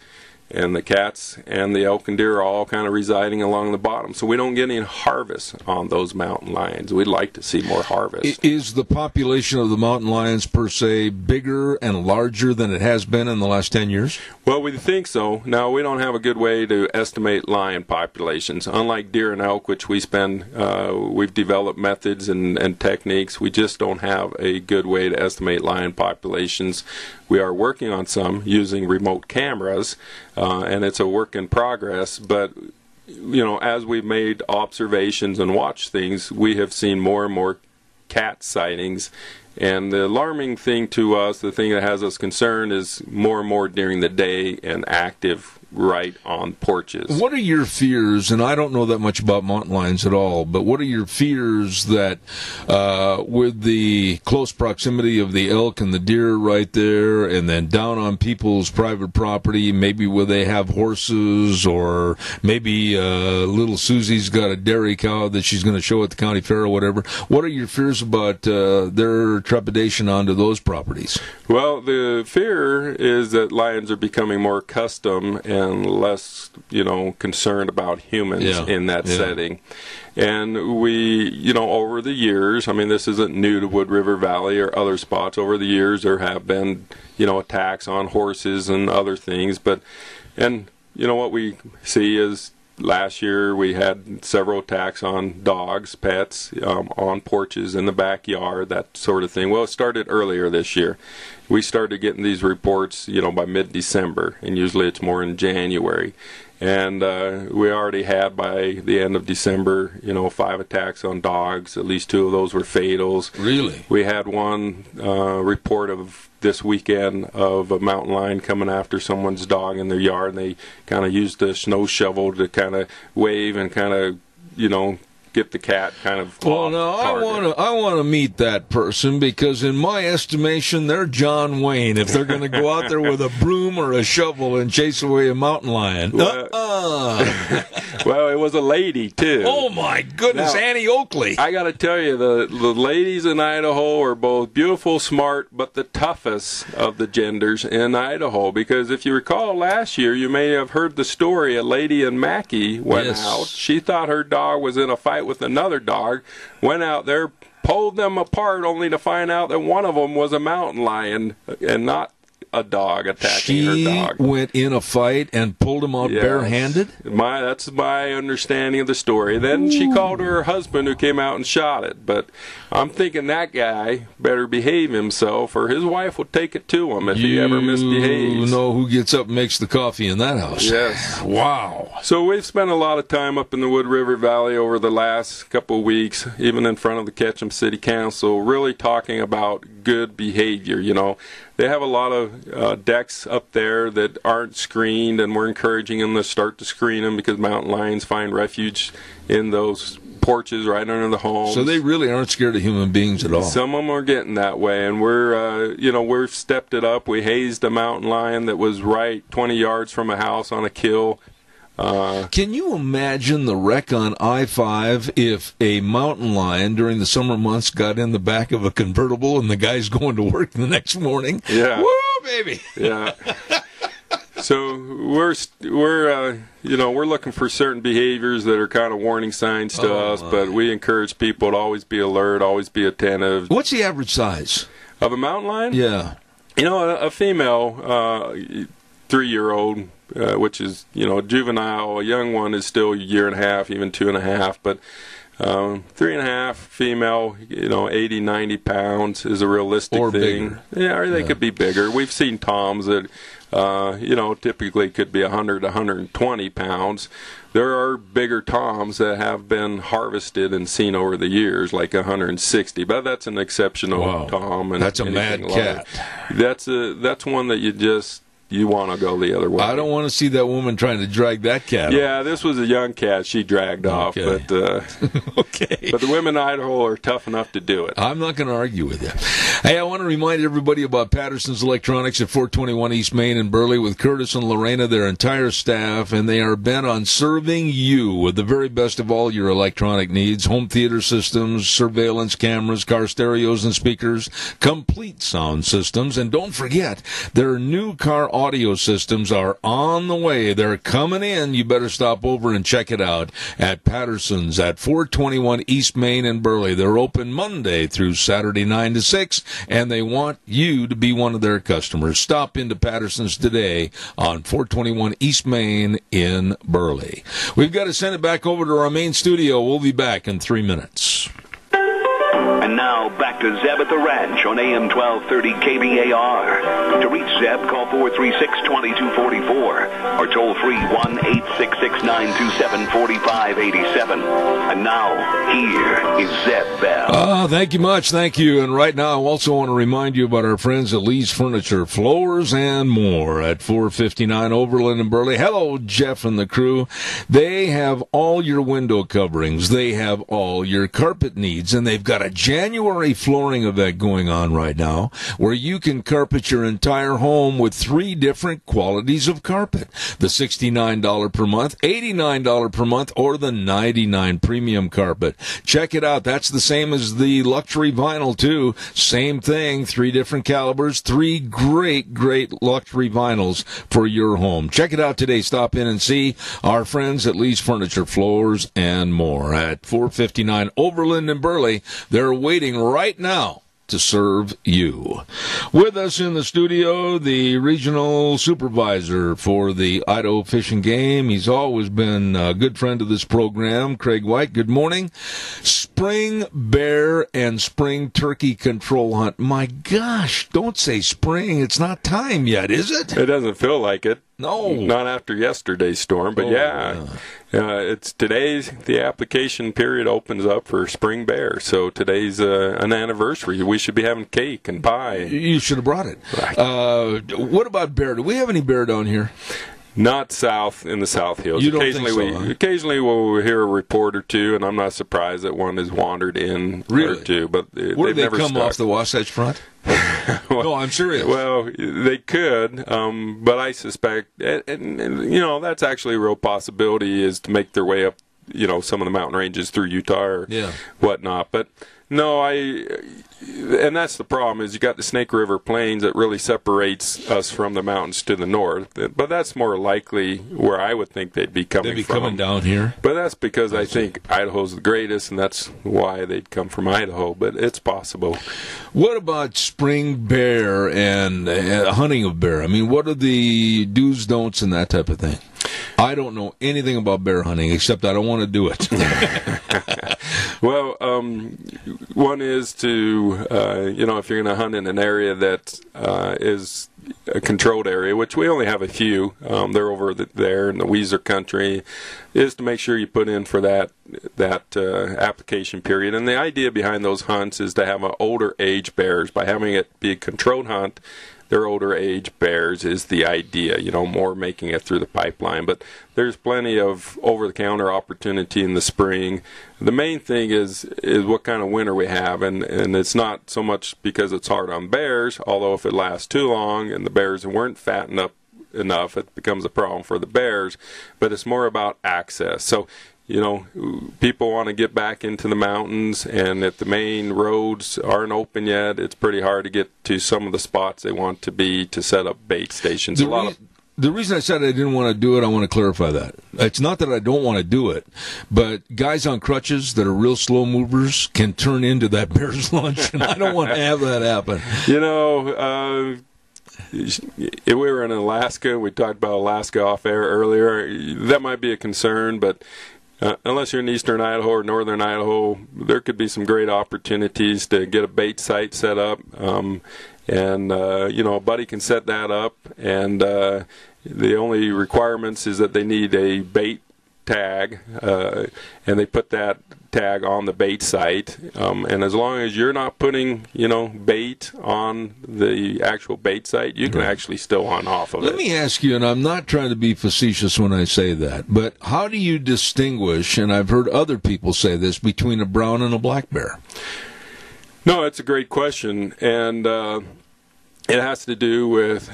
Speaker 12: And the cats and the elk and deer are all kind of residing along the bottom. So we don't get any harvest on those mountain lions. We'd like to see more harvest.
Speaker 2: Is the population of the mountain lions, per se, bigger and larger than it has been in the last 10 years?
Speaker 12: Well, we think so. Now, we don't have a good way to estimate lion populations. Unlike deer and elk, which we've developed methods and techniques, we just don't have a good way to estimate lion populations. We are working on some using remote cameras, and it's a work in progress. But, as we've made observations and watched things, we have seen more and more cat sightings. And the alarming thing to us, the thing that has us concerned, is more and more during the day and active right on porches.
Speaker 2: What are your fears, and I don't know that much about mountain lions at all, but what are your fears that with the close proximity of the elk and the deer right there, and then down on people's private property, maybe where they have horses, or maybe little Susie's got a dairy cow that she's going to show at the county fair or whatever, what are your fears about their trepidation onto those properties?
Speaker 12: Well, the fear is that lions are becoming more accustomed and less, concerned about humans in that setting. And we, over the years, this isn't new to Wood River Valley or other spots. Over the years, there have been, attacks on horses and other things. What we see is last year we had several attacks on dogs, pets, on porches in the backyard, that sort of thing. Well, it started earlier this year. We started getting these reports, by mid-December, and usually it's more in January. And we already had, by the end of December, 5 attacks on dogs. At least 2 of those were fatals.
Speaker 2: Really?
Speaker 12: We had one report of this weekend of a mountain lion coming after someone's dog in their yard, and they kind of used a snow shovel to kind of wave and kind of, get the cat kind of
Speaker 2: Well, no, I want to meet that person, because in my estimation, they're John Wayne if they're going to go out there with a broom or a shovel and chase away a mountain lion.
Speaker 12: Well, it was a lady, too.
Speaker 2: Oh, my goodness,
Speaker 12: Now,
Speaker 2: Annie Oakley.
Speaker 12: I got to tell you, the ladies in Idaho are both beautiful, smart, but the toughest of the genders in Idaho. Because if you recall last year, you may have heard the story, a lady in Mackey went out. She thought her dog was in a fight with another dog, went out there, pulled them apart, only to find out that one of them was a mountain lion and not a dog attacking her dog.
Speaker 2: She went in a fight and pulled him out barehanded?
Speaker 12: That's my understanding of the story. Then she called her husband, who came out and shot it. But I'm thinking that guy better behave himself, or his wife will take it to him if he ever misbehaves.
Speaker 2: You know who gets up and makes the coffee in that house.
Speaker 12: Yes.
Speaker 2: Wow.
Speaker 12: So we've spent a lot of time up in the Wood River Valley over the last couple of weeks, even in front of the Ketchum City Council, really talking about good behavior. They have a lot of decks up there that aren't screened, and we're encouraging them to start to screen them, because mountain lions find refuge in those porches right under the homes.
Speaker 2: So they really aren't scared of human beings at all.
Speaker 12: Some of them are getting that way, and we've stepped it up. We hazed a mountain lion that was right 20 yards from a house on a kill.
Speaker 2: Can you imagine the wreck on I-5 if a mountain lion during the summer months got in the back of a convertible and the guy's going to work the next morning?
Speaker 12: Yeah.
Speaker 2: Woo, baby.
Speaker 12: Yeah. So we're looking for certain behaviors that are kind of warning signs to us, but we encourage people to always be alert, always be attentive.
Speaker 2: What's the average size
Speaker 12: of a mountain lion?
Speaker 2: Yeah.
Speaker 12: A female 3-year-old, which is, juvenile. A young one is still 1.5 years, even 2.5. But 3.5 female, 80, 90 pounds is a realistic
Speaker 2: or
Speaker 12: thing.
Speaker 2: Bigger.
Speaker 12: Yeah, or they could be bigger. We've seen toms that, typically could be 100 to 120 pounds. There are bigger toms that have been harvested and seen over the years, like 160. But that's an exceptional tom. And
Speaker 2: that's a mad cat.
Speaker 12: That's one that you want to go the other way.
Speaker 2: I don't want to see that woman trying to drag that cat
Speaker 12: off. This was a young cat she dragged off. But
Speaker 2: okay.
Speaker 12: But the women in Idaho are tough enough to do it.
Speaker 2: I'm not going to argue with you. Hey, I want to remind everybody about Patterson's Electronics at 421 East Main in Burley with Curtis and Lorena, their entire staff, and they are bent on serving you with the very best of all your electronic needs: home theater systems, surveillance cameras, car stereos and speakers, complete sound systems, and don't forget, their new car audio systems are on the way. They're coming in. You better stop over and check it out at Patterson's at 421 East Main in Burley. They're open Monday through Saturday 9 to 6, and they want you to be one of their customers. Stop into Patterson's today on 421 East Main in Burley. We've got to send it back over to our main studio. We'll be back in 3 minutes.
Speaker 1: And now back to Zeb at the Ranch on AM 1230 KBAR. To reach Zeb, call 436-2244 or toll free 1-866-927-4587. And now, here is Zeb Bell.
Speaker 2: Thank you much. Thank you. And right now, I also want to remind you about our friends at Lee's Furniture, Floors and More at 459 Overland in Burley. Hello, Jeff and the crew. They have all your window coverings. They have all your carpet needs, and they've got a January flooring event going on right now where you can carpet your entire home with 3 different qualities of carpet. The $69 per month, $89 per month, or the $99 premium carpet. Check it out. That's the same as the luxury vinyl, too. Same thing, 3 different calibers, 3 great luxury vinyls for your home. Check it out today. Stop in and see our friends at Lee's Furniture, Floors and More at 459 Overland in Burley. They're waiting right now to serve you. With us in the studio, the regional supervisor for the Idaho Fish and Game. He's always been a good friend of this program, Craig White. Good morning. Spring bear and spring turkey control hunt. My gosh, don't say spring. It's not time yet, is it?
Speaker 12: It doesn't feel like it.
Speaker 2: No.
Speaker 12: Not after yesterday's storm, but it's today's, the application period opens up for spring bear. So today's an anniversary. We should be having cake and pie.
Speaker 2: You should have brought it.
Speaker 12: Right.
Speaker 2: What about bear? Do we have any bear down here?
Speaker 12: Not south in the South Hills.
Speaker 2: You don't think so, huh?
Speaker 12: Occasionally we'll hear a report or two, and I'm not surprised that one has wandered in or two. But
Speaker 2: where do they
Speaker 12: never
Speaker 2: come
Speaker 12: stuck.
Speaker 2: off the Wasatch Front? No, I'm serious.
Speaker 12: Well, they could, but I suspect, and that's actually a real possibility, is to make their way up, some of the mountain ranges through Utah or whatnot. But no, and that's the problem, is you got the Snake River Plains that really separates us from the mountains to the north. But that's more likely where I would think they'd be coming from.
Speaker 2: They'd be coming down here?
Speaker 12: But that's because I think Idaho's the greatest, and that's why they'd come from Idaho. But it's possible.
Speaker 2: What about spring bear and hunting of bear? I mean, what are the do's, don'ts, and that type of thing? I don't know anything about bear hunting, except I don't want to do it.
Speaker 12: Well, one is to, if you're going to hunt in an area that is a controlled area, which we only have a few, they're over there in the Weiser country, is to make sure you put in for that application period. And the idea behind those hunts is to have an older age bears. By having it be a controlled hunt, they're older age bears is the idea, more making it through the pipeline. But there's plenty of over-the-counter opportunity in the spring. The main thing is what kind of winter we have, and it's not so much because it's hard on bears, although if it lasts too long and the bears weren't fattened up enough, it becomes a problem for the bears. But it's more about access. So, people want to get back into the mountains, and if the main roads aren't open yet, it's pretty hard to get to some of the spots they want to be to set up bait stations.
Speaker 2: The reason I said I didn't want to do it, I want to clarify that. It's not that I don't want to do it, but guys on crutches that are real slow movers can turn into that bear's lunch, and I don't want to have that happen.
Speaker 12: If we were in Alaska, we talked about Alaska off air earlier, that might be a concern, but unless you're in eastern Idaho or northern Idaho, there could be some great opportunities to get a bait site set up. A buddy can set that up, and the only requirements is that they need a bait tag, and they put that tag on the bait site. And as long as you're not putting, bait on the actual bait site, you can actually still hunt off of it.
Speaker 2: Let me ask you, and I'm not trying to be facetious when I say that, but how do you distinguish, and I've heard other people say this, between a brown and a black bear?
Speaker 12: No, it's a great question, and it has to do with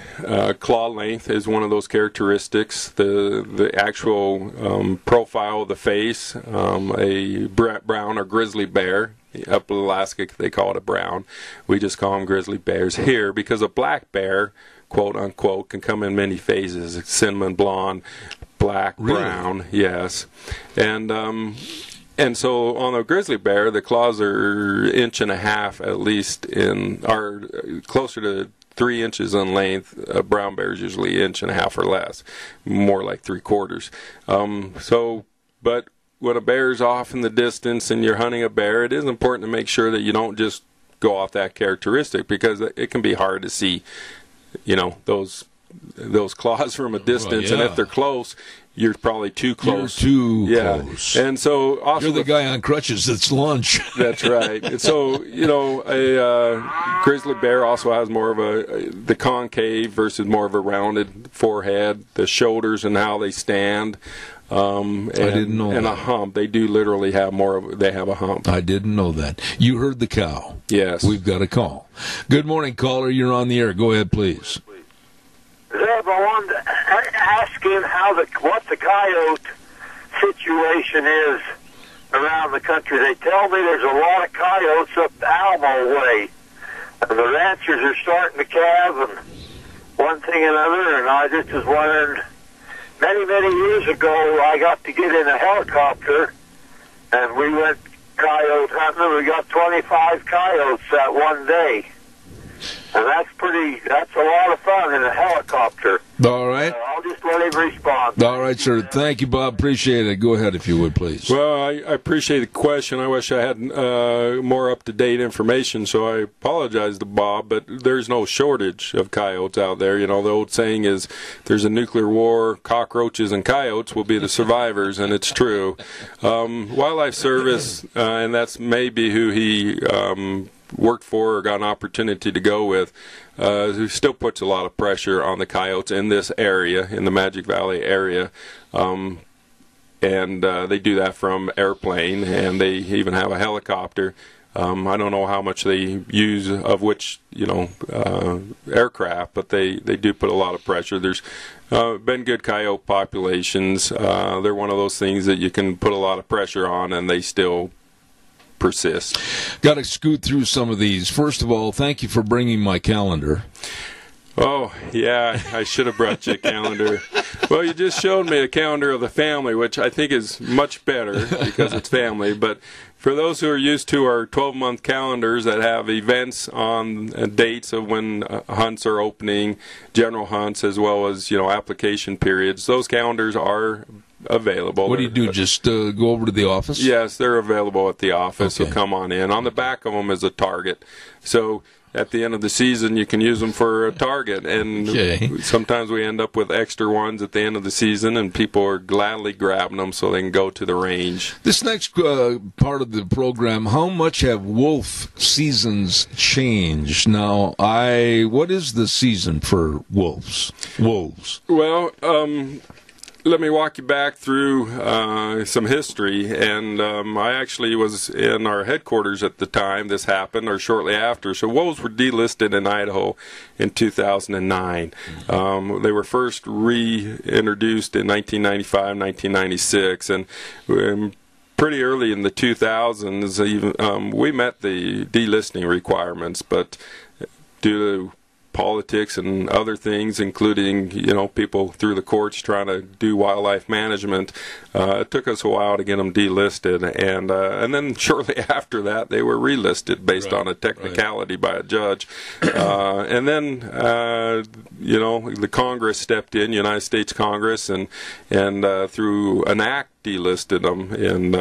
Speaker 12: claw length is one of those characteristics. The actual profile of the face, a brown or grizzly bear. Up in Alaska, they call it a brown. We just call them grizzly bears here because a black bear, quote unquote, can come in many phases: cinnamon blonde, black, brown. Yes, and so on a grizzly bear, the claws are 1.5 inches at least are closer to 3 inches in length. A brown bear is usually 1.5 inches or less, more like 3/4. But when a bear's off in the distance and you're hunting a bear, it is important to make sure that you don't just go off that characteristic, because it can be hard to see, those claws from a distance, and if they're close, you're probably too close.
Speaker 2: You're too close.
Speaker 12: And so also
Speaker 2: you're the guy on crutches that's lunch.
Speaker 12: That's right. And so, a grizzly bear also has more of the concave versus more of a rounded forehead, the shoulders and how they stand. I
Speaker 2: didn't know
Speaker 12: and
Speaker 2: that.
Speaker 12: a hump. They do literally have they have a hump.
Speaker 2: I didn't know that. You heard the cow.
Speaker 12: Yes.
Speaker 2: We've got a call. Good morning, caller. You're on the air. Go ahead, please.
Speaker 6: Zeb, I wanted to ask him what the coyote situation is around the country. They tell me there's a lot of coyotes up the Alamo way. The ranchers are starting to calve and one thing and another, and I just was wondering, many years ago, I got to get in a helicopter, and we went coyote hunting. We got 25 coyotes that one day. And that's a lot of fun in a helicopter.
Speaker 2: All right.
Speaker 6: I'll just let him respond.
Speaker 2: All right, sir. Thank you, Bob. Appreciate it. Go ahead, if you would, please.
Speaker 12: Well, I appreciate the question. I wish I had more up-to-date information, so I apologize to Bob, but there's no shortage of coyotes out there. You know, the old saying is, there's a nuclear war, cockroaches and coyotes will be the survivors, and it's true. Wildlife Service, and that's maybe who he worked for or got an opportunity to go with, who still puts a lot of pressure on the coyotes in this area, in the Magic Valley area. And they do that from airplane, and they even have a helicopter. I don't know how much they use of which, aircraft, but they do put a lot of pressure. There's been good coyote populations. They're one of those things that you can put a lot of pressure on, and they still persist.
Speaker 2: Got to scoot through some of these. First of all, thank you for bringing my calendar.
Speaker 12: Oh, yeah, I should have brought you a calendar. Well, you just showed me a calendar of the family, which I think is much better because it's family. But for those who are used to our 12-month calendars that have events on dates of when hunts are opening, general hunts, as well as, application periods, those calendars are available.
Speaker 2: What do you do, just go over to the office?
Speaker 12: Yes, they're available at the office,
Speaker 2: Okay.
Speaker 12: so come on in. On the back of them is a target. So at the end of the season, you can use them for a target, and sometimes we end up with extra ones at the end of the season, and people are gladly grabbing them so they can go to the range.
Speaker 2: This next part of the program, how much have wolf seasons changed? Now, what is the season for wolves?
Speaker 12: Well, let me walk you back through some history, and I actually was in our headquarters at the time this happened, or shortly after. So wolves were delisted in Idaho in 2009. They were first reintroduced in 1995, 1996, and pretty early in the 2000s, even, we met the delisting requirements, but due to politics and other things, including people through the courts trying to do wildlife management, it took us a while to get them delisted, and then shortly after that they were relisted based on a technicality by a judge, and then the Congress stepped in, United States Congress, and through an act delisted them in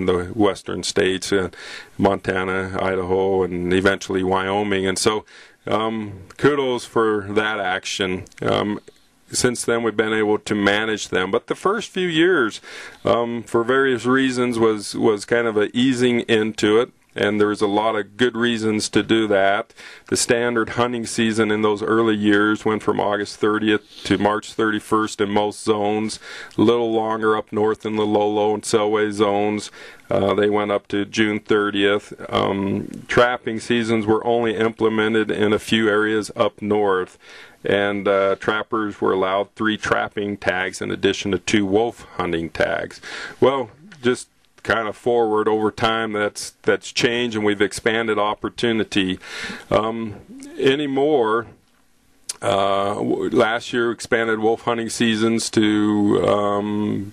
Speaker 12: the western states, Montana, Idaho, and eventually Wyoming, and so. Kudos for that action. Since then, we've been able to manage them. But the first few years, for various reasons, was kind of a easing into it. And there was a lot of good reasons to do that. The standard hunting season in those early years went from August 30th to March 31st in most zones, a little longer up north in the Lolo and Selway zones. They went up to June 30th. Trapping seasons were only implemented in a few areas up north, and trappers were allowed 3 trapping tags in addition to 2 wolf hunting tags. Well, just kind of forward over time, that's changed, and we've expanded opportunity. Anymore, last year expanded wolf hunting seasons to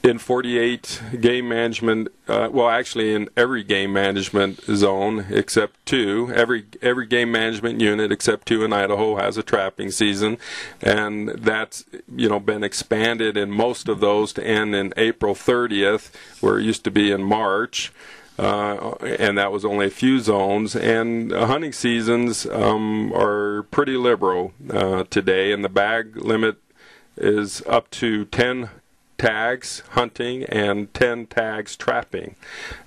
Speaker 12: in 48 game management, actually in every game management zone except 2. Every game management unit except 2 in Idaho has a trapping season, and that's been expanded in most of those to end in April 30th, where it used to be in March. And that was only a few zones, and hunting seasons are pretty liberal today, and the bag limit is up to 10 tags hunting and 10 tags trapping,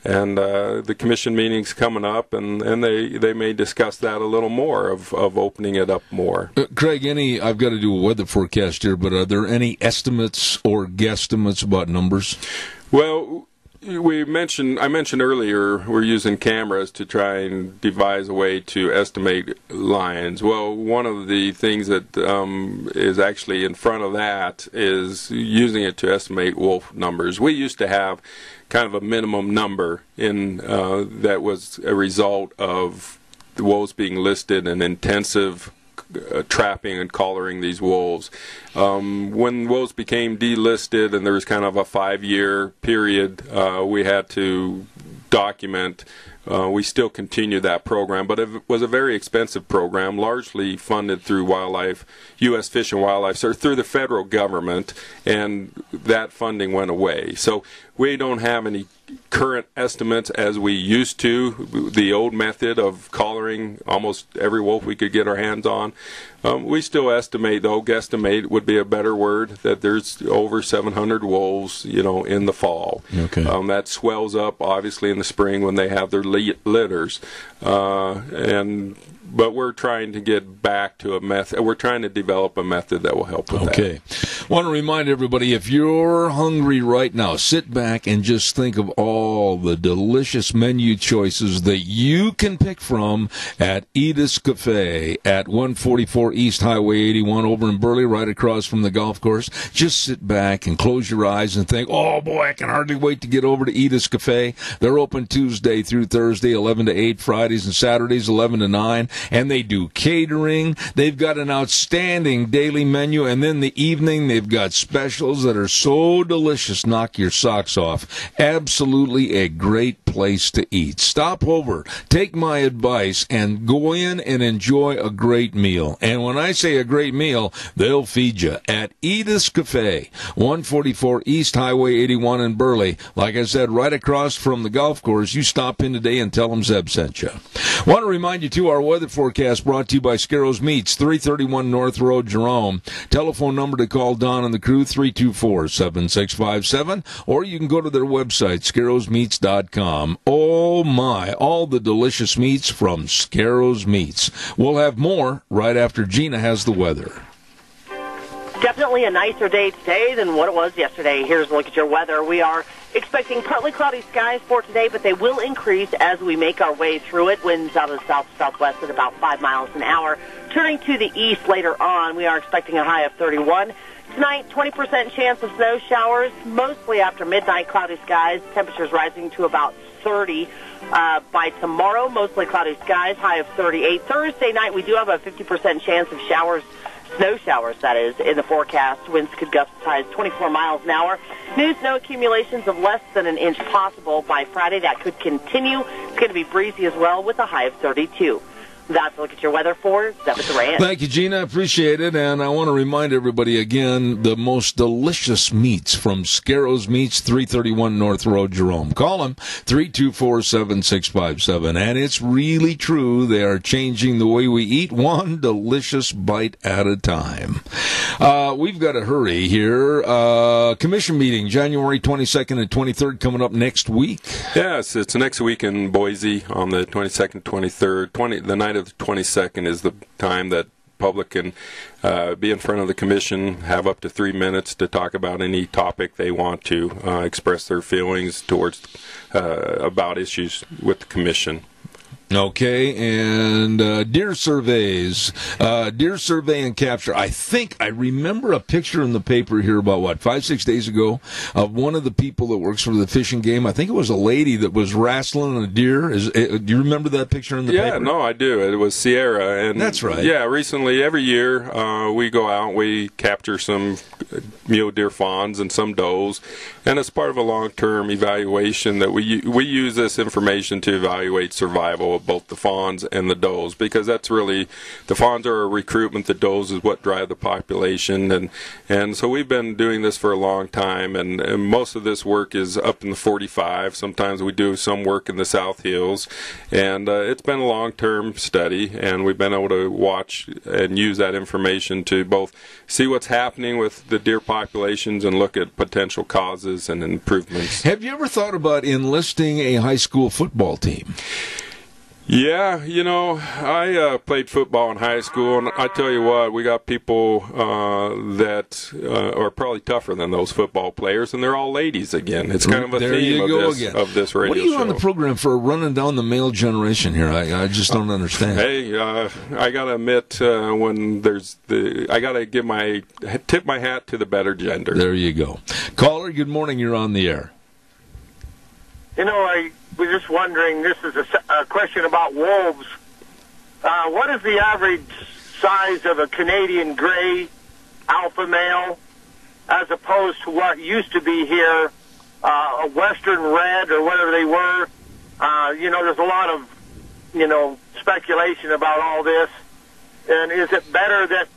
Speaker 12: and the commission meeting's coming up, and they may discuss that a little more of opening it up more.
Speaker 2: Craig, I've got to do a weather forecast here, but are there any estimates or guesstimates about numbers?
Speaker 12: Well, I mentioned earlier we're using cameras to try and devise a way to estimate lions. Well, one of the things that is actually in front of that is using it to estimate wolf numbers. We used to have kind of a minimum number in that was a result of the wolves being listed and intensive trapping and collaring these wolves. When wolves became delisted and there was kind of a 5-year period, we had to document we still continue that program. But it was a very expensive program, largely funded through U.S. Fish and Wildlife Service, through the federal government, and that funding went away. So we don't have any current estimates as we used to, the old method of collaring almost every wolf we could get our hands on. We still estimate, though, guesstimate would be a better word, that there's over 700 wolves, in the fall.
Speaker 2: Okay.
Speaker 12: That swells up, obviously, in the spring when they have their litters. But we're trying to get back to a method. We're trying to develop a method that will help with that.
Speaker 2: Okay. Want to remind everybody, if you're hungry right now, sit back and just think of all the delicious menu choices that you can pick from at Edith's Cafe at 144 East Highway 81 over in Burley, right across from the golf course. Just sit back and close your eyes and think, oh, boy, I can hardly wait to get over to Edith's Cafe. They're open Tuesday through Thursday, 11 to 8, Fridays and Saturdays, 11 to 9. And they do catering. They've got an outstanding daily menu, and then the evening they've got specials that are so delicious, knock your socks off. Absolutely a great place to eat. Stop over, take my advice, and go in and enjoy a great meal. And when I say a great meal, they'll feed you at Edith's Cafe, 144 East Highway 81 in Burley. Like I said, right across from the golf course. You stop in today and tell them Zeb sent you. Want to remind you, too, our weather forecast brought to you by Scarrows Meats, 331 North Road, Jerome. Telephone number to call Don and the crew, 324-7657, or you can go to their website, scarrowsmeats.com. Oh, my, all the delicious meats from Scarrows Meats. We'll have more right after Gina has the weather.
Speaker 4: Definitely a nicer day today than what it was yesterday. Here's a look at your weather. We are expecting partly cloudy skies for today, but they will increase as we make our way through it. Winds out of the south-southwest at about 5 miles an hour. Turning to the east later on, we are expecting a high of 31. Tonight, 20% chance of snow showers, mostly after midnight, cloudy skies. Temperatures rising to about 30. By tomorrow, mostly cloudy skies, high of 38. Thursday night, we do have a 50% chance of showers, snow showers, that is, in the forecast. Winds could gust as high as 24 miles an hour. New snow accumulations of less than an inch possible by Friday. That could continue. It's going to be breezy as well with a high of 32. That's a look at your weather for Zeb at the Ranch.
Speaker 2: Thank you, Gina. Appreciate it. And I want to remind everybody again, the most delicious meats from Scarrows Meats, 331 North Road, Jerome. Call them, 324-7657. And it's really true. They are changing the way we eat, one delicious bite at a time. We've got to hurry here. Commission meeting, January 22nd and 23rd, coming up next week.
Speaker 12: Yes, it's next week in Boise on the 22nd, 23rd. The night of the 22nd is the time that public can be in front of the commission, have up to 3 minutes to talk about any topic they want to, express their feelings towards about issues with the commission.
Speaker 2: Okay, and deer surveys, deer survey and capture. I think I remember a picture in the paper here about, 5-6 days ago of one of the people that works for the Fish and Game. I think it was a lady that was wrestling a deer. Do you remember that picture in the paper?
Speaker 12: Yeah, no, I do. It was Sierra. And
Speaker 2: that's right.
Speaker 12: Yeah, recently, every year, we go out, we capture some mule deer fawns and some does, and as part of a long-term evaluation that we use this information to evaluate survival of both the fawns and the does, because that's really, the fawns are a recruitment, the does is what drive the population, and so we've been doing this for a long time, and most of this work is up in the 45. Sometimes we do some work in the South Hills, and it's been a long-term study, and we've been able to watch and use that information to both see what's happening with the deer populations and look at potential causes and improvements.
Speaker 2: Have you ever thought about enlisting a high school football team?
Speaker 12: Yeah, I played football in high school, and I tell you what, we got people that are probably tougher than those football players, and they're all ladies again. It's kind of a theme of this radio show.
Speaker 2: What are you on the program for, running down the male generation here? I just don't understand.
Speaker 12: Hey, I got to admit, when there's I got to tip my hat to the better gender.
Speaker 2: There you go. Caller, good morning. You're on the air.
Speaker 6: I was just wondering, this is a question about wolves. What is the average size of a Canadian gray alpha male as opposed to what used to be here, a western red or whatever they were? there's a lot of, speculation about all this. And is it better that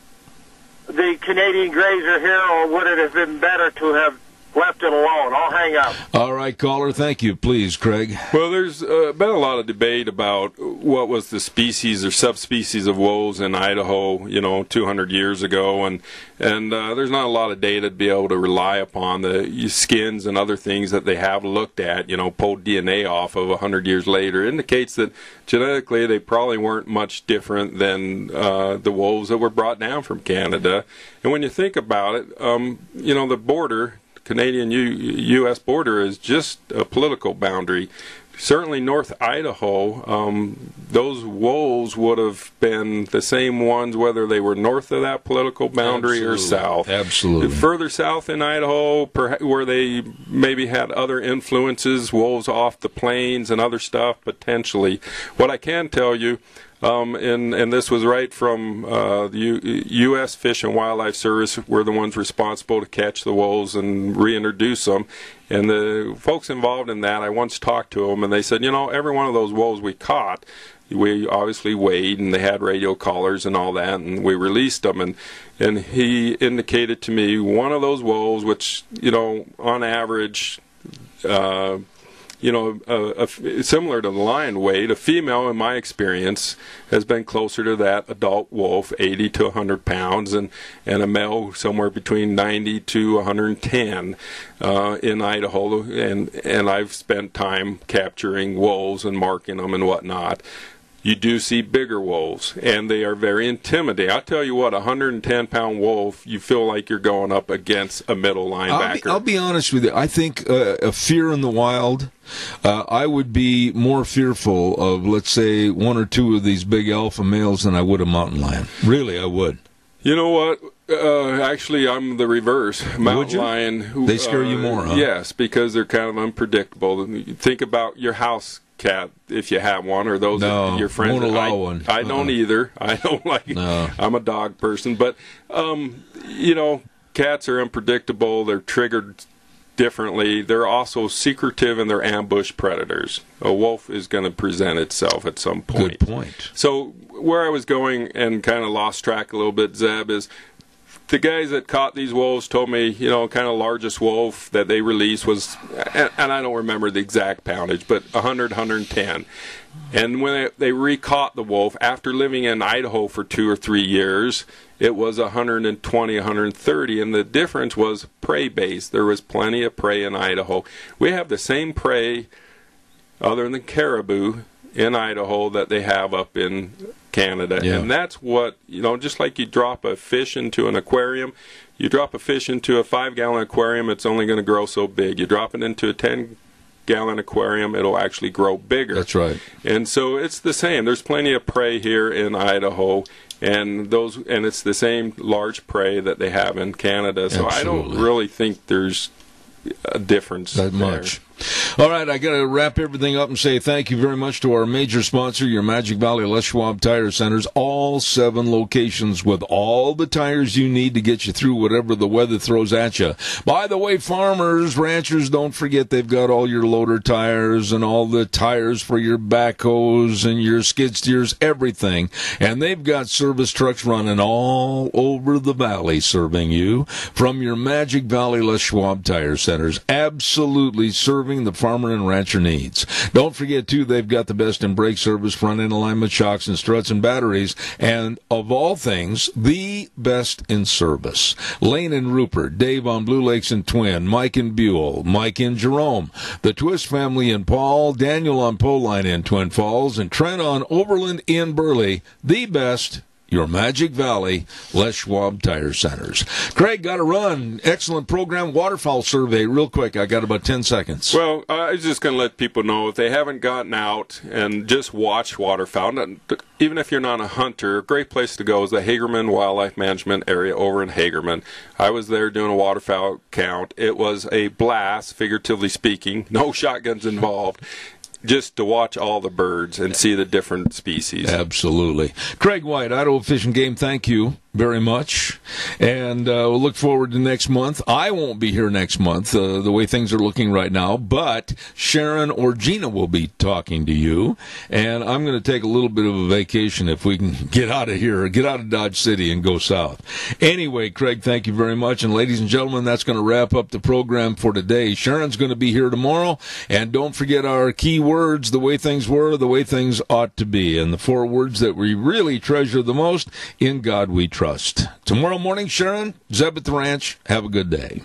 Speaker 6: the Canadian greys are here, or would it have been better to have left it alone? I'll hang up.
Speaker 2: All right, caller. Thank you. Please, Craig.
Speaker 12: Well, there's been a lot of debate about what was the species or subspecies of wolves in Idaho, 200 years ago, and there's not a lot of data to be able to rely upon. The skins and other things that they have looked at, pulled DNA off of 100 years later, indicates that genetically they probably weren't much different than the wolves that were brought down from Canada. And when you think about it, the border, Canadian-U.S. border, is just a political boundary. Certainly North Idaho, those wolves would have been the same ones whether they were north of that political boundary or south.
Speaker 2: Absolutely.
Speaker 12: Further south in Idaho, where they maybe had other influences, wolves off the plains and other stuff, potentially. What I can tell you, and this was right from the U.S. Fish and Wildlife Service, were the ones responsible to catch the wolves and reintroduce them. And the folks involved in that, I once talked to them, and they said, every one of those wolves we caught, we obviously weighed, and they had radio collars and all that, and we released them. And he indicated to me one of those wolves, which, on average, similar to the lion weight, a female, in my experience, has been closer to that adult wolf, 80 to 100 pounds, and a male somewhere between 90 to 110 in Idaho. And I've spent time capturing wolves and marking them and whatnot. You do see bigger wolves, and they are very intimidating. I'll tell you what, a 110-pound wolf, you feel like you're going up against a middle linebacker.
Speaker 2: I'll be honest with you. I think a fear in the wild, I would be more fearful of, let's say, one or two of these big alpha males than I would a mountain lion. Really, I would.
Speaker 12: You know what? Actually, I'm the reverse. Mountain lion.
Speaker 2: They scare you more, huh?
Speaker 12: Yes, because they're kind of unpredictable. Think about your house cat, if you have one, or those your friends.
Speaker 2: Won't allow one.
Speaker 12: I don't either. I don't like.
Speaker 2: No.
Speaker 12: I'm a dog person, but cats are unpredictable. They're triggered differently. They're also secretive, and they're ambush predators. A wolf is going to present itself at some point.
Speaker 2: Good point.
Speaker 12: So where I was going and kind of lost track a little bit, Zeb, is the guys that caught these wolves told me, kind of largest wolf that they released was, and I don't remember the exact poundage, but 100, 110. And when they re-caught the wolf, after living in Idaho for 2 or 3 years, it was 120, 130, and the difference was prey-based. There was plenty of prey in Idaho. We have the same prey, other than caribou, in Idaho that they have up in Canada.
Speaker 2: Yeah.
Speaker 12: And that's what, just like you drop a fish into an aquarium, you drop a fish into a 5-gallon aquarium, it's only going to grow so big. You drop it into a 10-gallon aquarium, it'll actually grow bigger.
Speaker 2: That's right.
Speaker 12: And so it's the same. There's plenty of prey here in Idaho, and it's the same large prey that they have in Canada. So
Speaker 2: Absolutely.
Speaker 12: I don't really think there's a difference
Speaker 2: that much. All right, I got to wrap everything up and say thank you very much to our major sponsor, your Magic Valley Les Schwab Tire Centers, all 7 locations with all the tires you need to get you through whatever the weather throws at you. By the way, farmers, ranchers, don't forget they've got all your loader tires and all the tires for your backhoes and your skid steers, everything. And they've got service trucks running all over the valley serving you from your Magic Valley Les Schwab Tire Centers. Absolutely serving the farmer and rancher needs. Don't forget, too, they've got the best in brake service, front-end alignment, shocks and struts and batteries, and of all things, the best in service. Lane and Rupert, Dave on Blue Lakes and Twin, Mike in Buell, Mike in Jerome, the Twist family in Paul, Daniel on Poline in Twin Falls, and Trent on Overland in Burley. The best, your Magic Valley Les Schwab Tire Centers. Craig, got to run. Excellent program. Waterfowl survey, real quick. I got about 10 seconds.
Speaker 12: Well, I was just going to let people know, if they haven't gotten out and just watched waterfowl, even if you're not a hunter, a great place to go is the Hagerman Wildlife Management Area over in Hagerman. I was there doing a waterfowl count. It was a blast, figuratively speaking. No shotguns involved. just to watch all the birds and see the different species.
Speaker 2: Absolutely. Craig White, Idaho Fish and Game, thank you very much. And we'll look forward to next month. I won't be here next month, the way things are looking right now, but Sharon or Gina will be talking to you. And I'm going to take a little bit of a vacation if we can get out of here, get out of Dodge City and go south. Anyway, Craig, thank you very much. And ladies and gentlemen, that's going to wrap up the program for today. Sharon's going to be here tomorrow. And don't forget our key words, the way things were, the way things ought to be. And the 4 words that we really treasure the most: in God we trust. Tomorrow morning, Sharon, Zeb at the Ranch. Have a good day.